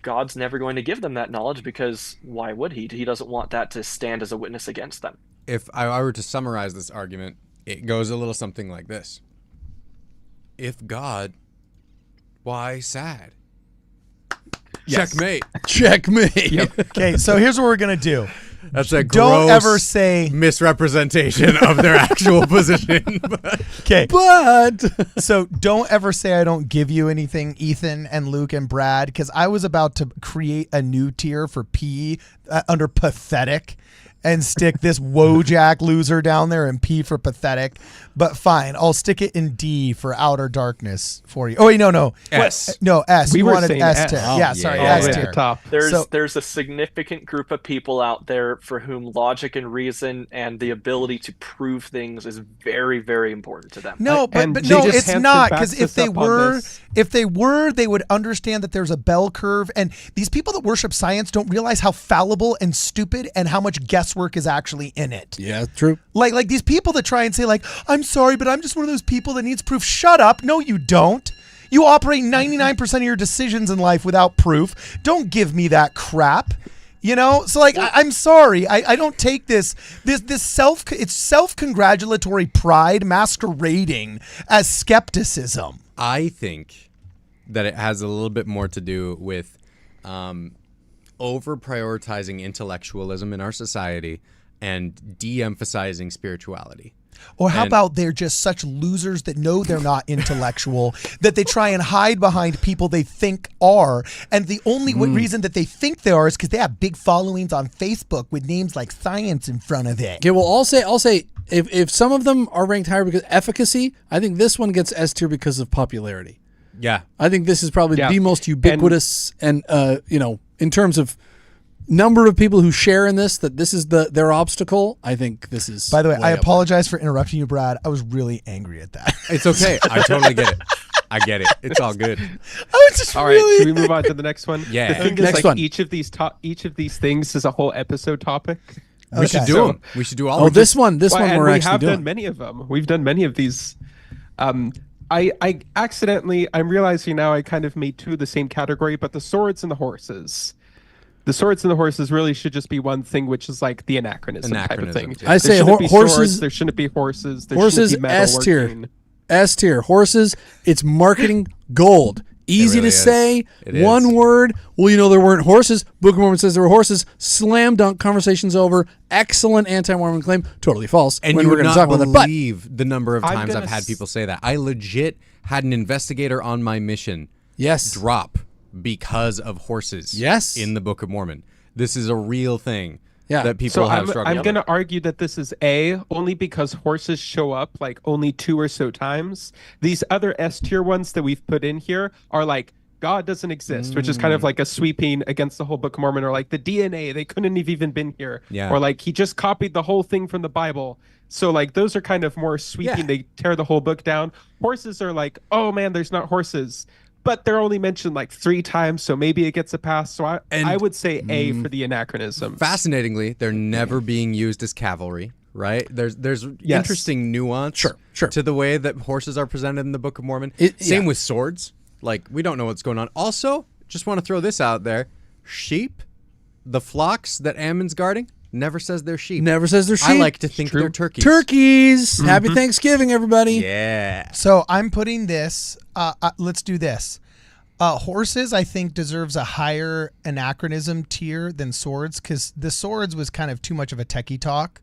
God's never going to give them that knowledge because why would he? He doesn't want that to stand as a witness against them.
If I were to summarize this argument, it goes a little something like this. If God, why sad?
Yes.
Checkmate.
Checkmate.
Okay, so here's what we're going to do.
That's a
Don't
gross
ever say
misrepresentation of their actual position.
okay.
But
So don't ever say I don't give you anything, Ethan and Luke and Brad, because I was about to create a new tier for P under pathetic and stick this Wojak loser down there and P for pathetic. But fine, I'll stick it in D for outer darkness for you. Oh wait, no.
S.
No, S.
We
You
were
wanted
saying
S
S.
tier.
Oh,
Yeah, sorry,
yeah,
S
All the way
tier.
at the top.
There's a significant group of people out there for whom logic and reason and the ability to prove things is very, very important to them.
No,
And
but
Jay
no,
just
it's
Hansen
not,
backs
because if
us
they
up on
were,
this.
they would understand that there's a bell curve, and these people that worship science don't realize how fallible and stupid and how much guesswork is actually in it.
yeah, true.
Like these people that try and say like, I'm sorry, but I'm just one of those people that needs proof. Shut up. No, you don't. You operate 99% of your decisions in life without proof. Don't give me that crap. You know, so like I'm sorry, I don't take this self-congratulatory pride masquerading as skepticism.
I think that it has a little bit more to do with over prioritizing intellectualism in our society and de-emphasizing spirituality.
Or how
And-
about they're just such losers that know they're not intellectual, that they try and hide behind people they think are. And the only reason that they think they are is because they have big followings on Facebook with names like science in front of it.
Okay, well, I'll say if some of them are ranked higher because efficacy, I think this one gets S tier because of popularity.
Yeah.
I think this is probably
Yeah.
the most ubiquitous and in terms of number of people who share in this, that this is their obstacle. I think this is.
By the way,
way
I
up
apologize for interrupting you, Brad. I was really angry at that.
It's okay. I totally get it. I get it. It's all good.
I was just
All right,
really...
should we move on to the next one?
Yeah.
The thing is,
Next
like
one.
each of these things is a whole episode topic.
We should do
So-
them. We should do all
Oh,
of
this
them.
one
And
we're
we
actually
have
doing.
done many of them. We've done many of these. I accidentally, I'm realizing now I kind of made two of the same category, but the swords and the horses. The swords and the horses really should just be one thing, which is like the anachronism type of
Anachronism,
thing.
yeah.
I say
There shouldn't be
horses-
swords, there shouldn't be horses. There
Horses
shouldn't be
S tier.
metalworking.
S tier. Horses, it's marketing gold. Easy
really
to
is.
say.
It is.
One word. Well, there weren't horses. Book of Mormon says there were horses. Slam dunk. Conversation's over. Excellent anti-Mormon claim. Totally false.
And
when
you
we're
would
going to
not
talk about that. But
believe the number of
I'm
times
gonna
I've had people say that. I legit had an investigator on my mission
yes,
drop because of horses
Yes.
in the Book of Mormon. This is a real thing
Yeah.
that people
So
have
I'm
struggled
going
with.
to argue that this is A, only because horses show up like only 2 or so times. These other S tier ones that we've put in here are like, God doesn't exist, which is kind of like a sweeping against the whole Book of Mormon, or like the DNA, they couldn't have even been here.
Yeah.
Or like he just copied the whole thing from the Bible. So like those are kind of more sweeping.
Yeah.
They tear the whole book down. Horses are like, oh man, there's not horses. But they're only mentioned like 3 times, so maybe it gets a pass. So I would say A for the anachronism.
Fascinatingly, they're never being used as cavalry, right? There's
Yes.
interesting nuance
Sure.
to the way that horses are presented in the Book of Mormon. Same with swords. Like, we don't know what's going on. Also, just want to throw this out there. Sheep, the flocks that Ammon's guarding, never says they're sheep.
never says they're sheep.
I like to think they're turkeys.
Turkeys. Happy Thanksgiving, everybody.
Yeah.
So I'm putting this. Let's do this. Horses, I think, deserves a higher anachronism tier than swords, because the swords was kind of too much of a techie talk,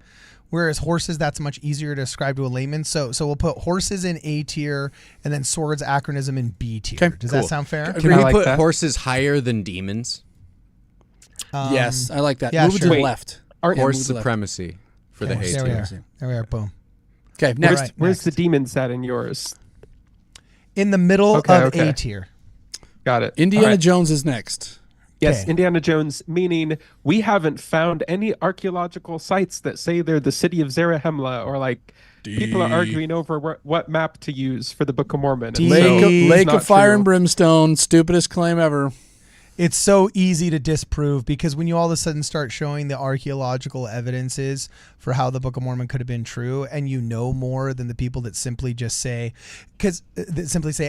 whereas horses, that's much easier to describe to a layman. So we'll put horses in A tier and then swords acronym in B tier.
Okay,
Does
cool.
that sound fair?
Can
I
we
like
put
that.
horses higher than demons?
Yes, I like that.
yeah,
Move it to
sure.
the
Wait.
left.
Aren't-
Yeah,
Horse
move to the left.
supremacy for the
There
A
we
tier.
are. There we are. Boom.
Okay, next.
Right.
Where's
next.
the demons at in yours?
In the middle
Okay,
of
okay.
A tier.
Got it.
Indiana
All right.
Jones is next.
Yes,
Okay.
Indiana Jones, meaning we haven't found any archaeological sites that say they're the city of Zarahemla, or like people are arguing over what map to use for the Book of Mormon. And
Lake,
so
of,
it's
Lake
not
of Fire
true.
and Brimstone. Stupidest claim ever.
It's so easy to disprove, because when you all of a sudden start showing the archaeological evidences for how the Book of Mormon could have been true, and you know more than the people that simply just say,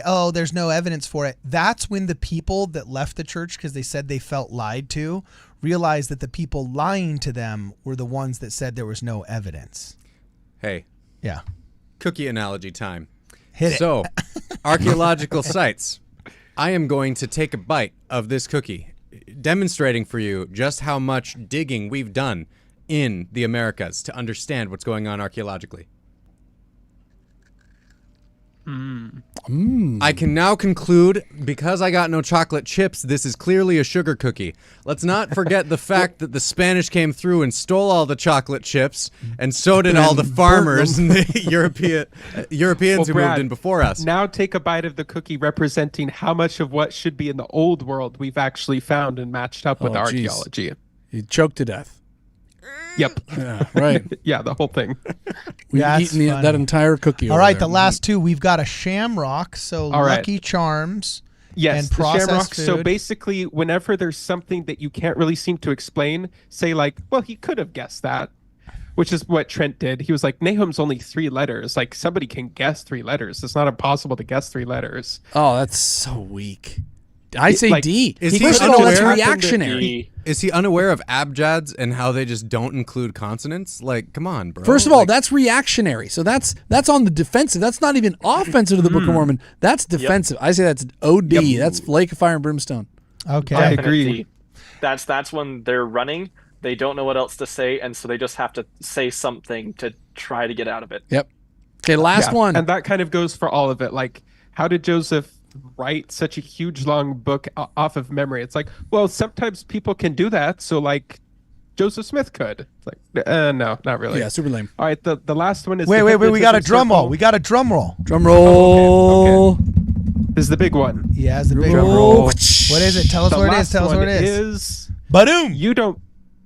oh, there's no evidence for it. That's when the people that left the church because they said they felt lied to realized that the people lying to them were the ones that said there was no evidence.
Hey,
Yeah.
cookie analogy time.
Hit it.
So, archaeological sites. I am going to take a bite of this cookie, demonstrating for you just how much digging we've done in the Americas to understand what's going on archaeologically. I can now conclude, because I got no chocolate chips, this is clearly a sugar cookie. Let's not forget the fact that the Spanish came through and stole all the chocolate chips, and so did all the farmers and the Europeans who
Brad,
moved in before us.
Now take a bite of the cookie representing how much of what should be in the old world we've actually found and matched up with
Oh, geez.
archaeology.
You choked to death.
Yep.
Yeah, right.
Yeah, the whole thing.
We've
That's
eaten
funny.
that entire cookie.
All
over
right,
there.
the last two. We've got a shamrock, so
All right.
Lucky Charms.
Yes,
And
the
processed
shamrock. So
food.
basically, whenever there's something that you can't really seem to explain, say like, well, he could have guessed that, which is what Trent did. He was like, Nahum's only 3 letters. Like, somebody can guess 3 letters. It's not impossible to guess 3 letters.
Oh, that's so weak. I say
Like,
D.
is he
First of all, that's
unaware-
reactionary.
Is he unaware of abjads and how they just don't include consonants? Like, come on, bro.
First of all,
Like,
that's reactionary. So that's on the defensive. That's not even offensive to the Book of Mormon. That's defensive. I say that's OD. That's Lake of Fire and Brimstone.
Okay.
I
Definite
agree.
D. That's when they're running. They don't know what else to say, and so they just have to say something to try to get out of it.
Yep. Okay, last
Yeah,
one.
And that kind of goes for all of it. Like, how did Joseph write such a huge long book off of memory? It's like, well, sometimes people can do that. So like Joseph Smith could. It's like, no, not really.
Yeah, super lame.
All right, the last one is
Wait.
the
We got a
hypnotism
drum roll.
circle.
We got a drum roll.
Drum roll.
This is the big one.
Yeah, it's the big
Drum
one.
roll.
What is it? Tell us
The
what it is.
last
Tell us what
one
it is.
is
Badoom.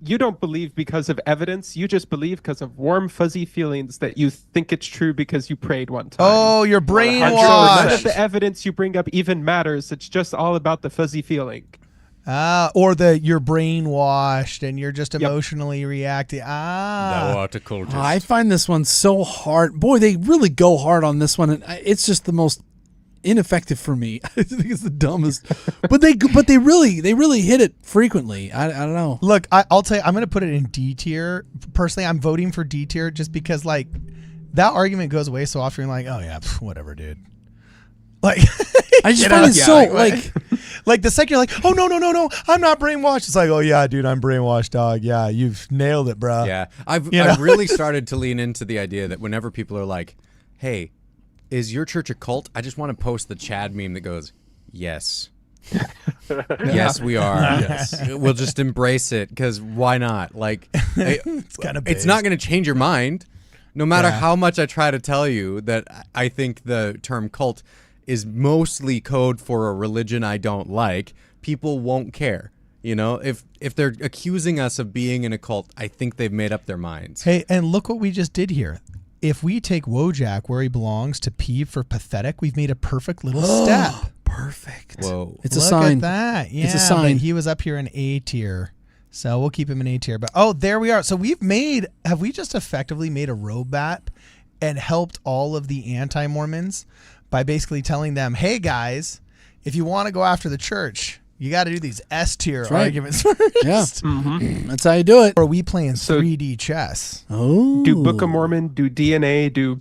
you don't believe because of evidence. You just believe because of warm, fuzzy feelings that you think it's true because you prayed one time.
Oh, you're
So none
brainwashed.
of the evidence you bring up even matters. It's just all about the fuzzy feeling.
Or you're brainwashed and you're just emotionally reacting.
thou art a cultist.
I find this one so hard. Boy, they really go hard on this one, and it's just the most ineffective for me. I think it's the dumbest. but they really hit it frequently. I don't know.
Look, I'll tell you, I'm going to put it in D tier. Personally, I'm voting for D tier just because, like, that argument goes away so often. You're like, oh, yeah, whatever, dude. Like,
I just
you
find
know?
it so
like the second you're like, oh, no, I'm not brainwashed. It's like, oh, yeah, dude, I'm brainwashed, dog. Yeah, you've nailed it, bro.
Yeah, I've
You know?
really started to lean into the idea that whenever people are like, hey, is your church a cult? I just want to post the Chad meme that goes, yes. Yes, we are. Yes. We'll just embrace it because why not? Like,
It's kind of
it's not going to change your mind. No matter
Yeah.
how much I try to tell you that I think the term cult is mostly code for a religion I don't like, people won't care. You know, if they're accusing us of being in a cult, I think they've made up their minds.
Hey, and look what we just did here. If we take Wojak where he belongs to P for pathetic, we've made a perfect little step.
Perfect.
Whoa.
It's a
Look
sign.
at that. Yeah,
It's a sign.
But he was up here in A tier. So we'll keep him in A tier. But there we are. So have we just effectively made a roadmap and helped all of the anti-Mormons by basically telling them, hey guys, if you want to go after the church, you got to do these S tier
right.
arguments first.
Yeah. That's how you do it.
Or are we playing
So-
3D chess?
Oh.
Do Book of Mormon, do DNA,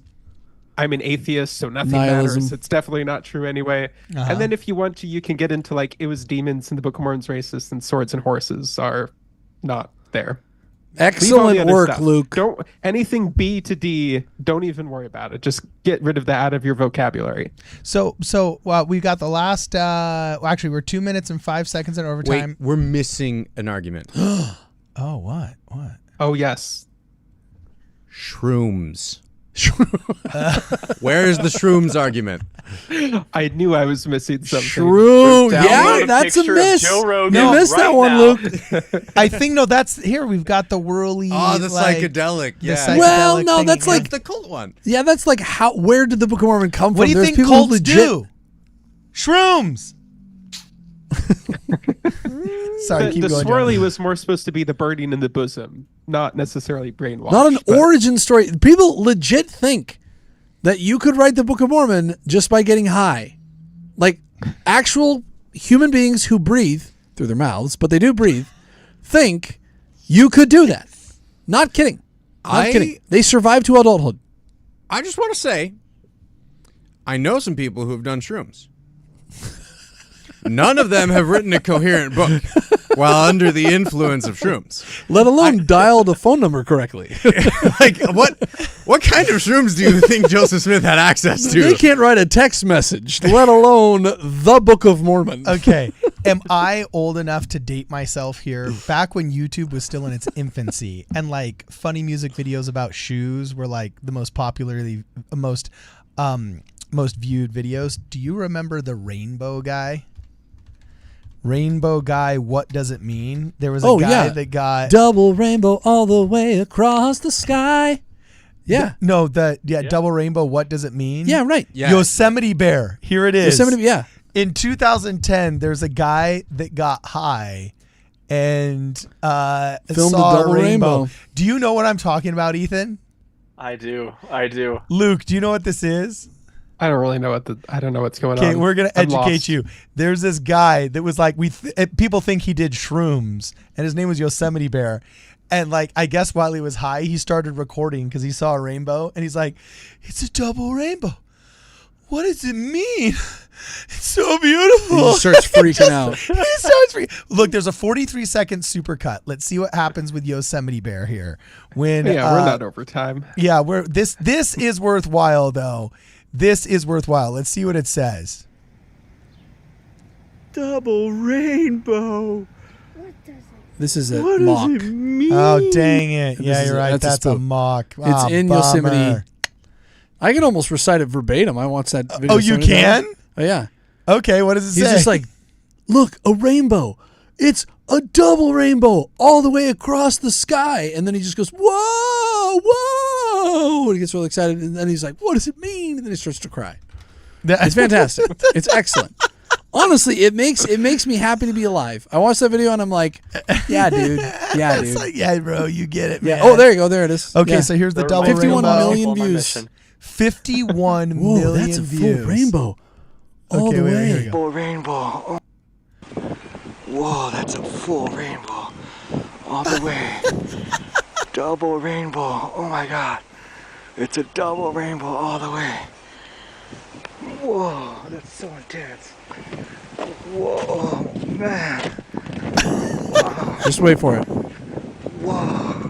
I'm an atheist, so nothing
Nihilism.
matters. It's definitely not true anyway.
Uh-huh.
And then if you want to, you can get into like, it was demons in the Book of Mormon's racist and swords and horses are not there. Leave all the
Excellent
other
work,
stuff.
Luke.
Don't anything B to D, don't even worry about it. Just get rid of that out of your vocabulary.
So we've got the last, actually we're 2 minutes and 5 seconds in
Wait,
overtime.
we're missing an argument.
Oh, what?
Oh yes.
Shrooms. Where is the shrooms argument?
I knew I was missing something.
True.
Download
Yeah,
a
that's a
picture of
miss.
Joe Rogan
You missed that
right
one,
now.
Luke.
I think, no, that's here. We've got the whirly.
Oh, the
like,
psychedelic.
the
Yeah.
psychedelic
Well, no,
thing.
that's
That's
like
the cult one.
Yeah, that's like where did the Book of Mormon come from?
What do you
There's
think
people who
cults do? Shrooms. Sorry, keep
The
going.
swirly
John.
was more supposed to be the burning in the bosom, not necessarily brainwashed.
Not an
but-
origin story. People legit think that you could write the Book of Mormon just by getting high. Like actual human beings who breathe through their mouths, but they do breathe, think you could do that. Not kidding. Not kidding. They survive to adulthood.
I just want to say, I know some people who have done shrooms. none of them have written a coherent book while under the influence of shrooms.
Let alone dial the phone number correctly.
Like, what kind of shrooms do you think Joseph Smith had access to?
They can't write a text message, let alone the Book of Mormon.
Okay. Am I old enough to date myself here? Back when YouTube was still in its infancy and like funny music videos about shoes were like the most most viewed videos. Do you remember the rainbow guy? Rainbow guy, what does it mean? There was a guy that got
double rainbow all the way across the sky. Yeah.
Double rainbow, what does it mean?
Yeah, right.
Yeah.
Yosemite Bear. Here it is.
Yosemite, yeah.
In 2010, there's a guy that got high and
Filmed
saw
a double rainbow.
Do you know what I'm talking about, Ethan?
I do.
Luke, do you know what this is?
I don't really know I don't know what's going on.
Okay, we're gonna
I'm
educate
lost.
you. There's this guy that was like people think he did shrooms, and his name was Yosemite Bear. And like I guess while he was high, he started recording because he saw a rainbow, and he's like, "It's a double rainbow. What does it mean? It's so beautiful."
He starts freaking out.
Look, there's a 43-second supercut. Let's see what happens with Yosemite Bear here. When
Yeah, we're not over time.
Yeah, this is worthwhile though. This is worthwhile. Let's see what it says. Double rainbow.
This is a mock.
Oh, dang it. Yeah, you're right. That's a
spoof.
mock.
It's in
bummer.
Yosemite. I can almost recite it verbatim. I watched that video.
Oh, you
so many
can?
times. Oh, yeah.
Okay, what does it
He's
say?
just like, look, a rainbow. It's a double rainbow all the way across the sky. And then he just goes, whoa, whoa. And he gets really excited. And then he's like, what does it mean? And then he starts to cry. It's fantastic. It's excellent. Honestly, it makes me happy to be alive. I watched that video and I'm like, yeah, dude. Yeah, dude.
It's like, yeah, bro, you get it,
Yeah.
man.
Oh, there you go. There it is.
Okay,
Yeah.
so here's the double
51
rainbow.
million views.
51
Whoa,
million
that's a
views.
full rainbow. All
Okay,
the
wait,
way.
here we go.
Full rainbow. Whoa, that's a full rainbow. All the way. Double rainbow. Oh my god. It's a double rainbow all the way. Whoa, that's so intense. Whoa, man.
Just wait for it.
Whoa.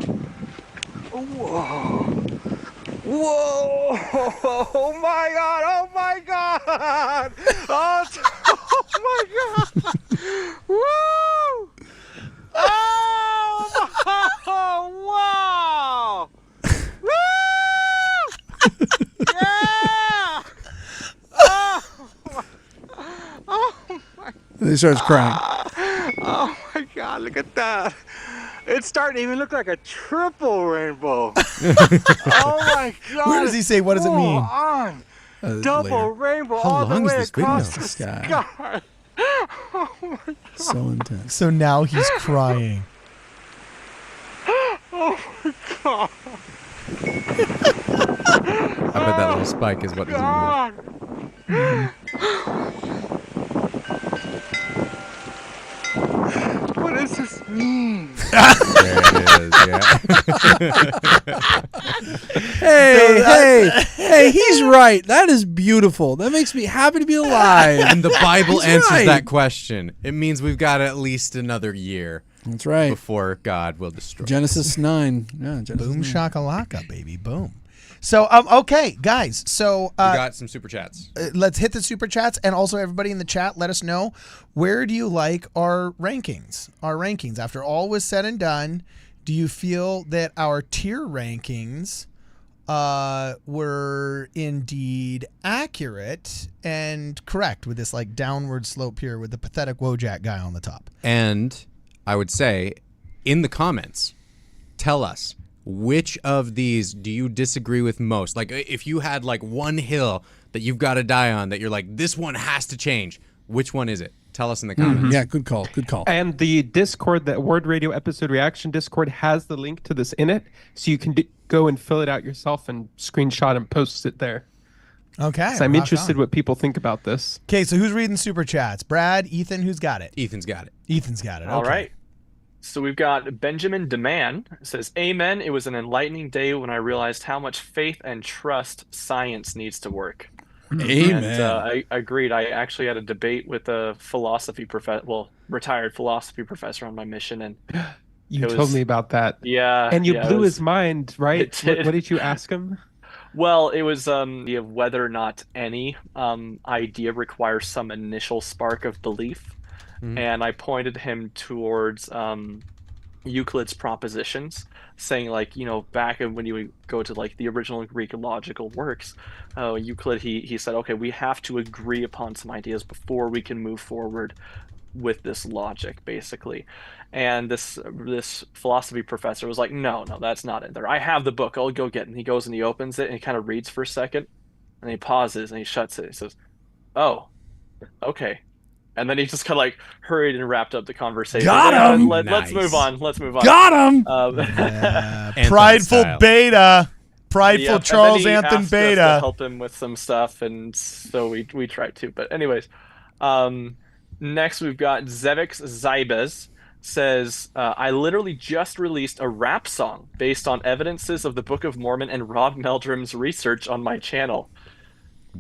Whoa. Whoa! Oh my god! Oh my god! Oh, my god! Woo! Oh! Wow! Woo! Yeah!
And he starts crying.
Oh my god! Look at that! It's starting to even look like a triple rainbow. Oh my god!
Where does he say, what does it mean?
On. Double
Later.
rainbow
How
all
long
the
is
way
this video?
across the
Sky.
sky. Oh my god!
So intense.
So now he's crying.
Oh my god!
I bet that little spike is what is in
God! What does this mean?
there it is, yeah.
Hey, he's right. That is beautiful. That makes me happy to be alive.
And the Bible
He's
answers
right.
that question. It means we've got at least another year
That's right.
before God will destroy us.
Genesis 9. Yeah, Genesis
Boom
9.
shakalaka, baby. Boom. So, okay, guys. So,
We got some super chats.
let's hit the super chats, and also everybody in the chat, let us know, where do you like our rankings? After all was said and done, do you feel that our tier rankings were indeed accurate and correct with this like downward slope here with the pathetic Wojak guy on the top?
And I would say, in the comments, tell us, which of these do you disagree with most? Like, if you had like one hill that you've got to die on that you're like, this one has to change, which one is it? Tell us in the comments.
Yeah, good call. Good call.
And the Discord, the Word Radio episode reaction Discord, has the link to this in it, so you can go and fill it out yourself and screenshot and post it there.
Okay.
So I'm
rock
interested
on.
what people think about this.
Okay, so who's reading super chats? Brad, Ethan, who's got it?
Ethan's got it.
Ethan's got it.
All
okay.
right. So we've got Benjamin Deman says, "Amen. It was an enlightening day when I realized how much faith and trust science needs to work."
Amen.
And I agreed. I actually had a debate with a retired philosophy professor on my mission, and
You
it
told
was-
me about that.
yeah,
And you
yeah, it
blew
was-
his mind, right?
It did.
What did you ask him?
Well, it was of whether or not any idea requires some initial spark of belief, and I pointed him towards Euclid's propositions, saying like, back when you would go to like the original Greek logical works, Euclid he said, okay, we have to agree upon some ideas before we can move forward with this logic, basically. And this philosophy professor was like, no, that's not in there. I have the book. I'll go get it. And he goes and he opens it and he kind of reads for a second, and he pauses and he shuts it. He says, "Oh, okay." And then he just kind of like hurried and wrapped up the conversation.
Got him!
Let's
Nice.
move on. Let's move on.
Got him.
Prideful
Anthony-style.
beta. Prideful
Yep, and
Charles
then he
Anthony
asked us to
Beta.
help him with some stuff, and so we tried to. But anyways, next we've got Zevix Zybes says, I literally just released a rap song based on evidences of the Book of Mormon and Rod Meldrum's research on my channel.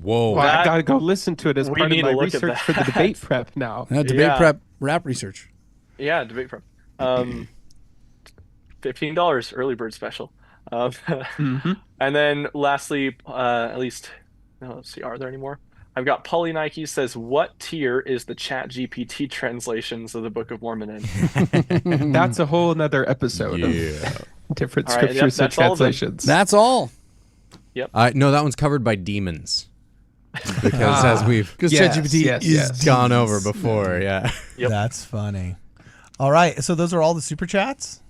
Whoa.
Well, I
That-
gotta go listen to it as
we
part of
need
my
to look at
research for the
that.
debate prep now.
Debate
Yeah.
prep rap research.
Yeah, debate from $15 early bird special. And then lastly, at least, let's see, are there any more? I've got Polly Nike says, what tier is the Chat GPT translations of the Book of Mormon in?
That's a whole nother episode
Yeah.
of different
All right, yep,
scriptures and
that's all of them.
translations.
That's all.
No, that one's covered by demons. Because as we've
Because
Yes,
ChatGPT
yes,
is
yes.
gone over before, yeah.
Yep.
That's funny. All right, so those are all the super chats?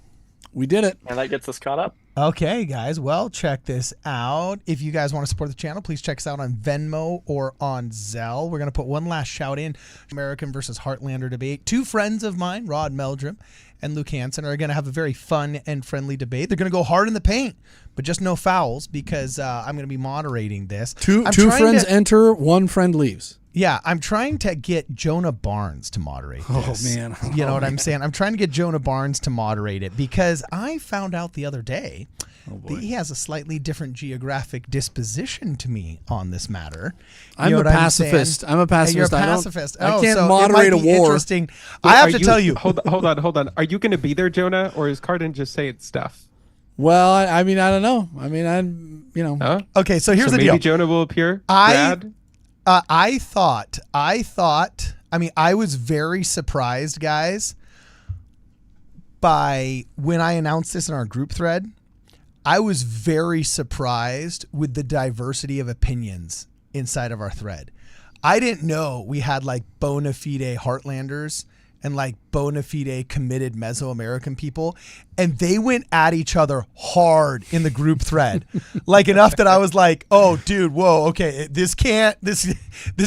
We did it.
And that gets us caught up.
Okay, guys. Well, check this out. If you guys want to support the channel, please check us out on Venmo or on Zelle. We're going to put one last shout in. American versus Heartlander debate. Two friends of mine, Rod Meldrum and Luke Hansen, are going to have a very fun and friendly debate. They're going to go hard in the paint, but just no fouls because I'm going to be moderating this.
Two
I'm trying
friends
to-
enter, one friend leaves.
Yeah, I'm trying to get Jonah Barnes to moderate this.
Oh, man.
You know what I'm saying? I'm trying to get Jonah Barnes to moderate it because I found out the other day that he has a slightly different geographic disposition to me on this matter. You
I'm
know
a
what
pacifist.
saying?
I'm a pacifist.
You're a
I don't-
pacifist.
I
Oh,
can't
so
moderate
it
a
might be
war.
Interesting. I have to tell you.
Hold on. Are you going to be there, Jonah, or is Cardon just saying stuff?
Well, I mean, I don't know. I mean,
Huh?
Okay, so here's
so
the
maybe
deal.
Jonah will appear.
I
Brad?
I thought, I was very surprised, guys, by when I announced this in our group thread. I was very surprised with the diversity of opinions inside of our thread. I didn't know we had like bona fide Heartlanders and like bona fide committed Mesoamerican people, and they went at each other hard in the group thread, like enough that I was like, "Oh, dude, whoa, okay, this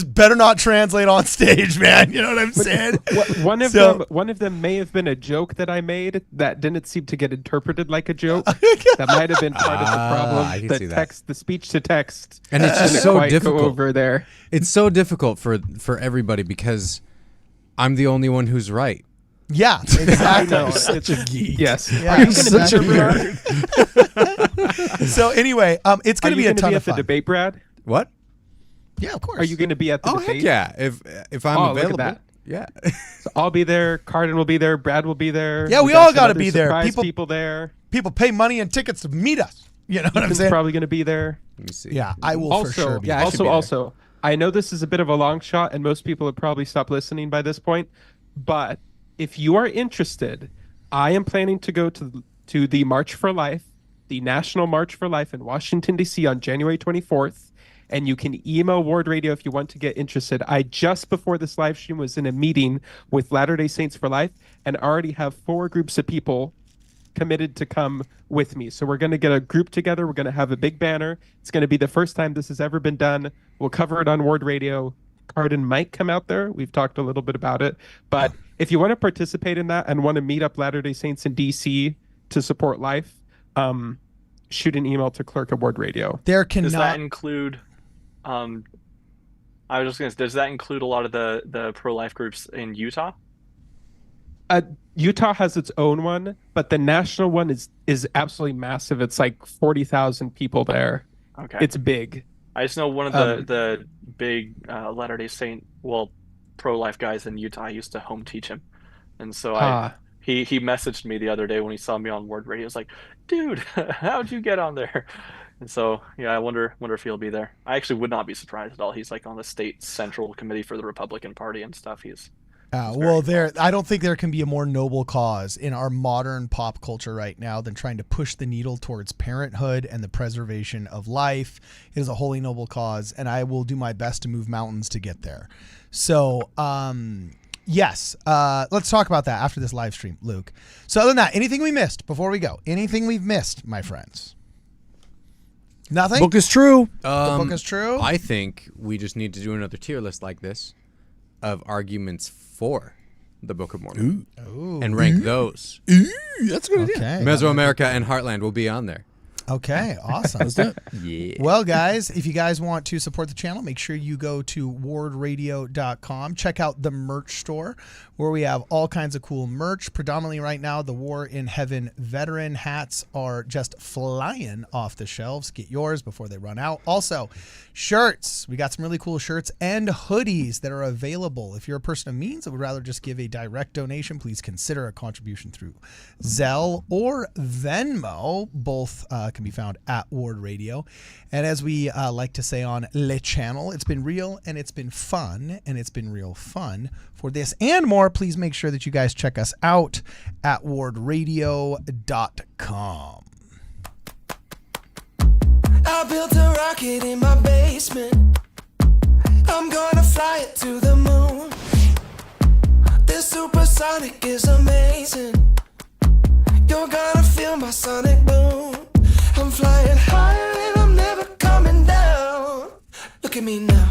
better not translate on stage, man." You know what I'm saying?
One of
So-
one of them may have been a joke that I made that didn't seem to get interpreted like a joke. That might have been part of the problem.
I can see that.
The speech to text,
And it's just
didn't
so
quite
difficult.
go over there.
It's so difficult for everybody because I'm the only one who's right.
Yeah, exactly.
such a geek.
Yes.
Yeah.
Are you
Such
going to
a
be there, Brad?
So anyway, it's
Are
going to
you
be a
going to
ton
be
of
at the
fun.
debate, Brad?
What?
Yeah, of course.
Are you going to be at the
Oh
debate?
heck yeah! If I'm
Oh, look at
available,
that.
yeah.
So I'll be there. Cardon will be there. Brad will be there.
Yeah, we
got
all
some
gotta
other
be there.
surprise
People-
people there.
People pay money and tickets to meet us. You know what I'm
Ethan's
saying?
probably going to be there.
Let me see.
Yeah, I will
Also,
for sure be.
yeah, I should be there.
also, I know this is a bit of a long shot, and most people have probably stopped listening by this point. But if you are interested, I am planning to go to the March for Life, the National March for Life in Washington, D.C. on January 24th. And you can email Ward Radio if you want to get interested. I just before this live stream was in a meeting with Latter-day Saints for Life and already have 4 groups of people committed to come with me. So we're going to get a group together. We're going to have a big banner. It's going to be the first time this has ever been done. We'll cover it on Ward Radio. Cardon might come out there. We've talked a little bit about it. But if you want to participate in that and want to meet up Latter-day Saints in DC to support life, shoot an email to clerk@Ward Radio.
There
Does that
cannot.
include I was just gonna say, does that include a lot of the pro-life groups in Utah?
Utah has its own one, but the national one is absolutely massive. It's like 40,000 people there.
Okay.
It's big.
I just know one of the big Latter-day Saint, well, pro-life guys in Utah. I used to home teach him, and so he messaged me the other day when he saw me on Word Radio. He was like, "Dude, how'd you get on there?" And so yeah, I wonder if he'll be there. I actually would not be surprised at all. He's like on the state central committee for the Republican Party and stuff. He's
well, I don't think there can be a more noble cause in our modern pop culture right now than trying to push the needle towards parenthood and the preservation of life. It is a holy noble cause, and I will do my best to move mountains to get there. So, yes, let's talk about that after this live stream, Luke. So other than that, anything we missed before we go? Anything we've missed, my friends? Nothing?
Book is true.
The book is true?
I think we just need to do another tier list like this of arguments for the Book of Mormon.
Ooh.
And rank those.
That's a good idea.
Okay.
Mesoamerica and Heartland will be on there.
Okay, awesome.
Yeah.
Well, guys, if you guys want to support the channel, make sure you go to wardradio.com. Check out the merch store where we have all kinds of cool merch. Predominantly right now, the War in Heaven veteran hats are just flying off the shelves. Get yours before they run out. Also, shirts. We got some really cool shirts and hoodies that are available. If you're a person of means that would rather just give a direct donation, please consider a contribution through Zelle or Venmo. Both can be found at Ward Radio. And as we like to say on Le Channel, it's been real and it's been fun, and it's been real fun. For this and more, please make sure that you guys check us out at wardradio.com.
I built a rocket in my basement. I'm gonna fly it to the moon. This supersonic is amazing. You're gonna feel my sonic boom. I'm flying higher and I'm never coming down. Look at me now.